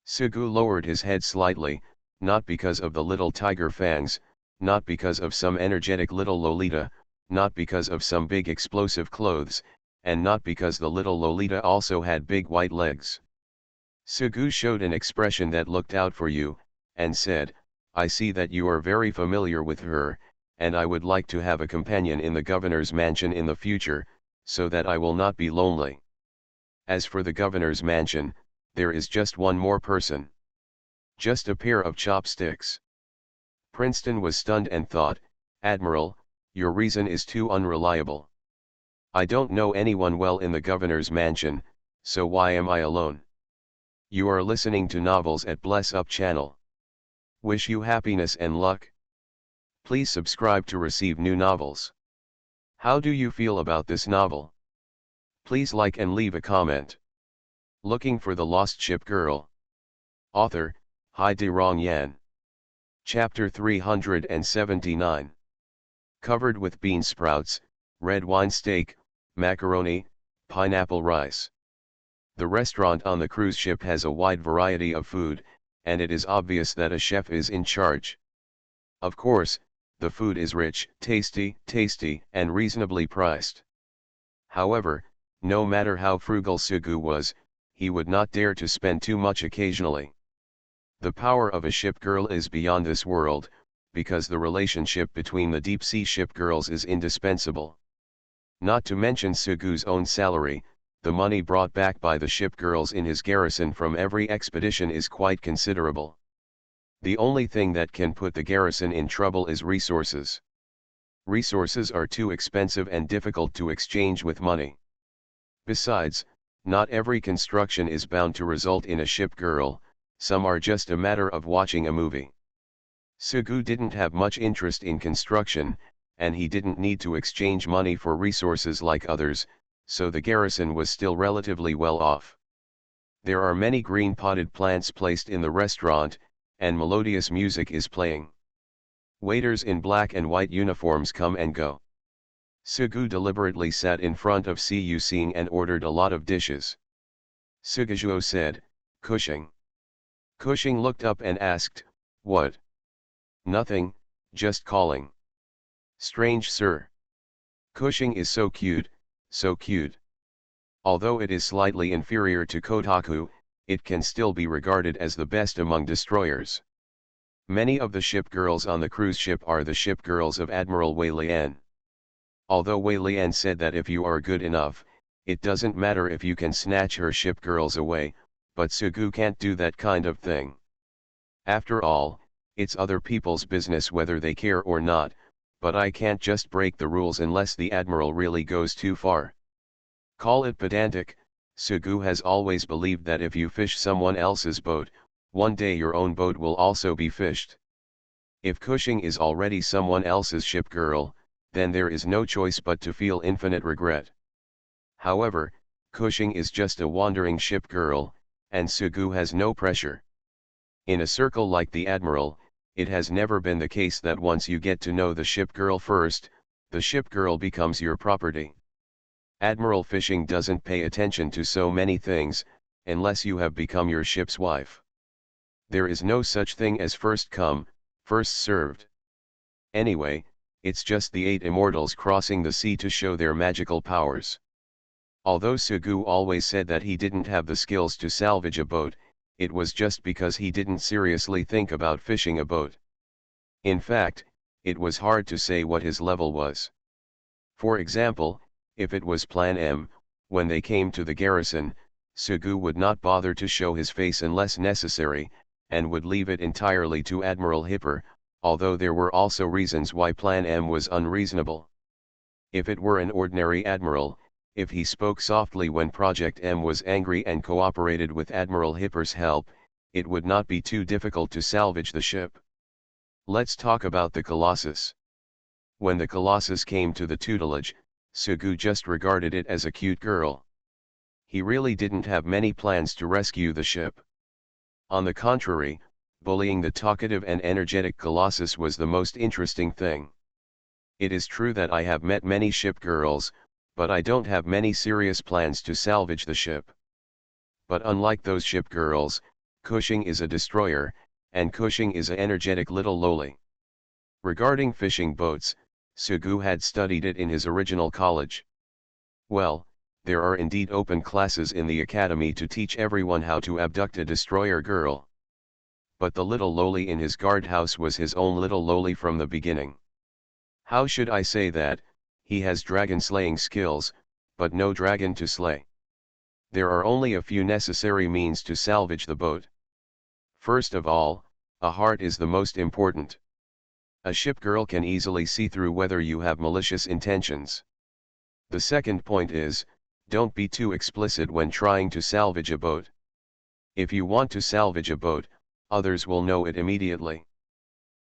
Sugu lowered his head slightly, not because of the little tiger fangs, not because of some energetic little Lolita, not because of some big explosive clothes, and not because the little Lolita also had big white legs. Sugu showed an expression that looked out for you, and said, "I see that you are very familiar with her, and I would like to have a companion in the governor's mansion in the future, so that I will not be lonely. As for the governor's mansion, there is just one more person. Just a pair of chopsticks." Princeton was stunned and thought, "Admiral, your reason is too unreliable. I don't know anyone well in the governor's mansion, so why am I alone?" You are listening to Novels at Bless Up channel. Wish you happiness and luck. Please subscribe to receive new novels. How do you feel about this novel? Please like and leave a comment. Looking for the Lost Ship Girl. Author, Hai De Rong Yan. Chapter 379. Covered with bean sprouts, red wine steak, macaroni, pineapple rice. The restaurant on the cruise ship has a wide variety of food, and it is obvious that a chef is in charge. Of course, the food is rich, tasty, and reasonably priced. However, no matter how frugal Sugu was, he would not dare to spend too much occasionally. The power of a ship girl is beyond this world, because the relationship between the deep-sea ship girls is indispensable. Not to mention Sugu's own salary, the money brought back by the ship girls in his garrison from every expedition is quite considerable. The only thing that can put the garrison in trouble is resources. Resources are too expensive and difficult to exchange with money. Besides, not every construction is bound to result in a ship girl, some are just a matter of watching a movie. Sugu didn't have much interest in construction, and he didn't need to exchange money for resources like others, so the garrison was still relatively well off. There are many green potted plants placed in the restaurant, and melodious music is playing. Waiters in black and white uniforms come and go. Sugu deliberately sat in front of Cu Sing and ordered a lot of dishes. Sugujuo said, "Cushing." Cushing looked up and asked, "What?" "Nothing, just calling." "Strange, sir. Cushing is so cute, so cute. Although it is slightly inferior to Kotaku, it can still be regarded as the best among destroyers. Many of the ship girls on the cruise ship are the ship girls of Admiral Wei Lian. Although Wei Lian said that if you are good enough, It doesn't matter if you can snatch her ship girls away, but Sugu can't do that kind of thing. After all, it's other people's business whether they care or not, but I can't just break the rules unless the admiral really goes too far. Call it pedantic, Sugu has always believed that if you fish someone else's boat, one day your own boat will also be fished. If Cushing is already someone else's ship girl, then there is no choice but to feel infinite regret. However, Cushing is just a wandering ship girl, and Sugu has no pressure. In a circle like the Admiral, it has never been the case that once you get to know the ship girl first, the ship girl becomes your property. Admiral fishing doesn't pay attention to so many things, unless you have become your ship's wife. There is no such thing as first come, first served. Anyway, it's just the 8 immortals crossing the sea to show their magical powers. Although Sugu always said that he didn't have the skills to salvage a boat, it was just because he didn't seriously think about fishing a boat. In fact, it was hard to say what his level was. For example, if it was Plan M, when they came to the garrison, Sugu would not bother to show his face unless necessary, and would leave it entirely to Admiral Hipper, although there were also reasons why Plan M was unreasonable. If it were an ordinary admiral, if he spoke softly when Project M was angry and cooperated with Admiral Hipper's help, it would not be too difficult to salvage the ship. Let's talk about the Colossus. When the Colossus came to the tutelage, Sugu just regarded it as a cute girl. He really didn't have many plans to rescue the ship. On the contrary, bullying the talkative and energetic Colossus was the most interesting thing. It is true that I have met many ship girls, but I don't have many serious plans to salvage the ship. But unlike those ship girls, Cushing is a destroyer, and Cushing is an energetic little loli. Regarding fishing boats, Sugu had studied it in his original college. Well, there are indeed open classes in the academy to teach everyone how to abduct a destroyer girl. But the little loli in his guardhouse was his own little loli from the beginning. How should I say that? He has dragon slaying skills, but no dragon to slay. There are only a few necessary means to salvage the boat. First of all, a heart is the most important. A ship girl can easily see through whether you have malicious intentions. The second point is, don't be too explicit when trying to salvage a boat. If you want to salvage a boat, others will know it immediately.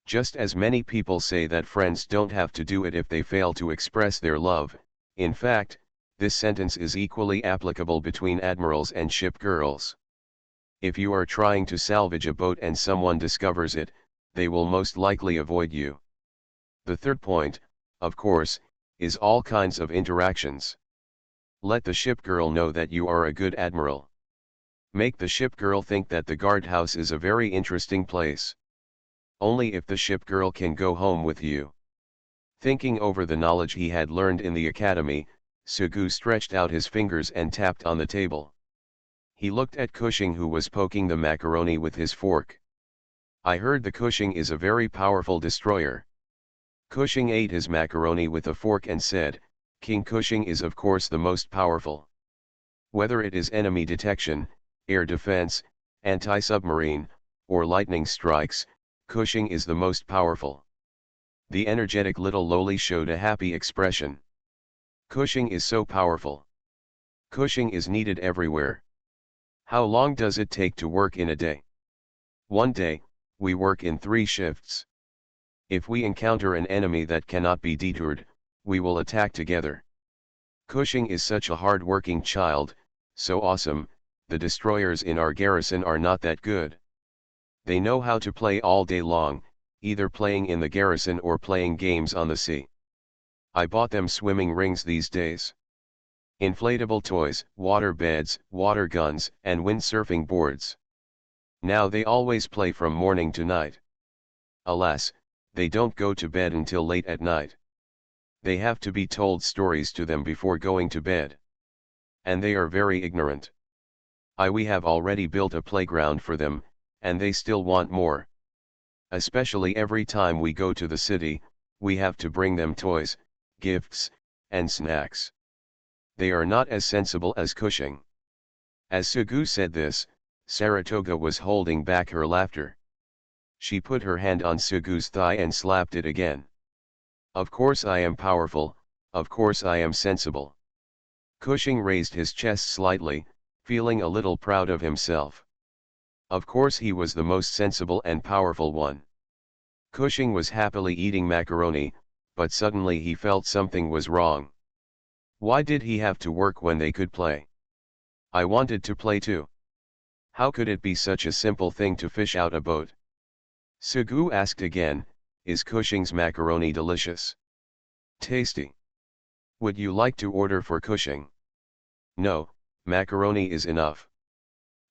Just as many people say that friends don't have to do it if they fail to express their love, in fact, this sentence is equally applicable between admirals and ship girls. If you are trying to salvage a boat and someone discovers it, they will most likely avoid you. The third point, of course, is all kinds of interactions. Let the ship girl know that you are a good admiral. Make the ship girl think that the guardhouse is a very interesting place. Only if the ship girl can go home with you. Thinking over the knowledge he had learned in the academy, Sugu stretched out his fingers and tapped on the table. He looked at Cushing, who was poking the macaroni with his fork. I heard the Cushing is a very powerful destroyer. Cushing ate his macaroni with a fork and said, King Cushing is of course the most powerful. Whether it is enemy detection, air defense, anti-submarine, or lightning strikes, Cushing is the most powerful. The energetic little loli showed a happy expression. Cushing is so powerful. Cushing is needed everywhere. How long does it take to work in a day? One day, we work in 3 shifts. If we encounter an enemy that cannot be deterred, we will attack together. Cushing is such a hard-working child, so awesome. The destroyers in our garrison are not that good. They know how to play all day long, either playing in the garrison or playing games on the sea. I bought them swimming rings these days. Inflatable toys, water beds, water guns, and windsurfing boards. Now they always play from morning to night. Alas, they don't go to bed until late at night. They have to be told stories to them before going to bed. And they are very ignorant. We have already built a playground for them, and they still want more. Especially every time we go to the city, we have to bring them toys, gifts, and snacks. They are not as sensible as Cushing. As Sugu said this, Saratoga was holding back her laughter. She put her hand on Sugu's thigh and slapped it again. Of course I am powerful, of course I am sensible. Cushing raised his chest slightly, feeling a little proud of himself. Of course he was the most sensible and powerful one. Cushing was happily eating macaroni, but suddenly he felt something was wrong. Why did he have to work when they could play? I wanted to play too. How could it be such a simple thing to fish out a boat? Sugu asked again, is Cushing's macaroni delicious? Tasty. Would you like to order for Cushing? No, macaroni is enough.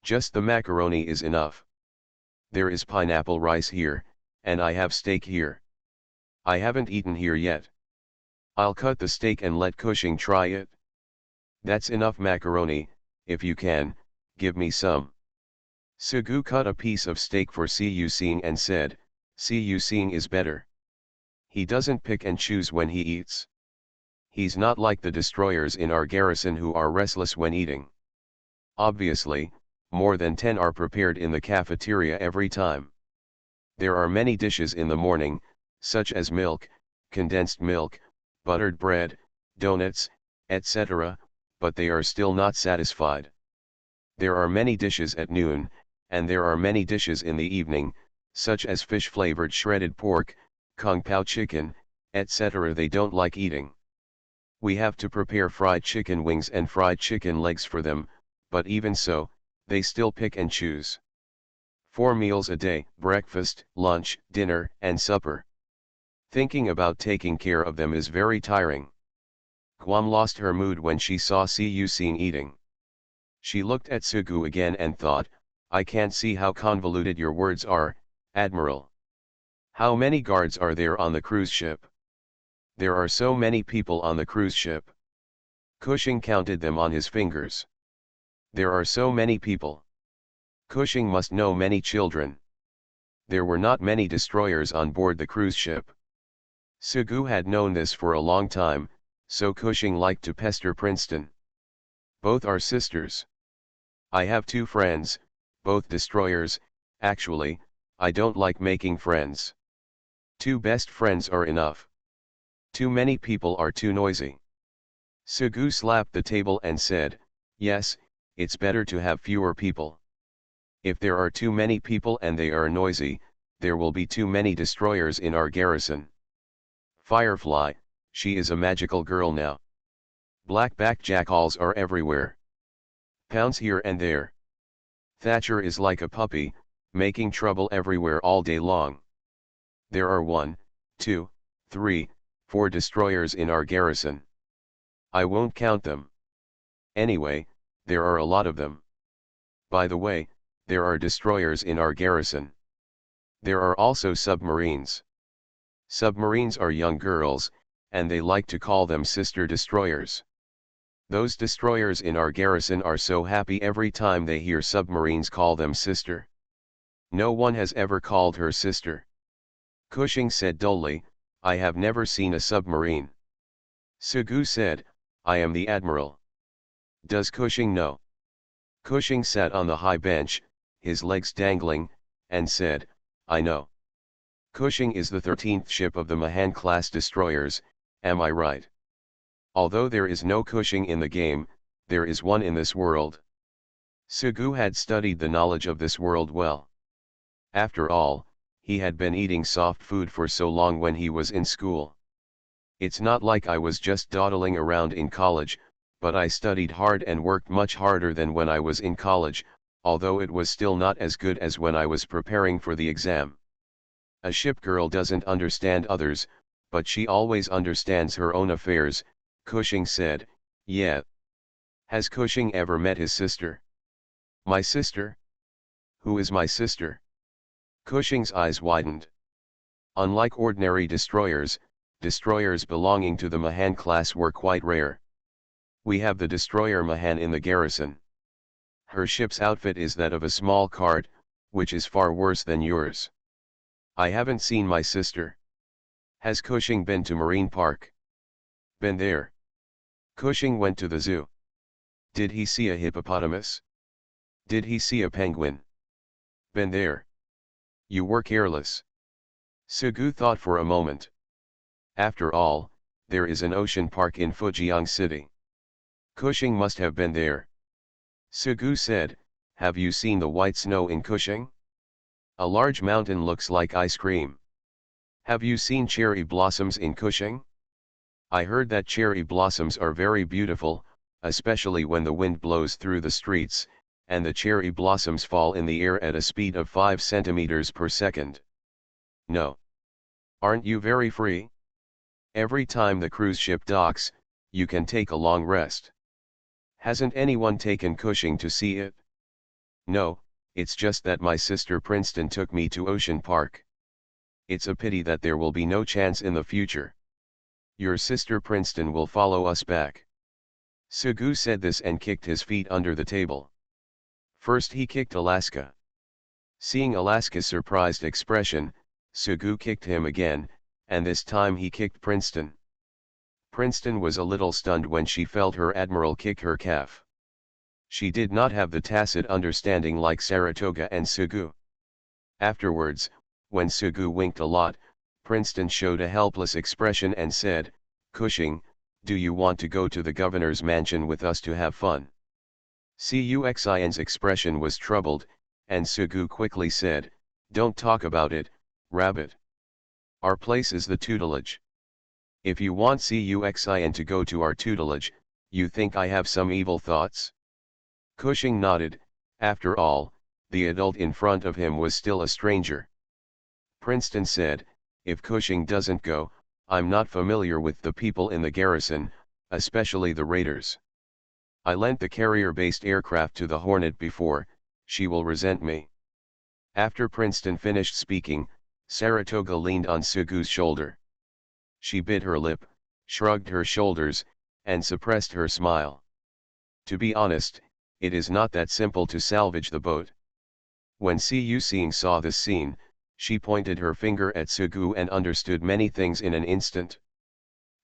Just the macaroni is enough. There is pineapple rice here, and I have steak here. I haven't eaten here yet. I'll cut the steak and let Cushing try it. That's enough macaroni, if you can, give me some. Sugu cut a piece of steak for Siu Sing and said, Siu Sing is better. He doesn't pick and choose when he eats. He's not like the destroyers in our garrison who are restless when eating. Obviously, more than 10 are prepared in the cafeteria every time. There are many dishes in the morning, such as milk, condensed milk, buttered bread, donuts, etc., but they are still not satisfied. There are many dishes at noon, and there are many dishes in the evening, such as fish-flavored shredded pork, kung pao chicken, etc. They don't like eating. We have to prepare fried chicken wings and fried chicken legs for them, but even so, they still pick and choose. 4 meals a day, breakfast, lunch, dinner, and supper. Thinking about taking care of them is very tiring. Guam lost her mood when she saw Siu Sing eating. She looked at Sugu again and thought, I can't see how convoluted your words are, Admiral. How many guards are there on the cruise ship? There are so many people on the cruise ship. Cushing counted them on his fingers. There are so many people. Cushing must know many children. There were not many destroyers on board the cruise ship. Sugu had known this for a long time, so Cushing liked to pester Princeton. Both are sisters. I have 2 friends, both destroyers. Actually, I don't like making friends. 2 best friends are enough. Too many people are too noisy. Sugu slapped the table and said, yes, it's better to have fewer people. If there are too many people and they are noisy, there will be too many destroyers in our garrison. Firefly, she is a magical girl now. Black-backed jackals are everywhere. Pounds here and there. Thatcher is like a puppy, making trouble everywhere all day long. There are 1, 2, 3, 4 destroyers in our garrison. I won't count them. Anyway, there are a lot of them. By the way, there are destroyers in our garrison. There are also submarines. Submarines are young girls, and they like to call them sister destroyers. Those destroyers in our garrison are so happy every time they hear submarines call them sister. No one has ever called her sister. Cushing said dully, I have never seen a submarine. Sugu said, I am the admiral. Does Cushing know? Cushing sat on the high bench, his legs dangling, and said, I know. Cushing is the 13th ship of the Mahan-class destroyers, am I right? Although there is no Cushing in the game, there is one in this world. Sugu had studied the knowledge of this world well. After all, he had been eating soft food for so long when he was in school. It's not like I was just dawdling around in college, but I studied hard and worked much harder than when I was in college, although it was still not as good as when I was preparing for the exam. A ship girl doesn't understand others, but she always understands her own affairs, Cushing said, yeah. Has Cushing ever met his sister? My sister? Who is my sister? Cushing's eyes widened. Unlike ordinary destroyers, destroyers belonging to the Mahan class were quite rare. We have the destroyer Mahan in the garrison. Her ship's outfit is that of a small cart, which is far worse than yours. I haven't seen my sister. Has Cushing been to Marine Park? Been there. Cushing went to the zoo. Did he see a hippopotamus? Did he see a penguin? Been there. You were careless. Sugu thought for a moment. After all, there is an ocean park in Fujian City. Cushing must have been there. Sugu said, have you seen the white snow in Cushing? A large mountain looks like ice cream. Have you seen cherry blossoms in Cushing? I heard that cherry blossoms are very beautiful, especially when the wind blows through the streets, and the cherry blossoms fall in the air at a speed of 5 centimeters per second. No. Aren't you very free? Every time the cruise ship docks, you can take a long rest. Hasn't anyone taken Cushing to see it? No, it's just that my sister Princeton took me to Ocean Park. It's a pity that there will be no chance in the future. Your sister Princeton will follow us back. Sugu said this and kicked his feet under the table. First he kicked Alaska. Seeing Alaska's surprised expression, Sugu kicked him again, and this time he kicked Princeton. Princeton was a little stunned when she felt her admiral kick her calf. She did not have the tacit understanding like Saratoga and Sugu. Afterwards, when Sugu winked a lot, Princeton showed a helpless expression and said, Cushing, do you want to go to the governor's mansion with us to have fun? Cuxin's expression was troubled, and Sugu quickly said, don't talk about it, Rabbit. Our place is the tutelage. If you want Cuxin to go to our tutelage, you think I have some evil thoughts? Cushing nodded. After all, the adult in front of him was still a stranger. Princeton said, if Cushing doesn't go, I'm not familiar with the people in the garrison, especially the raiders. I lent the carrier-based aircraft to the Hornet before, she will resent me. After Princeton finished speaking, Saratoga leaned on Sugu's shoulder. She bit her lip, shrugged her shoulders, and suppressed her smile. To be honest, it is not that simple to salvage the boat. When Cuxing saw this scene, she pointed her finger at Sugu and understood many things in an instant.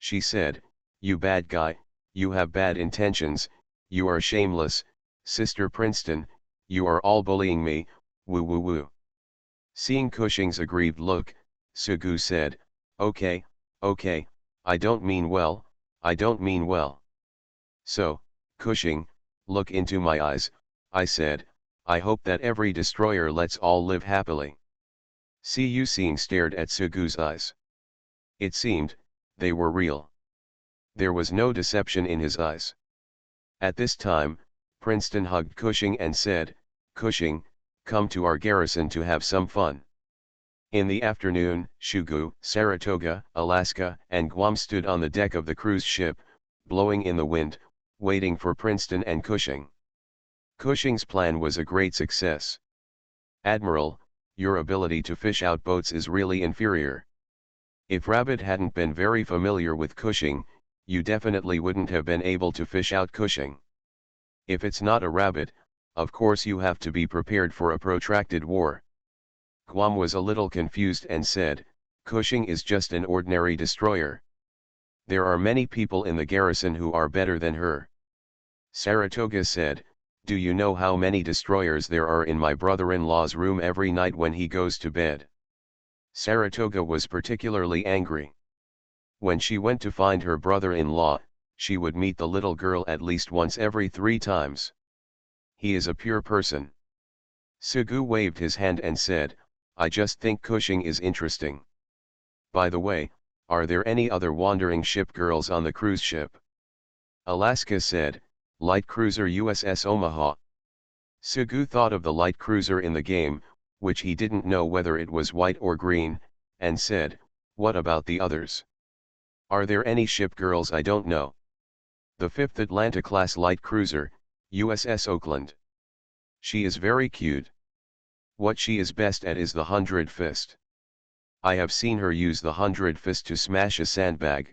She said, you bad guy, you have bad intentions, you are shameless, Sister Princeton, you are all bullying me, woo woo woo. Seeing Cushing's aggrieved look, Sugu said, okay, I don't mean well, I don't mean well. So, Cushing, look into my eyes, I said, I hope that every destroyer lets all live happily. Cuxing stared at Sugu's eyes. It seemed, they were real. There was no deception in his eyes. At this time, Princeton hugged Cushing and said, Cushing, come to our garrison to have some fun. In the afternoon, Sugu, Saratoga, Alaska, and Guam stood on the deck of the cruise ship, blowing in the wind, waiting for Princeton and Cushing. Cushing's plan was a great success. Admiral, your ability to fish out boats is really inferior. If Rabbit hadn't been very familiar with Cushing, you definitely wouldn't have been able to fish out Cushing. If it's not a rabbit, of course you have to be prepared for a protracted war. Guam was a little confused and said, Cushing is just an ordinary destroyer. There are many people in the garrison who are better than her. Saratoga said, do you know how many destroyers there are in my brother-in-law's room every night when he goes to bed? Saratoga was particularly angry. When she went to find her brother-in-law, she would meet the little girl at least once every 3 times. He is a pure person. Sugu waved his hand and said, I just think Cushing is interesting. By the way, are there any other wandering ship girls on the cruise ship? Alaska said, light cruiser USS Omaha. Sugu thought of the light cruiser in the game, which he didn't know whether it was white or green, and said, what about the others? Are there any ship girls I don't know? The 5th Atlanta-class light cruiser, USS Oakland. She is very cute. What she is best at is the 100 fist. I have seen her use the 100 fist to smash a sandbag.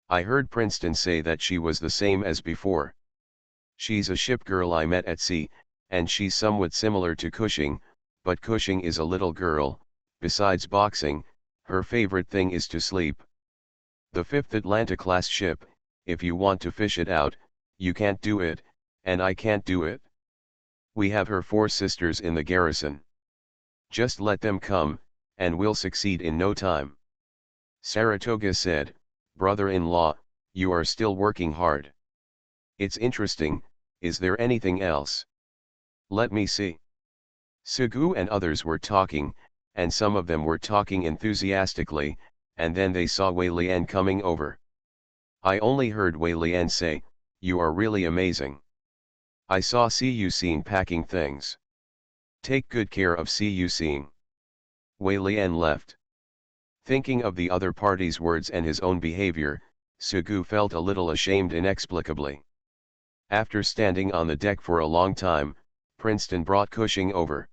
I heard Princeton say that she was the same as before. She's a ship girl I met at sea, and she's somewhat similar to Cushing, but Cushing is a little girl. Besides boxing, her favorite thing is to sleep. The 5th Atlanta-class ship, if you want to fish it out, you can't do it, and I can't do it. We have her 4 sisters in the garrison. Just let them come, and we'll succeed in no time. Saratoga said, brother-in-law, you are still working hard. It's interesting, is there anything else? Let me see. Sugu and others were talking, and some of them were talking enthusiastically, and then they saw Wei Lian coming over. I only heard Wei Lian say, you are really amazing. I saw Siyu Sing packing things. Take good care of Siyu Sing. Wei Lian left. Thinking of the other party's words and his own behavior, Sugu felt a little ashamed inexplicably. After standing on the deck for a long time, Princeton brought Cushing over.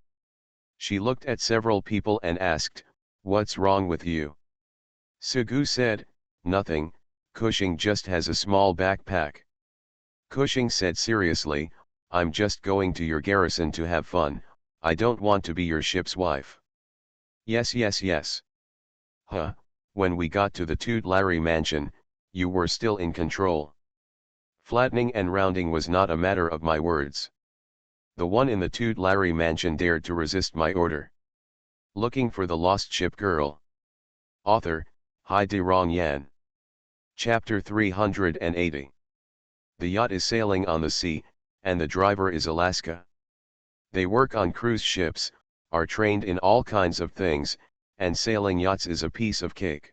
She looked at several people and asked, what's wrong with you? Sugu said, nothing, Cushing just has a small backpack. Cushing said seriously, I'm just going to your garrison to have fun, I don't want to be your ship's wife. Yes. Huh, when we got to the Toot-Larry mansion, you were still in control. Flattening and rounding was not a matter of my words. The one in the Toot-Larry mansion dared to resist my order. Looking for the Lost Ship Girl. Author, Hai De Rong Yan. Chapter 380. The yacht is sailing on the sea, and the driver is Alaska. They work on cruise ships, are trained in all kinds of things, and sailing yachts is a piece of cake.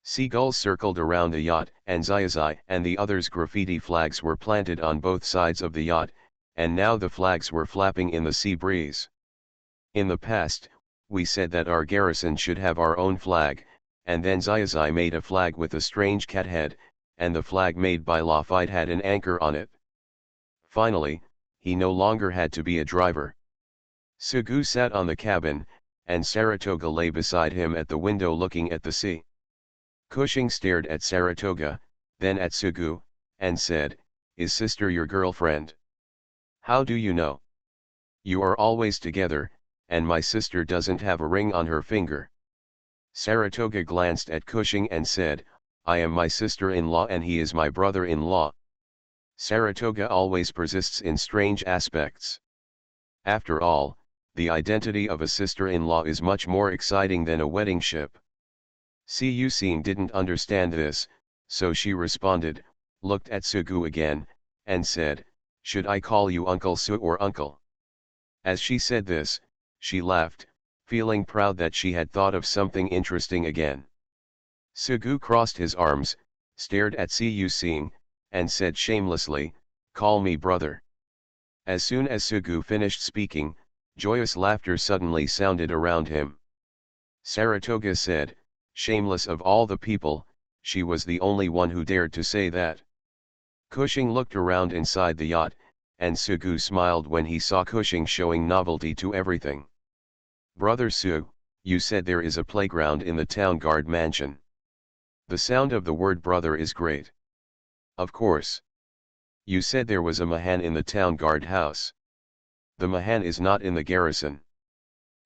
Seagulls circled around the yacht, and Zai and the others' graffiti flags were planted on both sides of the yacht, and now the flags were flapping in the sea breeze. In the past, we said that our garrison should have our own flag, and then Zai made a flag with a strange cat head, and the flag made by Lafayette had an anchor on it. Finally, he no longer had to be a driver. Sugu sat on the cabin, and Saratoga lay beside him at the window looking at the sea. Cushing stared at Saratoga, then at Sugu, and said, is sister your girlfriend? How do you know? You are always together, and my sister doesn't have a ring on her finger. Saratoga glanced at Cushing and said, I am my sister-in-law and he is my brother-in-law. Saratoga always persists in strange aspects. After all, the identity of a sister-in-law is much more exciting than a wedding ship. Siyu Sing didn't understand this, so she responded, looked at Sugu again, and said, should I call you Uncle Su or Uncle? As she said this, she laughed, feeling proud that she had thought of something interesting again. Sugu crossed his arms, stared at Siyu Sing, and said shamelessly, call me brother. As soon as Sugu finished speaking, joyous laughter suddenly sounded around him. Saratoga said, shameless of all the people, she was the only one who dared to say that. Cushing looked around inside the yacht, and Sugu smiled when he saw Cushing showing novelty to everything. Brother Su, you said there is a playground in the town guard mansion. The sound of the word brother is great. Of course. You said there was a Mahan in the town guard house. The Mahan is not in the garrison.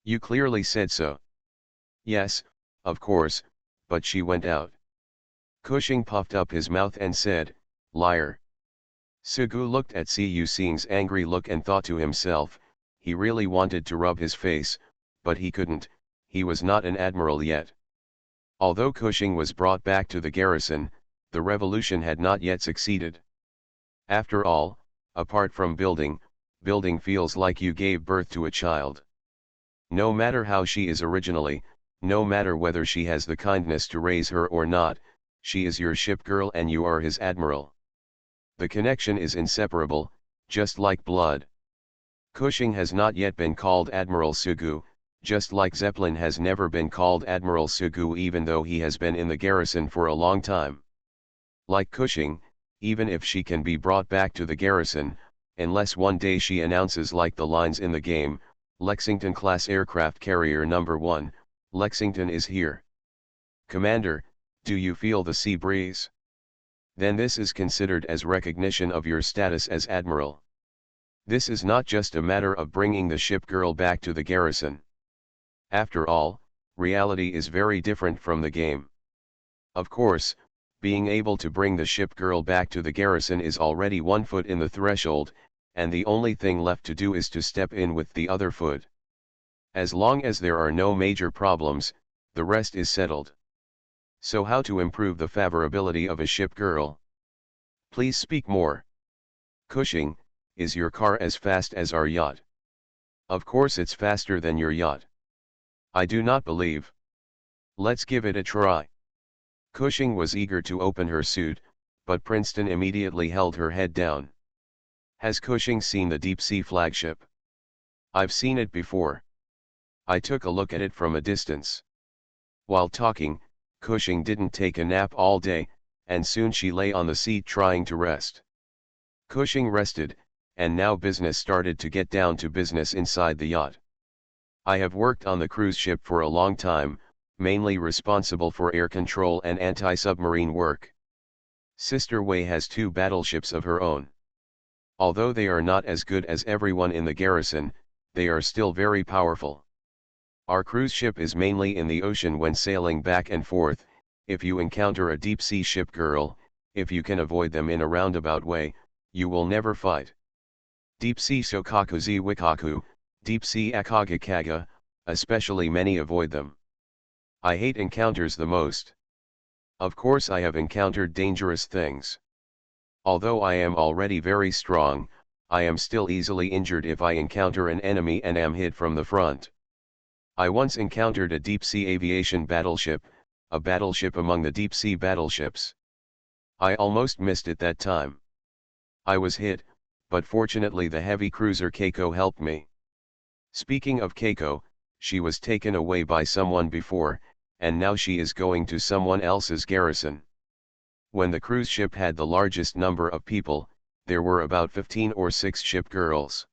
You clearly said so. Yes, of course, but she went out. Cushing puffed up his mouth and said, liar. Sugu looked at Siyu Sing's angry look and thought to himself, he really wanted to rub his face, but he couldn't, he was not an admiral yet. Although Cushing was brought back to the garrison, the revolution had not yet succeeded. After all, apart from building feels like you gave birth to a child. No matter how she is originally, no matter whether she has the kindness to raise her or not, she is your ship girl and you are his admiral. The connection is inseparable, just like blood. Cushing has not yet been called Admiral Sugu, just like Zeppelin has never been called Admiral Sugu even though he has been in the garrison for a long time. Like Cushing, even if she can be brought back to the garrison, unless one day she announces like the lines in the game, Lexington-class aircraft carrier number 1, Lexington is here. Commander, do you feel the sea breeze? Then this is considered as recognition of your status as admiral. This is not just a matter of bringing the ship girl back to the garrison. After all, reality is very different from the game. Of course, Being able to bring the ship girl back to the garrison is already one foot in the threshold, and the only thing left to do is to step in with the other foot. As long as there are no major problems, the rest is settled. So how to improve the favorability of a ship girl? Please speak more. Cushing, is your car as fast as our yacht? Of course it's faster than your yacht. I do not believe. Let's give it a try. Cushing was eager to open her suit, but Princeton immediately held her head down. Has Cushing seen the deep-sea flagship? I've seen it before. I took a look at it from a distance. While talking, Cushing didn't take a nap all day, and soon she lay on the seat trying to rest. Cushing rested, and now business started to get down to business inside the yacht. I have worked on the cruise ship for a long time, mainly responsible for air control and anti-submarine work. Sister Wei has 2 battleships of her own. Although they are not as good as everyone in the garrison, they are still very powerful. Our cruise ship is mainly in the ocean when sailing back and forth. If you encounter a deep-sea ship girl, if you can avoid them in a roundabout way, you will never fight. Deep-sea Shokakuzi Wikaku, deep-sea Akagakaga, especially many avoid them. I hate encounters the most. Of course I have encountered dangerous things. Although I am already very strong, I am still easily injured if I encounter an enemy and am hit from the front. I once encountered a deep-sea aviation battleship, a battleship among the deep-sea battleships. I almost missed it that time. I was hit, but fortunately the heavy cruiser Keiko helped me. Speaking of Keiko, she was taken away by someone before, and now she is going to someone else's garrison. When the cruise ship had the largest number of people, there were about 15 or 6 ship girls.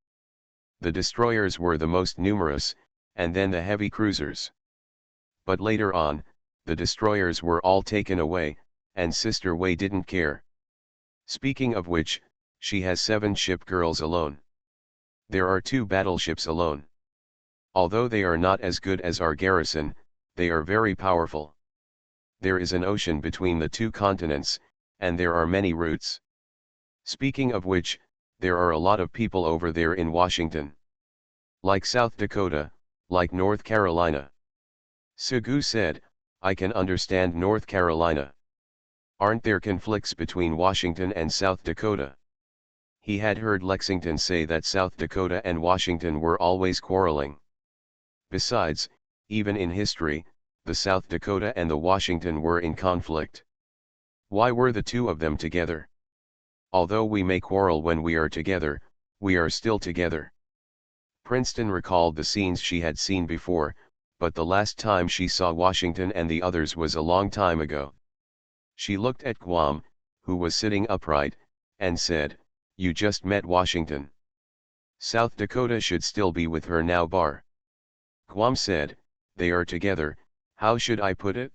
The destroyers were the most numerous, and then the heavy cruisers. But later on, the destroyers were all taken away, and Sister Wei didn't care. Speaking of which, she has 7 ship girls alone. There are 2 battleships alone. Although they are not as good as our garrison, they are very powerful. There is an ocean between the 2 continents, and there are many routes. Speaking of which, there are a lot of people over there in Washington. Like South Dakota, like North Carolina. Sugu said, I can understand North Carolina. Aren't there conflicts between Washington and South Dakota? He had heard Lexington say that South Dakota and Washington were always quarreling. Besides, even in history, the South Dakota and the Washington were in conflict. Why were the 2 of them together? Although we may quarrel when we are together, we are still together. Princeton recalled the scenes she had seen before, but the last time she saw Washington and the others was a long time ago. She looked at Guam, who was sitting upright, and said, You just met Washington. South Dakota should still be with her now. Guam said, They are together. How should I put it?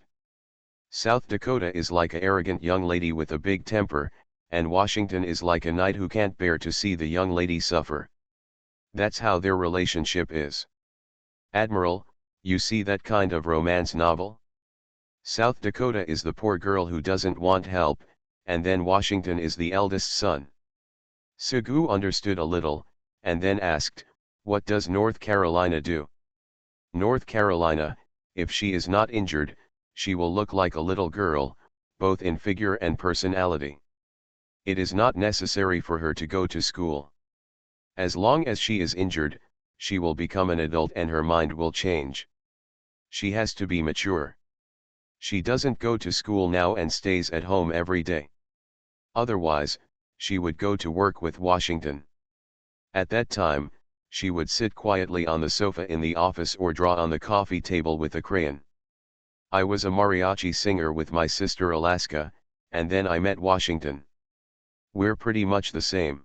South Dakota is like an arrogant young lady with a big temper, and Washington is like a knight who can't bear to see the young lady suffer. That's how their relationship is. Admiral, you see that kind of romance novel? South Dakota is the poor girl who doesn't want help, and then Washington is the eldest son. Sugu understood a little, and then asked, What does North Carolina do? North Carolina, if she is not injured, she will look like a little girl, both in figure and personality. It is not necessary for her to go to school. As long as she is injured, she will become an adult and her mind will change. She has to be mature. She doesn't go to school now and stays at home every day. Otherwise, she would go to work with Washington. At that time, she would sit quietly on the sofa in the office or draw on the coffee table with a crayon. I was a mariachi singer with my sister Alaska, and then I met Washington. We're pretty much the same.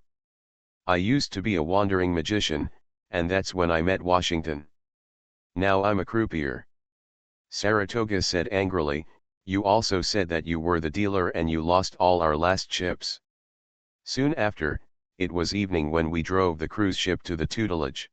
I used to be a wandering magician, and that's when I met Washington. Now I'm a croupier. Saratoga said angrily, You also said that you were the dealer and you lost all our last chips. Soon after, it was evening when we drove the cruise ship to the tutelage.